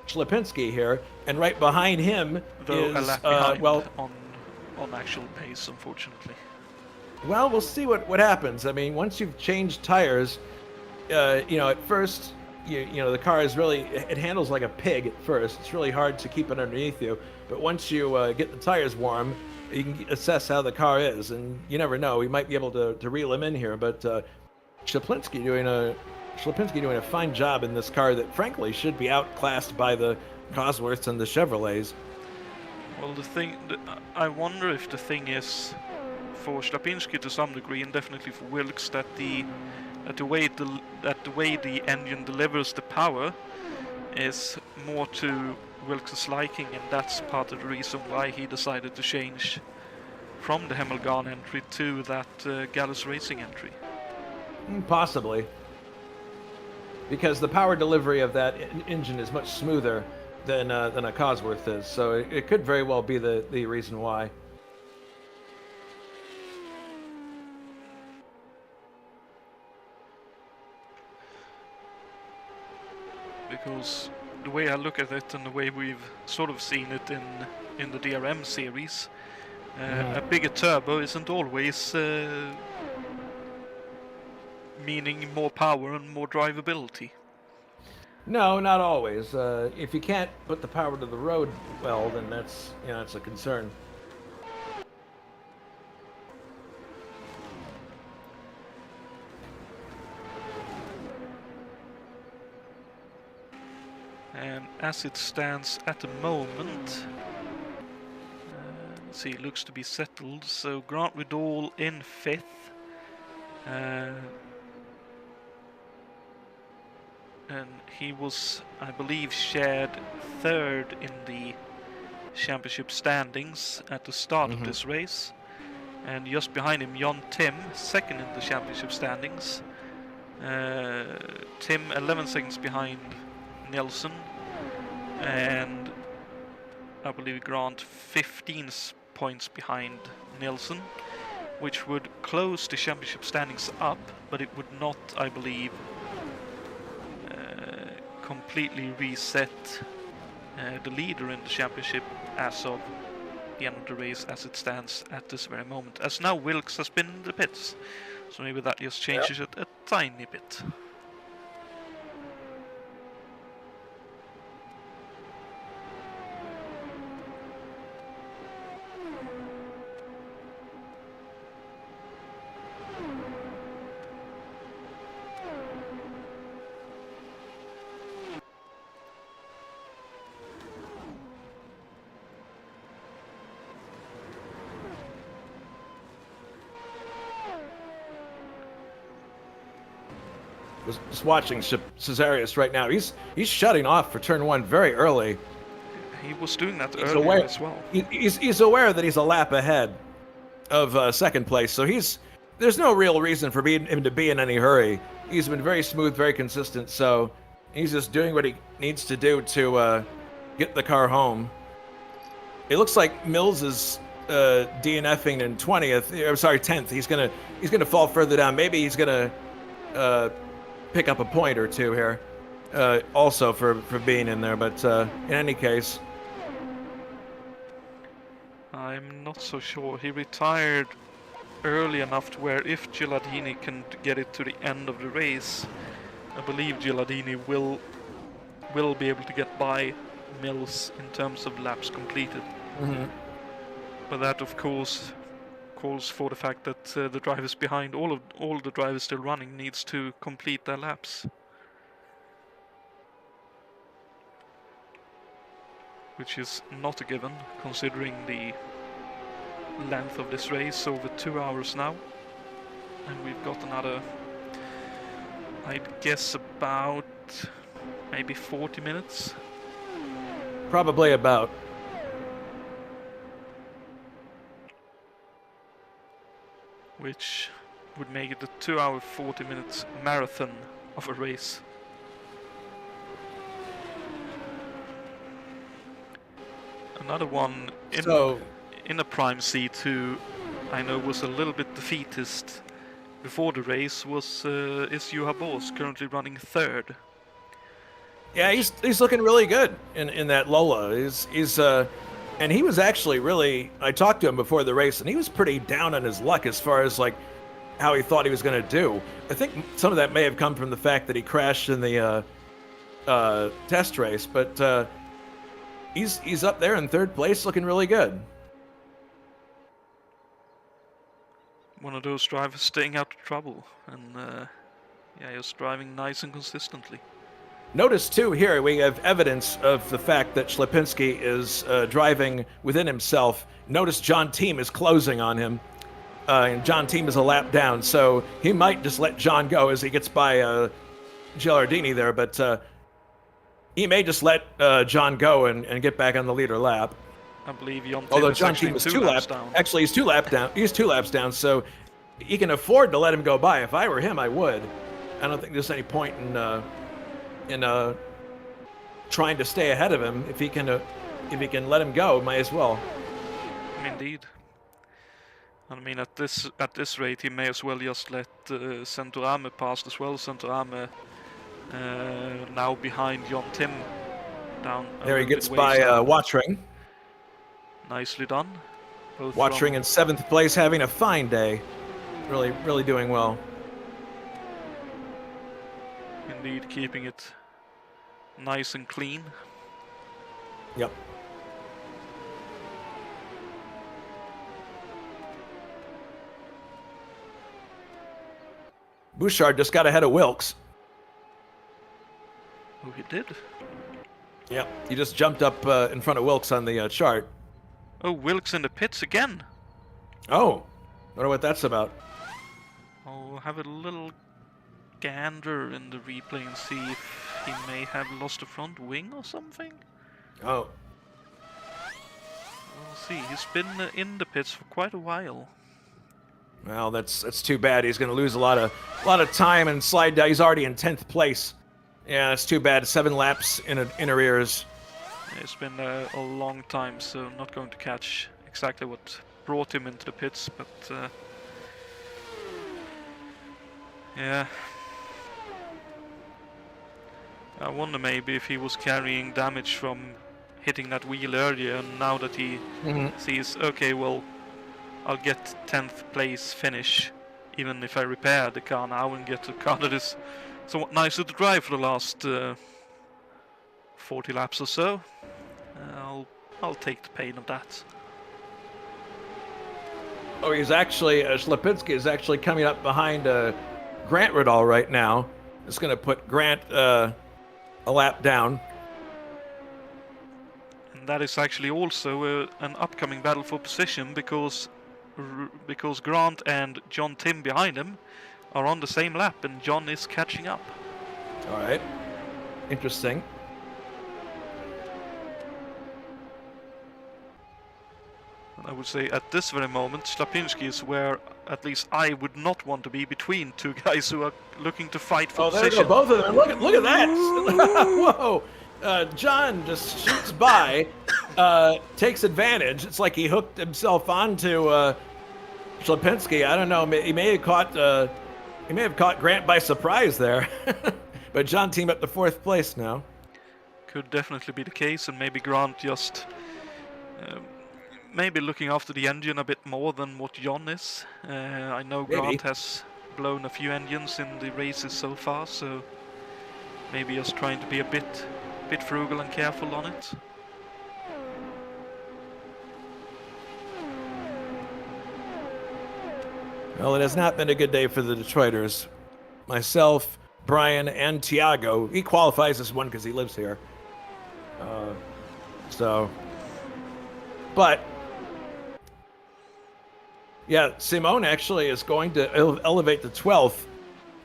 Schlapinski here, and right behind him is
a lap behind on actual pace, unfortunately.
Well, we'll see what happens. I mean, once you've changed tires, at first, the car is it handles like a pig at first. It's really hard to keep it underneath you. But once you get the tires warm, you can assess how the car is. And you never know. We might be able to reel him in here. But Schlapinski doing a fine job in this car that, frankly, should be outclassed by the Cosworths and the Chevrolets.
Well, I wonder if the thing is, for Schlapinski to some degree, and definitely for Wilkes, that the way the engine delivers the power is more to Wilkes' liking, and that's part of the reason why he decided to change from the Hemmelgarn entry to that Gallus Racing entry.
Possibly. Because the power delivery of that engine is much smoother than a Cosworth is, so it could very well be the reason why.
Because the way I look at it and the way we've sort of seen it in the DRM series, a bigger turbo isn't always meaning more power and more drivability.
No, not always. If you can't put the power to the road well, then that's a concern.
And as it stands at the moment, let's see, it looks to be settled. So Grant Ridall in 5th. And he was, I believe, shared 3rd in the championship standings at the start of this race. And just behind him, Jon Tim, 2nd in the championship standings. Tim 11 seconds behind Nelson, and I believe Grant 15 points behind Nelson, which would close the championship standings up, but it would not, I believe, completely reset the leader in the championship as of the end of the race as it stands at this very moment. As now Wilkes has been in the pits, so maybe that just changes it a tiny bit.
Just watching Cesarius right now. He's shutting off for turn 1 very early.
He was doing that earlier as well.
He's aware that he's a lap ahead, of second place. So there's no real reason for him to be in any hurry. He's been very smooth, very consistent. So he's just doing what he needs to do to get the car home. It looks like Mills is DNFing in 20th. I'm sorry, 10th. He's gonna fall further down. Maybe he's gonna pick up a point or two here, also for being in there. But in any case,
I'm not so sure. He retired early enough to where if Gilardini can get it to the end of the race, I believe Gilardini will be able to get by Mills in terms of laps completed.
Mm-hmm.
But that, of course, calls for the fact that the drivers behind, all the drivers still running, needs to complete their laps, which is not a given considering the length of this race, over 2 hours now, and we've got another, I'd guess, about maybe 40 minutes.
probably about.
Which would make it a 2 hour 40 minutes marathon of a race. Another one in a prime C2 I know was a little bit defeatist before the race is Juha, currently running third.
Yeah, he's looking really good in that Lola. He's and he was actually really. I talked to him before the race, and he was pretty down on his luck as far as like how he thought he was going to do. I think some of that may have come from the fact that he crashed in the test race, but he's up there in third place, looking really good.
One of those drivers staying out of trouble, and yeah, he's driving nice and consistently.
Notice, too, here we have evidence of the fact that Ślepinski is driving within himself. Notice John Team is closing on him, and John Team is a lap down, so he might just let John go as he gets by Gilardini there, but he may just let John go and get back on the leader lap.
I believe John
Although John Team is 2 laps down. Actually, he's 2 laps down. He's 2 laps down, so he can afford to let him go by. If I were him, I would. I don't think there's any point in trying to stay ahead of him. If he can let him go, might as well.
Indeed. I mean, at this rate, he may as well just let Centorame pass as well. Centorame now behind John Tim down.
There he gets by Watring.
Nicely done.
Watring in 7th place, having a fine day. Really doing well.
Indeed, keeping it nice and clean.
Yep. Bouchard just got ahead of Wilkes.
Oh, he did?
Yep, he just jumped up in front of Wilkes on the chart.
Oh, Wilkes in the pits again.
Oh, wonder what that's about.
I'll have a little gander in the replay and see if he may have lost a front wing or something.
Oh.
We'll see. He's been in the pits for quite a while.
Well, that's too bad. He's going to lose a lot of time and slide down. He's already in 10th place. Yeah, it's too bad. 7 laps in arrears.
It's been a long time, so not going to catch exactly what brought him into the pits, but yeah. I wonder maybe if he was carrying damage from hitting that wheel earlier, and now that he sees, okay, well, I'll get 10th place finish, even if I repair the car now and get a car that is somewhat nicer to drive for the last 40 laps or so. I'll take the pain of that.
Oh, he's actually, Ślepinski is actually coming up behind Grant Riddall right now. It's going to put Grant a lap down.
And that is actually also an upcoming battle for position, because Grant and John Tim behind him are on the same lap, and John is catching up.
All right. Interesting.
And I would say at this very moment, Slapinski is where at least I would not want to be, between two guys who are looking to fight for
there
position.
go both of them. Look at that! Whoa! John just shoots by, takes advantage. It's like he hooked himself onto Slapinski. I don't know. He may have caught Grant by surprise there. But John teamed up to 4th place now.
Could definitely be the case, and maybe Grant just maybe looking after the engine a bit more than what John is. I know
Maybe.
Grant has blown a few engines in the races so far, so maybe just trying to be a bit frugal and careful on it.
Well, it has not been a good day for the Detroiters. Myself, Brian, and Tiago. He qualifies as one because he lives here. But yeah, Simone actually is going to elevate to 12th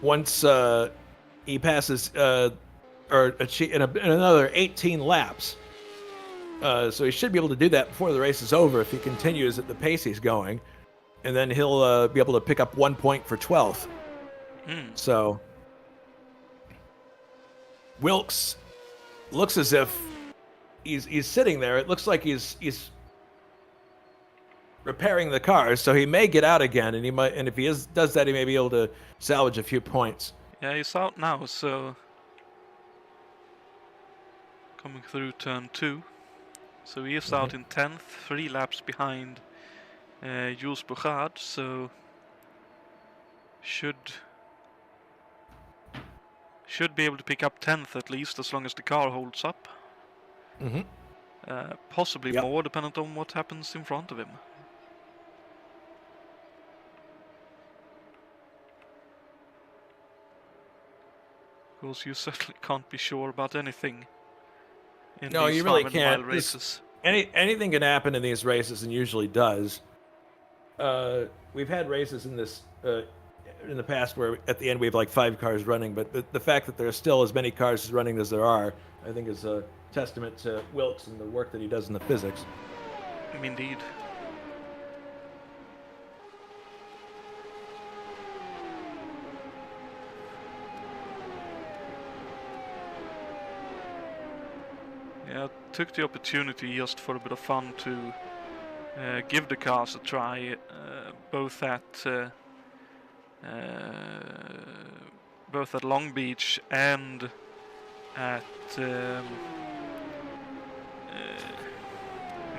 once he passes in another 18 laps. So he should be able to do that before the race is over if he continues at the pace he's going. And then he'll be able to pick up 1 point for 12th. So Wilkes looks as if he's sitting there. It looks like he's repairing the cars, so he may get out again, and if he does that, he may be able to salvage a few points.
Yeah, he's out now, so coming through turn 2. So he is out in 10th, 3 laps behind Jules Bouchard, so should be able to pick up 10th at least, as long as the car holds up. Possibly more, dependent on what happens in front of him. Of course, you certainly can't be sure about anything in
No,
these
you really
500
can't.
mile races.
Anything can happen in these races, and usually does. We've had races in this in the past where at the end we have like 5 cars running, but the fact that there are still as many cars running as there are, I think, is a testament to Wilkes and the work that he does in the physics.
Indeed. Yeah, I took the opportunity just for a bit of fun to give the cars a try, both at Long Beach and at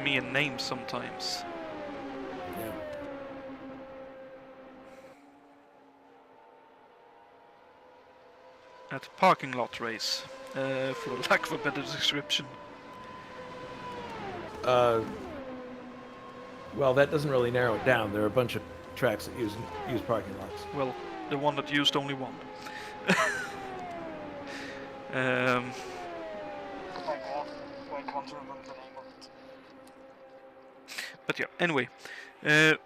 me and names sometimes.
Yeah.
At a parking lot race, for lack of a better description.
Well, that doesn't really narrow it down. There are a bunch of tracks that use parking lots.
Well, the one that used only one. I can't remember the name of it. But yeah, anyway, and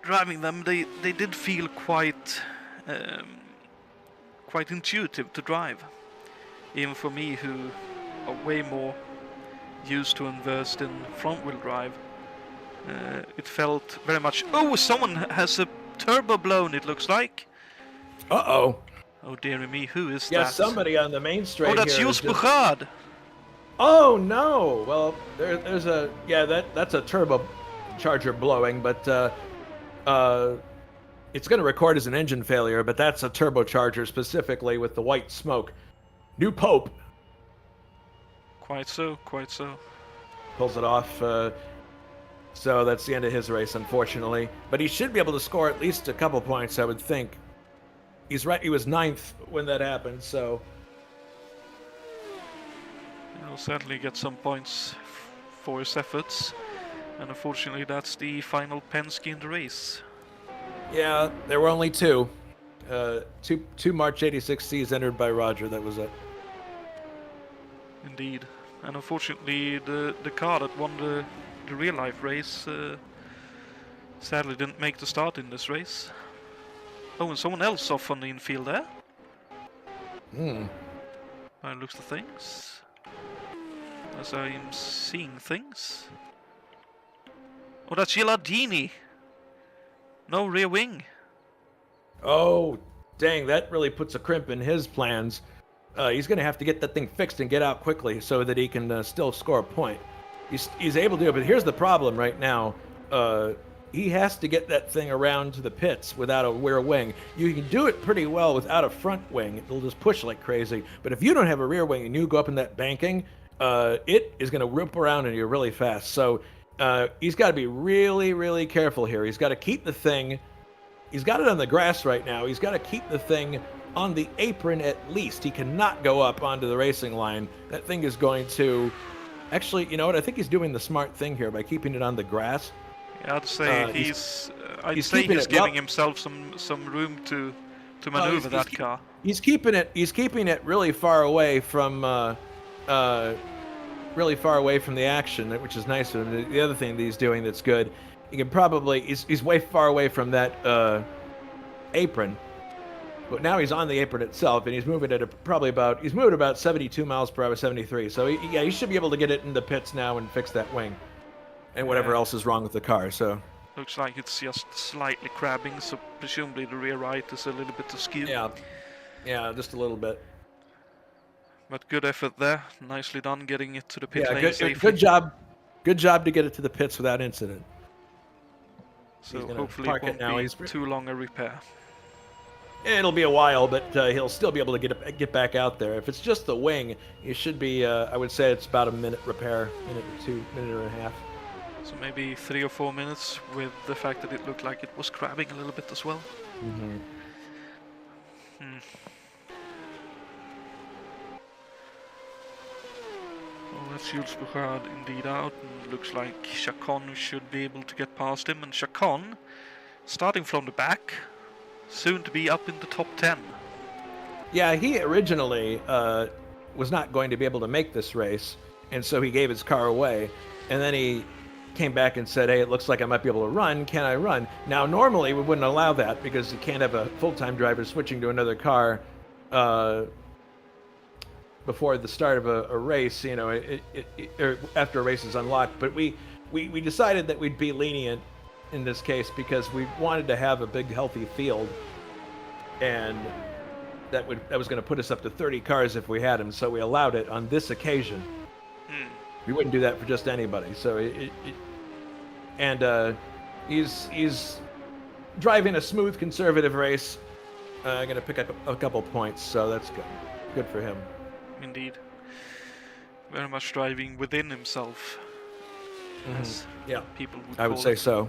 driving them, they did feel quite intuitive to drive, even for me, who are way more used to and versed in front-wheel drive. It felt very much. Oh, someone has a turbo blown, it looks like.
Uh-oh.
Oh dear me, who is that?
Yeah, somebody on the main straight.
Oh, that's Jules Bouchard.
Oh no! Well, there's a that's a turbocharger blowing, but it's going to record as an engine failure. But that's a turbocharger specifically with the white smoke. New Pope.
Quite so, quite so.
Pulls it off. So that's the end of his race, unfortunately. But he should be able to score at least a couple points, I would think. He's right. He was 9th when that happened, so.
He'll certainly get some points for his efforts. And unfortunately, that's the final Penske in the race.
Yeah, there were only 2. Two March 86 Cs entered by Roger, that was it.
Indeed. And unfortunately, the car that won the real-life race sadly didn't make the start in this race. Oh, and someone else off on the infield there. By the looks of things. As I'm seeing things. Oh, that's Gilardini. No rear wing.
Oh, dang, that really puts a crimp in his plans. He's going to have to get that thing fixed and get out quickly so that he can still score a point. He's able to do it, but here's the problem right now. He has to get that thing around to the pits without a rear wing. You can do it pretty well without a front wing. It'll just push like crazy. But if you don't have a rear wing and you go up in that banking, it is going to rip around on you really fast. So he's got to be really, really careful here. He's got to keep the thing. He's got it on the grass right now. He's got to keep the thing on the apron at least. He cannot go up onto the racing line. That thing is going to... Actually, you know what? I think he's doing the smart thing here by keeping it on the grass.
Yeah, I'd say he's giving himself some room to maneuver that car.
He's keeping it really far away from the action, which is nice. And the other thing that he's doing that's good, he can probably he's way far away from that apron. But now he's on the apron itself, and he's moving at he's moving about 72 miles per hour, 73. So he should be able to get it in the pits now and fix that wing, and whatever else is wrong with the car. So
looks like it's just slightly crabbing, so presumably the rear right is a little bit askew.
Yeah, just a little bit.
But good effort there, nicely done getting it to the pit lane safely.
Good job to get it to the pits without incident.
So hopefully it won't be too long a repair.
It'll be a while, but he'll still be able to get back out there. If it's just the wing, it should be, I would say it's about a minute repair, minute or two, minute and a half.
So maybe 3 or 4 minutes with the fact that it looked like it was crabbing a little bit as well.
Mm-hmm.
Well, that's Jules Bouchard indeed out, and looks like Chacon should be able to get past him. And Chacon, starting from the back, soon to be up in the top 10.
Yeah, he originally was not going to be able to make this race, and so he gave his car away. And then he came back and said, hey, it looks like I might be able to run. Can I run? Now, normally we wouldn't allow that because you can't have a full-time driver switching to another car before the start of a race, you know, or after a race is unlocked. But we decided that we'd be lenient in this case because we wanted to have a big healthy field, and that was going to put us up to 30 cars if we had them, so we allowed it on this occasion. We wouldn't do that for just anybody. So he's driving a smooth conservative race, going to pick up a couple points, so that's good for him.
Indeed, very much driving within himself, as people would call
I would say so.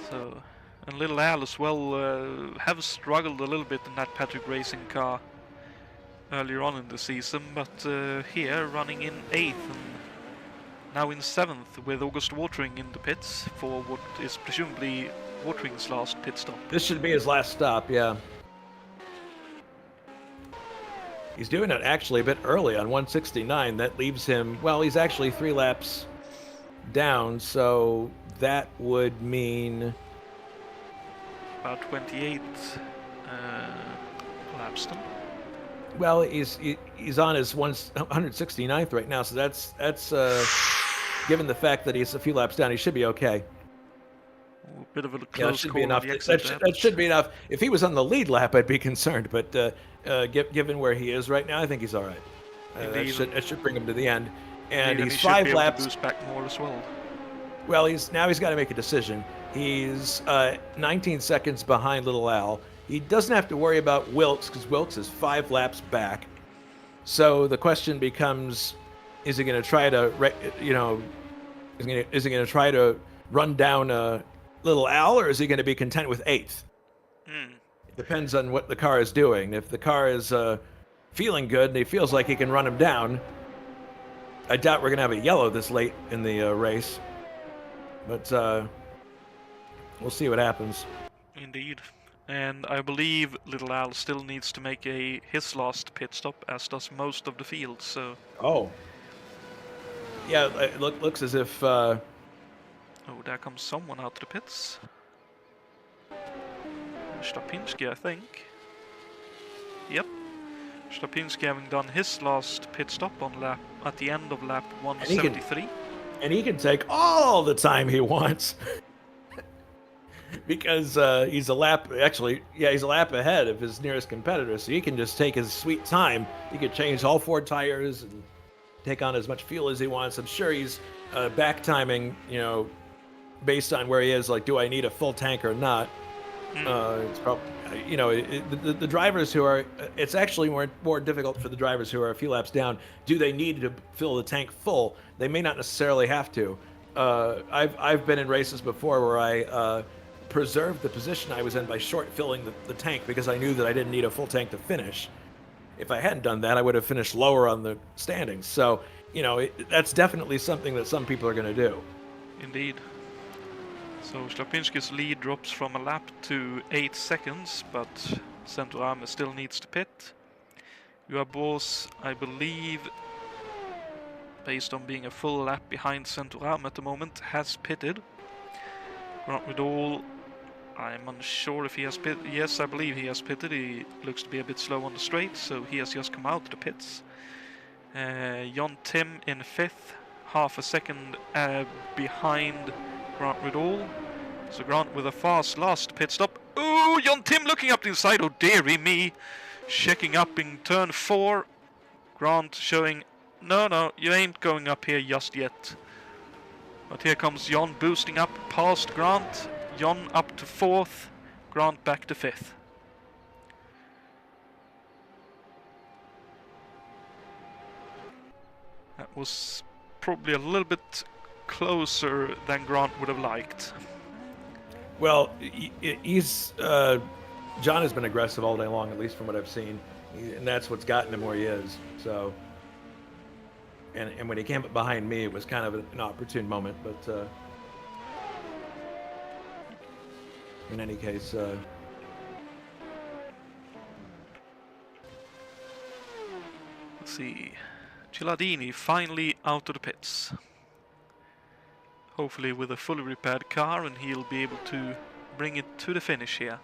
So, and Little Al as well have struggled a little bit in that Patrick Racing car earlier on in the season, but here running in 8th and now in 7th with August Watering in the pits for what is presumably Watering's last pit stop.
This should be his last stop, yeah. He's doing it actually a bit early on 169. That leaves him, well, he's actually 3 laps down, so that would mean
about 28 laps then.
Well, he's on his 169th right now, so that's given the fact that he's a few laps down, he should be okay.
A bit of a close call.
That should be enough. If he was on the lead lap, I'd be concerned, but given where he is right now, I think he's all right. That should bring him to the end. And he's 5 laps.
To boost back more as well.
Well, he's got to make a decision. He's 19 seconds behind Little Al. He doesn't have to worry about Wilkes because Wilkes is 5 laps back. So the question becomes: is he going to try to, is he going to try to run down Little Al, or is he going to be content with 8th? It depends on what the car is doing. If the car is feeling good and he feels like he can run him down, I doubt we're going to have a yellow this late in the race. But we'll see what happens.
Indeed. And I believe Little Al still needs to make his last pit stop, as does most of the field, so...
Oh. Yeah, it looks as if...
Oh, there comes someone out of the pits. Stapinski, I think. Yep. Stapinski having done his last pit stop on at the end of lap 173.
And he can take all the time he wants. Because he's a lap ahead of his nearest competitor, so he can just take his sweet time. He could change all 4 tires and take on as much fuel as he wants. I'm sure he's back timing, based on where he is. Like, do I need a full tank or not? It's probably, the drivers who are. It's actually more difficult for the drivers who are a few laps down. Do they need to fill the tank full? They may not necessarily have to. I've been in races before where I preserved the position I was in by short filling the tank because I knew that I didn't need a full tank to finish. If I hadn't done that, I would have finished lower on the standings. So, that's definitely something that some people are going to do.
Indeed. So Slapinski's lead drops from a lap to 8 seconds, but Centorame still needs to pit. Juha Boss, I believe, based on being a full lap behind Centorame at the moment, has pitted. Grant Vidal, I'm unsure if he has pitted. Yes, I believe he has pitted. He looks to be a bit slow on the straight, so he has just come out of the pits. Jon Tim in 5th, half a second behind Grant Vidal. So Grant with a fast last pit stop. Ooh, Jon Tim looking up the inside. Oh, dearie me. Checking up in turn 4. Grant showing, no, you ain't going up here just yet. But here comes Jon boosting up past Grant. Jon up to 4th, Grant back to 5th. That was probably a little bit closer than Grant would have liked.
Well, he's John has been aggressive all day long, at least from what I've seen, and that's what's gotten him where he is. So, and when he came up behind me, it was kind of an opportune moment, but. In any case,
let's see. Cialdini finally out of the pits. Hopefully with a fully repaired car, and he'll be able to bring it to the finish here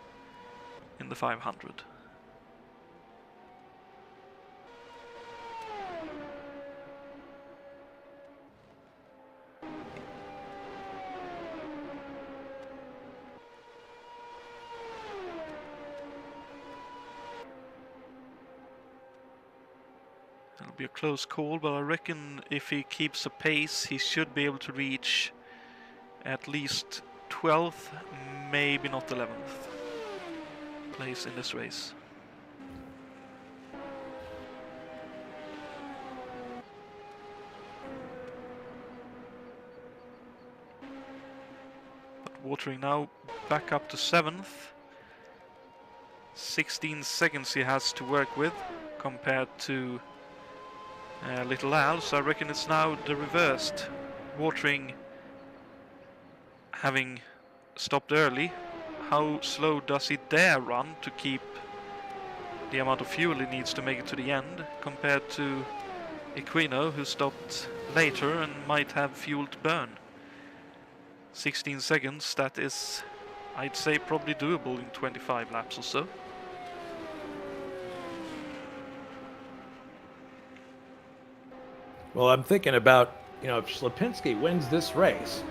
in the 500. It'll be a close call, but I reckon if he keeps a pace, he should be able to reach at least 12th, maybe not 11th place in this race. But watering now back up to 7th. 16 seconds he has to work with compared to Little Al, so I reckon it's now the reversed. Watering having stopped early, how slow does he dare run to keep the amount of fuel he needs to make it to the end, compared to Equino, who stopped later and might have fuel to burn? 16 seconds, that is, I'd say, probably doable in 25 laps or so.
Well, I'm thinking about, if Slapinski wins this race,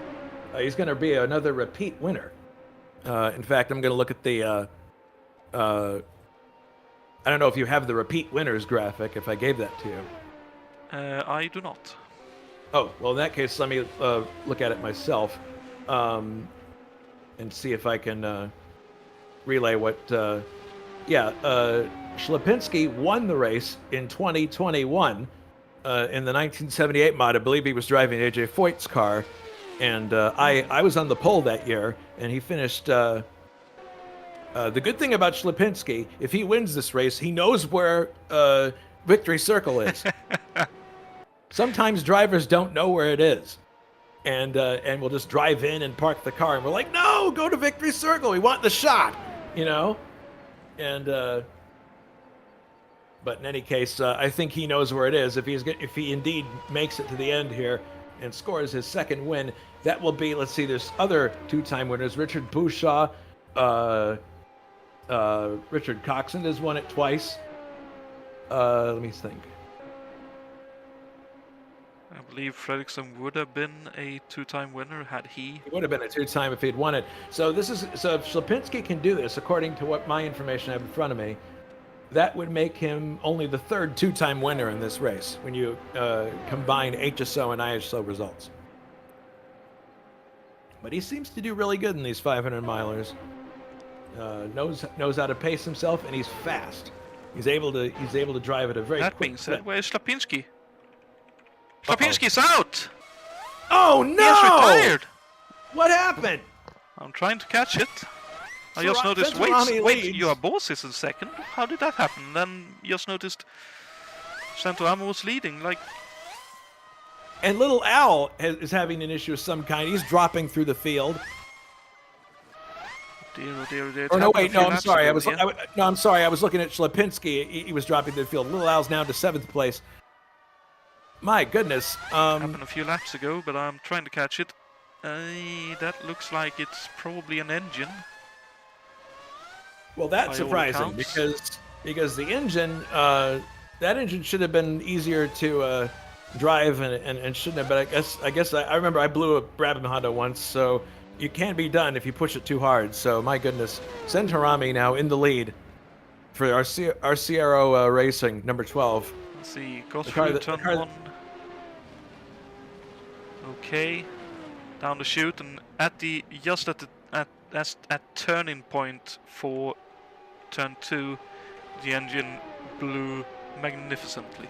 he's going to be another repeat winner. In fact, I'm going to look at the, I don't know if you have the repeat winners graphic, if I gave that to you.
I do not.
Oh, well, in that case, let me look at it myself and see if I can relay what... Slapinski won the race in 2021. In the 1978 mod, I believe he was driving AJ Foyt's car, and I was on the pole that year, and he finished. The good thing about Slapinski, if he wins this race, he knows where Victory Circle is. Sometimes drivers don't know where it is, and we'll just drive in and park the car, and we're like, "No, go to Victory Circle. We want the shot," and. But in any case, I think he knows where it is. If he indeed makes it to the end here and scores his second win, that will be, let's see, there's other two-time winners. Richard Bouchaw, Richard Coxon has won it twice. Let me think.
I believe Fredriksson would have been a 2-time winner had he.
He would have been a 2-time if he'd won it. So if Slapinski can do this, according to what my information I have in front of me, that would make him only the third 2-time winner in this race when you combine HSO and ISO results. But he seems to do really good in these 500 milers. Knows how to pace himself, and he's fast. He's able to drive at a very
That
quick
being said,
clip.
where's Slapinski? Slapinski's out!
Oh no!
He has retired!
What happened?
I'm trying to catch it. I just noticed,
Santorami
wait,
leads.
your boss is in second? How did that happen? Then just noticed Santorami was leading, like...
And Little Al is having an issue of some kind. He's dropping through the field.
Dear, oh dear, oh dear.
Or no, wait, no, I'm sorry.
I'm
I was looking at Slapinski. He was dropping through the field. Little Al's now to 7th place. My goodness.
Happened a few laps ago, but I'm trying to catch it. That looks like it's probably an engine.
Well, that's
by all
surprising
accounts.
because the engine, that engine should have been easier to drive and shouldn't have. But I guess I remember I blew a Brabham Honda once, so you can't be done if you push it too hard. So my goodness, Santorami now in the lead for Arciero Racing, number 12.
Let's see, got
The car
through
that-
turn
the car-
1. Okay, down the chute and just at turning point for turn 2, the engine blew magnificently.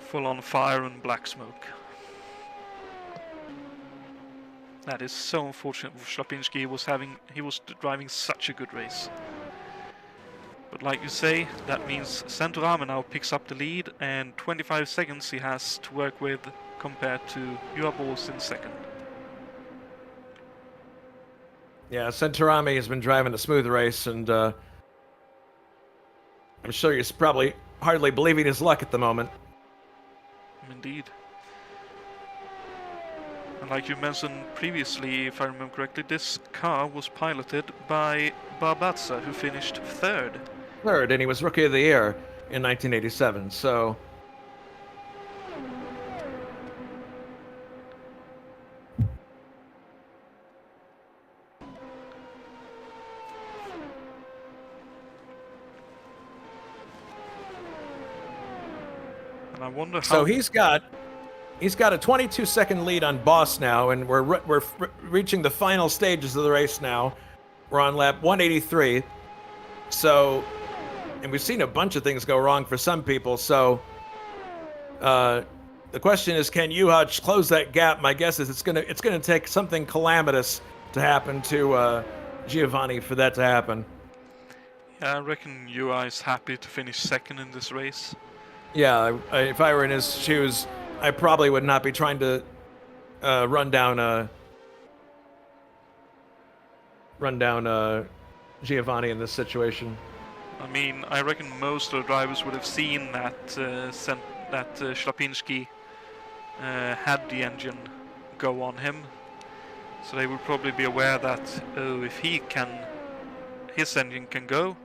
Full on fire and black smoke. That is so unfortunate for Slapinski. He was driving such a good race. But like you say, that means Santorami now picks up the lead, and 25 seconds he has to work with compared to Juha Bols in second.
Yeah, Santorami has been driving a smooth race, and I'm sure he's probably hardly believing his luck at the moment.
Indeed. And like you mentioned previously, if I remember correctly, this car was piloted by Barbatza, who finished third.
Third, and he was Rookie of the Year in 1987, so...
And I wonder how...
So he's got a 22-second lead on Boss now, and we're reaching the final stages of the race now. We're on lap 183. So, and we've seen a bunch of things go wrong for some people. So, the question is, can Juha close that gap? My guess is it's gonna take something calamitous to happen to Giovanni for that to happen.
Yeah, I reckon Juha is happy to finish second in this race.
Yeah, if I were in his shoes, I probably would not be trying to run down Giovanni in this situation.
I mean, I reckon most of the drivers would have seen that Slapinski had the engine go on him, so they would probably be aware that if his engine can go.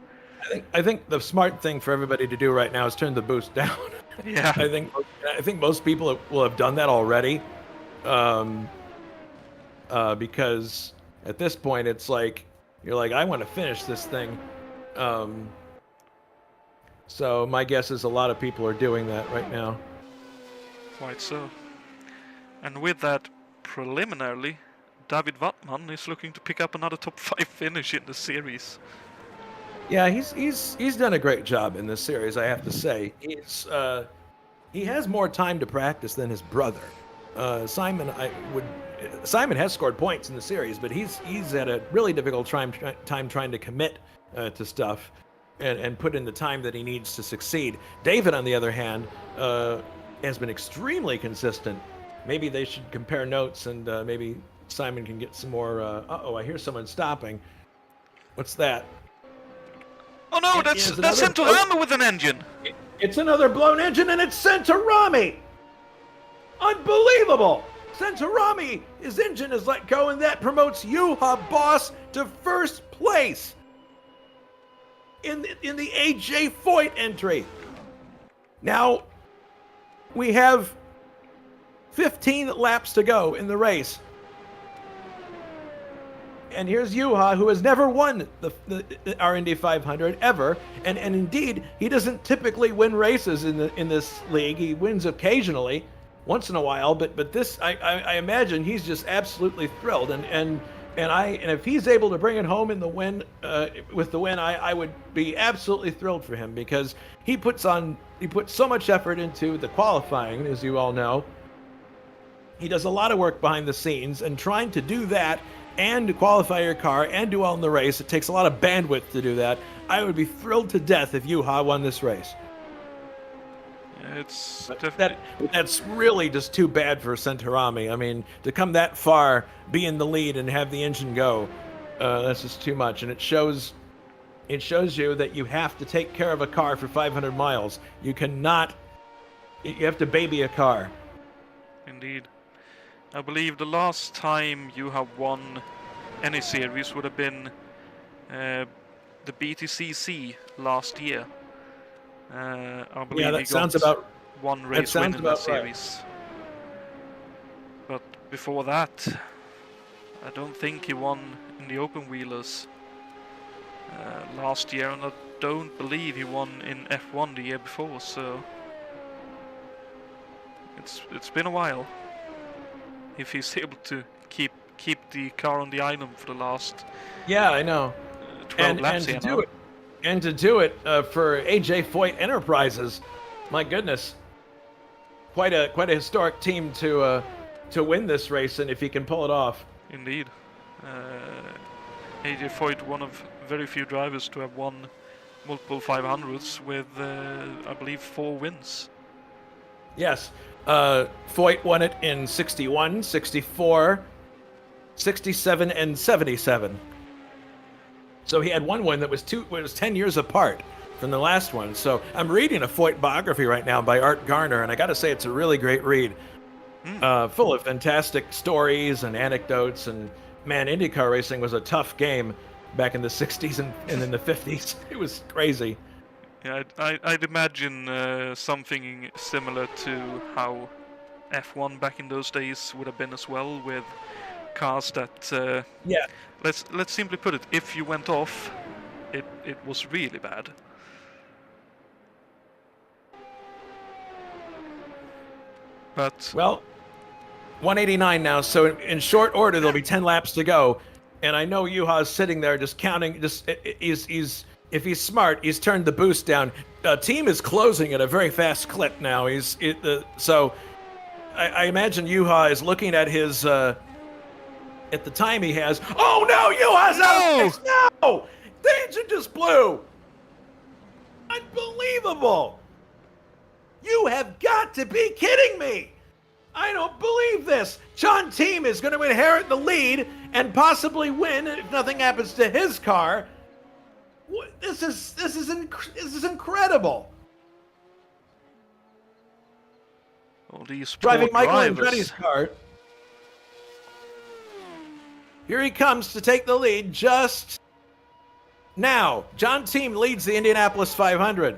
I think the smart thing for everybody to do right now is turn the boost down.
Yeah.
I think most people will have done that already, because at this point it's like you're like, I want to finish this thing. So my guess is a lot of people are doing that right now.
Quite so. And with that, preliminarily, David Wattmann is looking to pick up another top 5 finish in the series.
Yeah, he's done a great job in this series, I have to say. He has more time to practice than his brother. Simon has scored points in the series, but he's had a really difficult time trying to commit to stuff and put in the time that he needs to succeed. David, on the other hand, has been extremely consistent. Maybe they should compare notes, and maybe Simon can get some more. I hear someone stopping. What's that?
Oh no, that's Santorami with an engine!
It's another blown engine, and it's Santorami! Unbelievable! Santorami, his engine is let go, and that promotes Juha Boss to first place in the AJ Foyt entry. Now, we have 15 laps to go in the race. And here's Juha, who has never won our Indy 500 ever, and indeed he doesn't typically win races in this league. He wins occasionally, once in a while, but this I imagine he's just absolutely thrilled, and if he's able to bring it home in the win with the win, I would be absolutely thrilled for him, because he puts so much effort into the qualifying, as you all know. He does a lot of work behind the scenes, and trying to do that and to qualify your car and do well in the race, it takes a lot of bandwidth to do that. I would be thrilled to death if Juha won this race.
It's
that's really just too bad for Centorami. I mean, to come that far, be in the lead, and have the engine go, that's just too much. And it shows you that you have to take care of a car for 500 miles. You have to baby a car.
Indeed. I believe the last time you have won any series would have been the BTCC last year. I believe
that
he
sounds
got
about
one race win in that series.
Right.
But before that, I don't think he won in the open wheelers last year, and I don't believe he won in F1 the year before. So it's been a while. If he's able to keep the car on the island for the last
I know
12 laps
and to do it for AJ Foyt Enterprises, my goodness, quite a historic team to win this race, and if he can pull it off.
Indeed. AJ Foyt, one of very few drivers to have won multiple 500s with I believe 4 wins.
Yes. Foyt won it in 61, 64, 67, and 77. So he had one win that was 10 years apart from the last one. So I'm reading a Foyt biography right now by Art Garner, and I got to say it's a really great read. Full of fantastic stories and anecdotes. And man, IndyCar racing was a tough game back in the 60s and in the 50s. It was crazy.
Yeah, I'd imagine something similar to how F1 back in those days would have been as well, with cars that let's simply put it, if you went off, it was really bad. But
189 now, so in short order there'll be 10 laps to go, and I know Juha's sitting there just counting. He's if he's smart, he's turned the boost down. Team is closing at a very fast clip now. So I imagine Juha is looking at his at the time he has. Oh no, Juha's out! No, the engine just blew. Unbelievable! You have got to be kidding me! I don't believe this. John Team is going to inherit the lead and possibly win if nothing happens to his car. This is incredible.
all these
Driving
poor
Michael
drivers.
Andretti's car. Here he comes to take the lead just now. John Team leads the Indianapolis 500.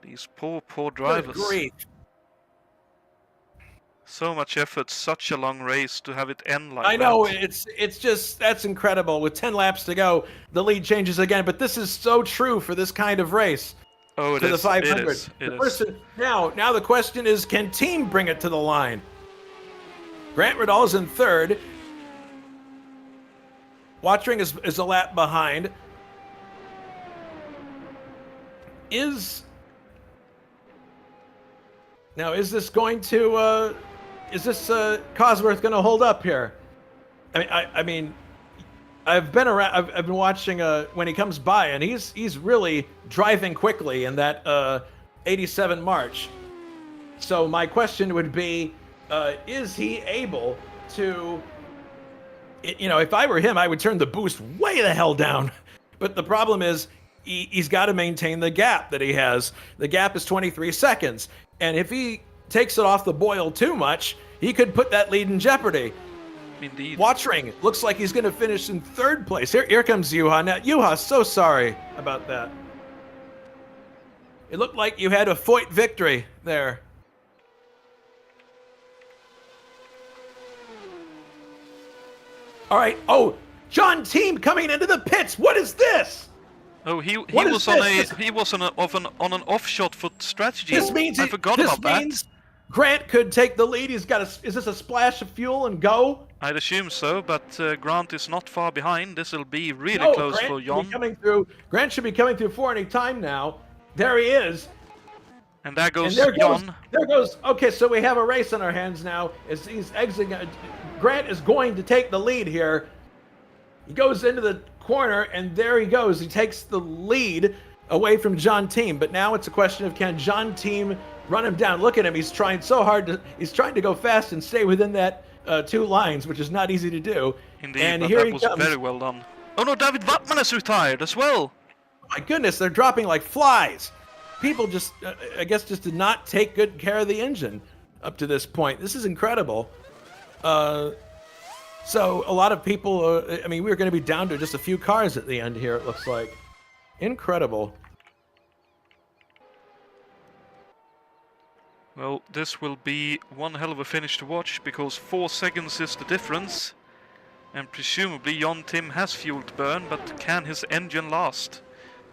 These poor drivers.
Good grief.
So much effort, such a long race to have it end like
I know,
that.
it's just, that's incredible. With 10 laps to go, the lead changes again, but this is so true for this kind of race.
Oh, it
for
is.
the 500.
It is.
The person, now the question is, can Team bring it to the line? Grant Riddall's in third. Watching is a lap behind. Is this going to, is this Cosworth going to hold up here? I mean, I've been around. I've been watching when he comes by, and he's really driving quickly in that 87 March. So my question would be, is he able to? If I were him, I would turn the boost way the hell down. But the problem is, he's got to maintain the gap that he has. The gap is 23 seconds. And if he takes it off the boil too much, he could put that lead in jeopardy.
Indeed.
Watching, looks like he's going to finish in third place. Here comes Juha. Now, Juha, so sorry about that. It looked like you had a Foyt victory there. All right. Oh, John Team coming into the pits. What is this?
Oh, he was on an off-shot foot strategy.
This means
I forgot about that.
This means Grant could take the lead. Is this a splash of fuel and go?
I'd assume so, but Grant is not far behind. This will be really close
Grant
for Jon.
Grant should be coming through for any time now. There he is.
And there goes Jon.
There goes. Okay, so we have a race on our hands now. As he's exiting, Grant is going to take the lead here. He goes into the corner, and there he goes. He takes the lead away from John Team. But now it's a question of, can John Team run him down? Look at him. He's trying so hard he's trying to go fast and stay within that 2 lines, which is not easy to do.
Indeed,
and
but
here
that
he
was
comes.
very well done. Oh no, David Wattman has retired as well.
Oh my goodness, they're dropping like flies. People just, I guess, just did not take good care of the engine up to this point. This is incredible. So a lot of people, I mean, we're going to be down to just a few cars at the end here, it looks like. Incredible.
Well, this will be one hell of a finish to watch, because 4 seconds is the difference. And presumably Jon Tim has fuel to burn, but can his engine last?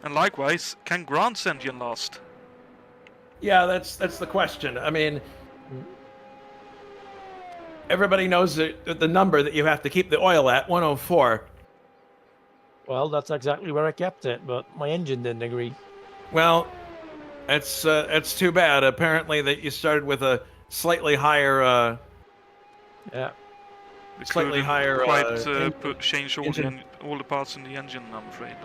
And likewise, can Grant's engine last?
Yeah, that's the question. I mean, everybody knows the number that you have to keep the oil at, 104.
Well, that's exactly where I kept it, but my engine didn't agree.
Well, it's too bad. Apparently that you started with a slightly higher
Yeah.
slightly higher
Quite change
engine.
all the parts in the engine, I'm afraid.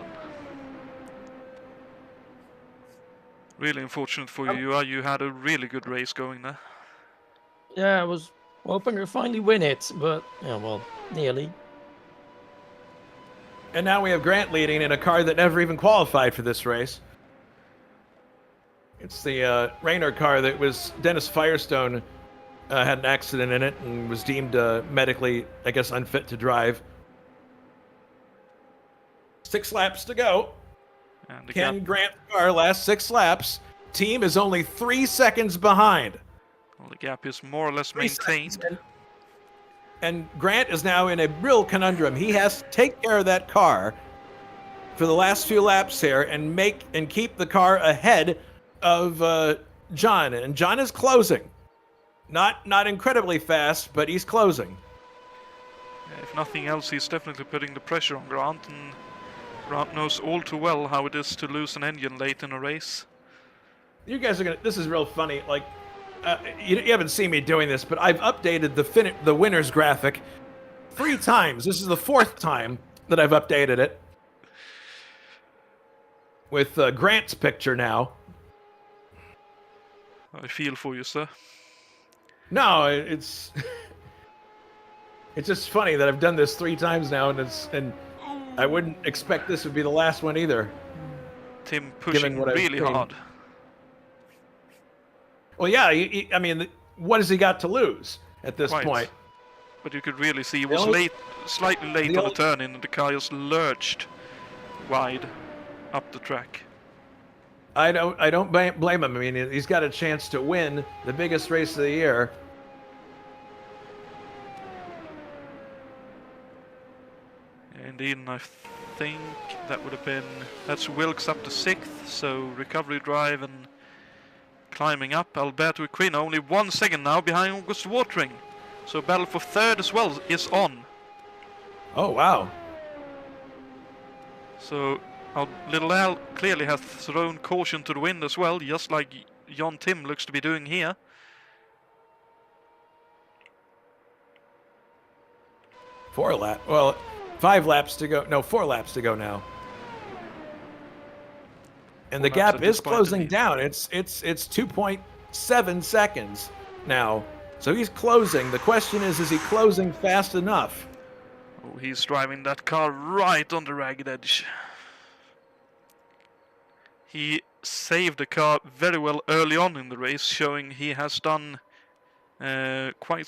Really unfortunate for you, Juha. You had a really good race going there.
Yeah, I was hoping to finally win it, but, yeah, well, nearly.
And now we have Grant leading in a car that never even qualified for this race. It's the Rayner car that was Dennis Firestone had an accident in it and was deemed medically, I guess, unfit to drive. 6 laps to go.
And
Can Grant's car last 6 laps? Team is only 3 seconds behind.
Well, the gap is more or less
3
maintained.
seconds. And Grant is now in a real conundrum. He has to take care of that car for the last few laps here and keep the car ahead of John. And John is closing. Not incredibly fast, but he's closing.
If nothing else, he's definitely putting the pressure on Grant, and Grant knows all too well how it is to lose an engine late in a race.
You guys are gonna. This is real funny. Like, you haven't seen me doing this, but I've updated the winners graphic 3 times. This is the 4th time that I've updated it with Grant's picture now.
I feel for you, sir.
No, it's it's just funny that I've done this 3 times now, and I wouldn't expect this would be the last one either.
Tim pushing really hard.
Well, yeah, I mean, what has he got to lose at this point?
But you could really see he was slightly late on the turn in, and the car just lurched wide up the track.
I don't blame him. I mean, he's got a chance to win the biggest race of the year.
Indeed, and I think that would have been... That's Wilkes up to 6th, so recovery drive and climbing up. Alberto Equino only 1 second now behind August Watering. So battle for 3rd as well is on.
Oh, wow.
So Little Al clearly has thrown caution to the wind as well, just like Jon Tim looks to be doing here.
Well, 5 laps to go. No, 4 laps to go now. And the gap is closing down. It's 2.7 seconds now. So he's closing. The question is he closing fast enough?
Oh, he's driving that car right on the ragged edge. He saved the car very well early on in the race, showing he has done quite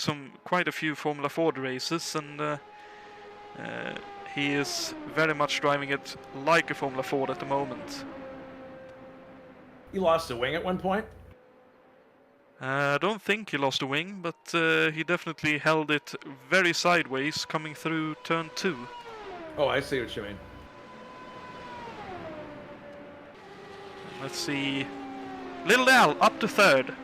a few Formula Ford races, and he is very much driving it like a Formula Ford at the moment.
He lost a wing at one point.
I don't think he lost a wing, but he definitely held it very sideways coming through turn 2.
Oh, I see what you mean.
Let's see. Little Al up to 3rd.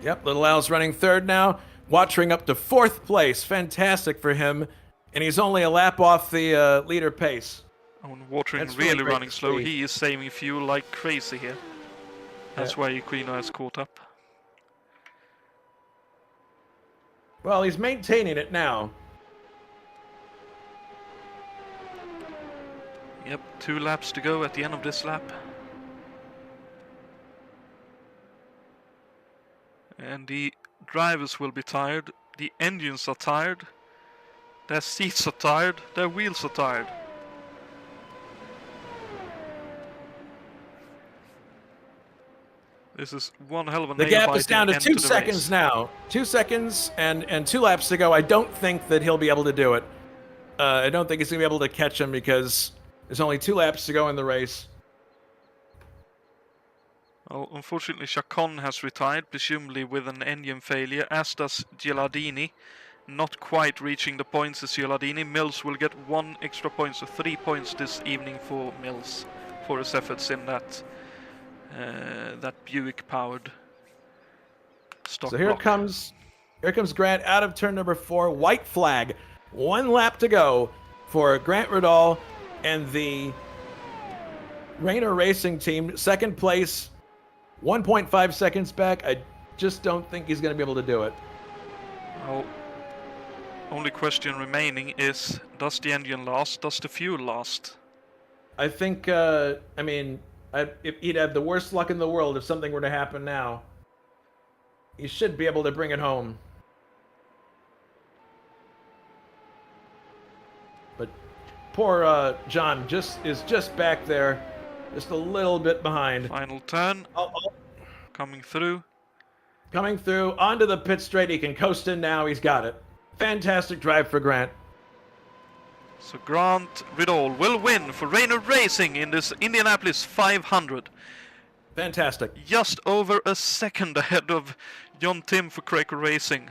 Yep, Little Al's running 3rd now. Watchering up to 4th place. Fantastic for him. And he's only a lap off the leader pace.
And Watering
That's
really
great
running
to
slow.
see.
He is saving fuel like crazy here. That's why Equino has caught up.
Well, he's maintaining it now.
Yep, 2 laps to go at the end of this lap. And the drivers will be tired, the engines are tired, their seats are tired, their wheels are tired. This is one hell of a
The gap is
nail-biting
down to
end
2
the
seconds
race.
now. 2 seconds and 2 laps to go. I don't think that he'll be able to do it. I don't think he's going to be able to catch him because there's only 2 laps to go in the race.
Well, unfortunately, Chacon has retired, presumably with an engine failure, as does Gilardini. Not quite reaching the points as Gilardini. Mills will get 1 extra point, so 3 points this evening for Mills for his efforts in that Buick-powered stock
So here
block.
comes Grant out of turn number 4. White flag. 1 lap to go for Grant Riddall and the Rayner Racing team. 2nd place, 1.5 seconds back. I just don't think he's going to be able to do it.
Well, only question remaining is, does the engine last? Does the fuel last?
I think, if he'd have the worst luck in the world if something were to happen now. He should be able to bring it home. But poor John is just back there, just a little bit behind.
Final turn,
Oh,
coming through.
coming through onto the pit straight. He can coast in now. He's got it. Fantastic drive for Grant.
So Grant Riddall will win for Rayner Racing in this Indianapolis 500.
Fantastic.
Just over a second ahead of John Tim for Cracker Racing.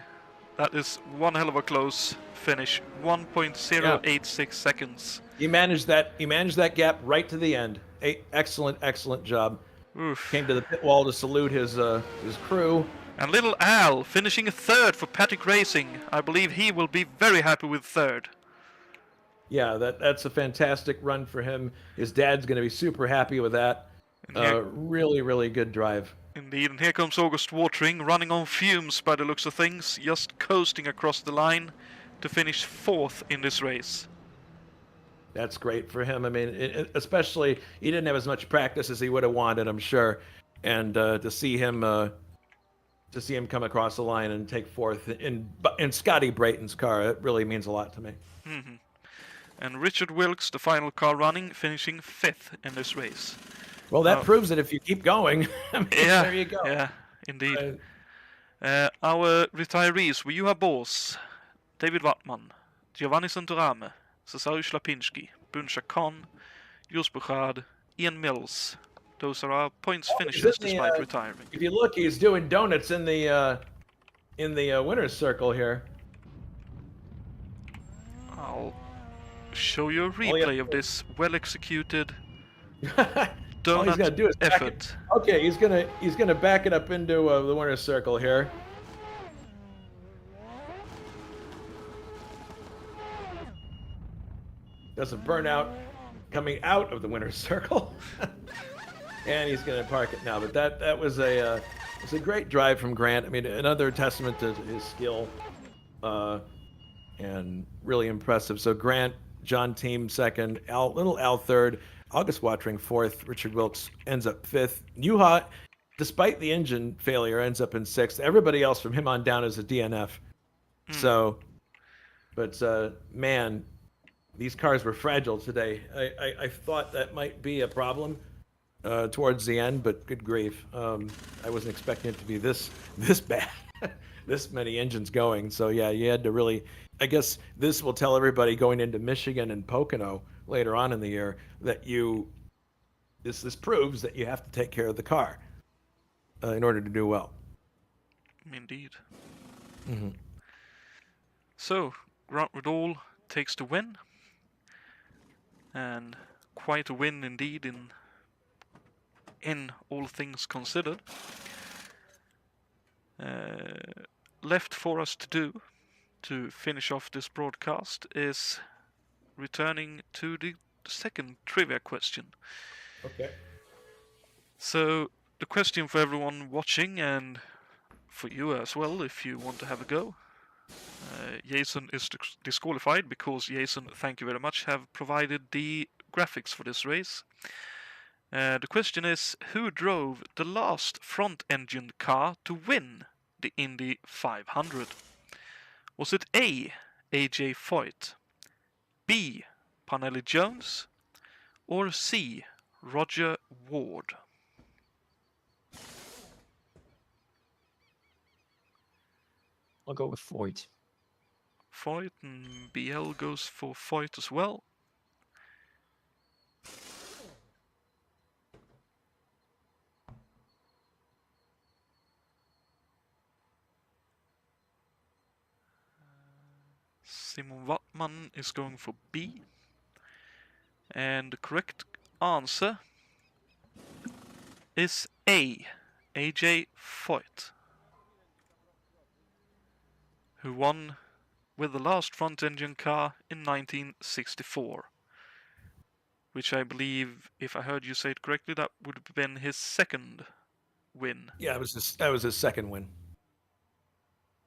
That is one hell of a close finish. 1.086 seconds.
He managed that gap right to the end. Excellent job.
Oof.
Came to the pit wall to salute his crew.
And little Al finishing 3rd for Patrick Racing. I believe he will be very happy with 3rd.
Yeah, that's a fantastic run for him. His dad's going to be super happy with that. Really good drive.
Indeed, and here comes August Watering, running on fumes by the looks of things, just coasting across the line to finish 4th in this race.
That's great for him. I mean, especially he didn't have as much practice as he would have wanted, I'm sure, and to see him come across the line and take 4th in Scotty Brayton's car, it really means a lot to me.
Mm-hmm. And Richard Wilkes, the final car running, finishing 5th in this race.
Well, that proves that if you keep going, I mean,
Yeah,
there you go.
yeah, indeed. Our retirees were Juha Bors, David Wattman, Giovanni Santorame, Cesariu Slapinski, Brun Chacon, Jules Bouchard, Ian Mills. Those are our points finishers despite retiring.
If you look, he's doing donuts in the winner's circle here.
I'll show you a replay of this well-executed
All he's
donut
gonna do is back
effort.
it. Okay, he's gonna back it up into the winner's circle here. Does a burnout coming out of the winner's circle, and he's gonna park it now. But that was it's a great drive from Grant. I mean, another testament to his skill, and really impressive. So Grant, John Team 2nd, Little Al 3rd. August Watering 4th, Richard Wilkes ends up 5th. Juha, despite the engine failure, ends up in 6th. Everybody else from him on down is a DNF. So, but man, these cars were fragile today. I thought that might be a problem towards the end, but good grief. I wasn't expecting it to be this bad, this many engines going. So yeah, you had to really, I guess this will tell everybody going into Michigan and Pocono later on in the year that this proves that you have to take care of the car in order to do well.
Indeed.
Mm-hmm.
So, Grant Ridall takes the win. And quite a win indeed in all things considered. Left for us to do, to finish off this broadcast, is returning to the second trivia question.
Okay.
So, the question for everyone watching, and for you as well, if you want to have a go. Jason is disqualified because Jason, thank you very much, have provided the graphics for this race. The question is, who drove the last front-engined car to win the Indy 500? Was it A. A.J. Foyt, B. Parnelli Jones, or C. Roger Ward?
I'll go with Foyt.
Foyt, and BL goes for Foyt as well. Simon Wattman is going for B. And the correct answer is A. A.J. Foyt, who won with the last front-engine car in 1964. Which I believe, if I heard you say it correctly, that would have been his second win.
Yeah, that was his second win.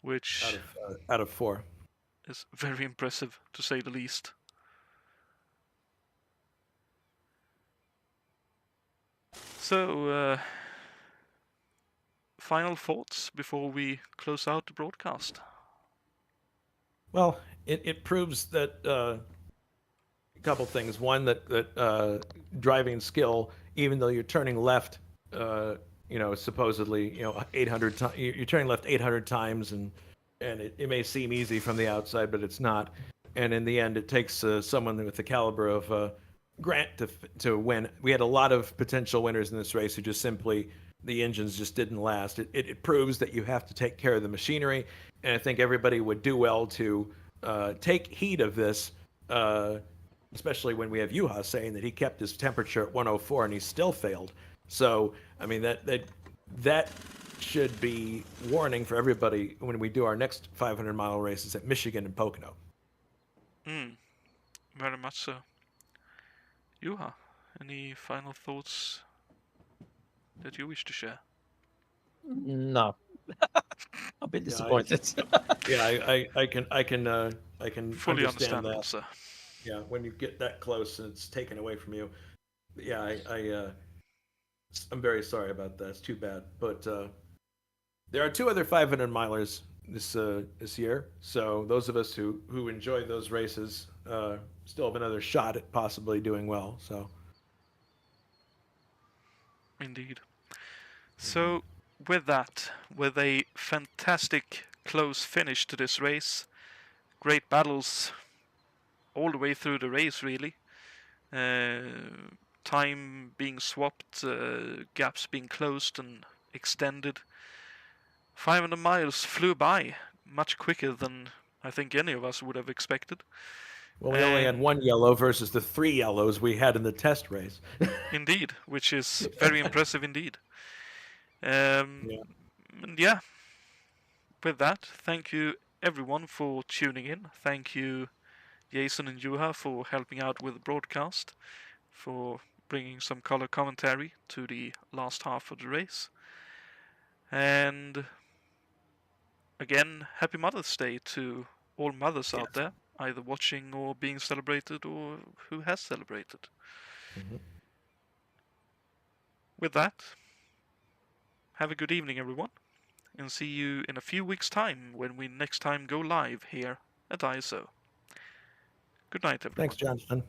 Which
out of 4.
Is very impressive, to say the least. So, final thoughts before we close out the broadcast?
Well, it proves that a couple things. One, that driving skill, even though you're turning left, supposedly, 800 times, you're turning left 800 times, and it may seem easy from the outside, but it's not. And in the end, it takes someone with the caliber of Grant to win. We had a lot of potential winners in this race who just simply, the engines just didn't last. It proves that you have to take care of the machinery, and I think everybody would do well to take heed of this, especially when we have Juha saying that he kept his temperature at 104 and he still failed. So, I mean, that should be warning for everybody when we do our next 500-mile races at Michigan and Pocono.
Very much so. Juha, any final thoughts that you wish to share?
No. I've been disappointed.
I can
fully
understand that.
Sir.
Yeah, when you get that close and it's taken away from you. Yeah, I'm very sorry about that. It's too bad. But there are 2 other 500-milers this year. So those of us who enjoy those races still have another shot at possibly doing well. So.
Indeed. So with that, with a fantastic close finish to this race, great battles all the way through the race, really. Time being swapped, gaps being closed and extended. 500 miles flew by much quicker than I think any of us would have expected.
Well, we only had 1 yellow versus the 3 yellows we had in the test race.
Indeed, which is very impressive indeed. And yeah, with that, thank you everyone for tuning in. Thank you, Jason and Juha, for helping out with the broadcast, for bringing some color commentary to the last half of the race. And again, happy Mother's Day to all mothers out there, either watching or being celebrated or who has celebrated.
Mm-hmm.
With that, have a good evening, everyone, and see you in a few weeks' time when we next time go live here at ISO. Good night, everyone.
Thanks, Jonathan.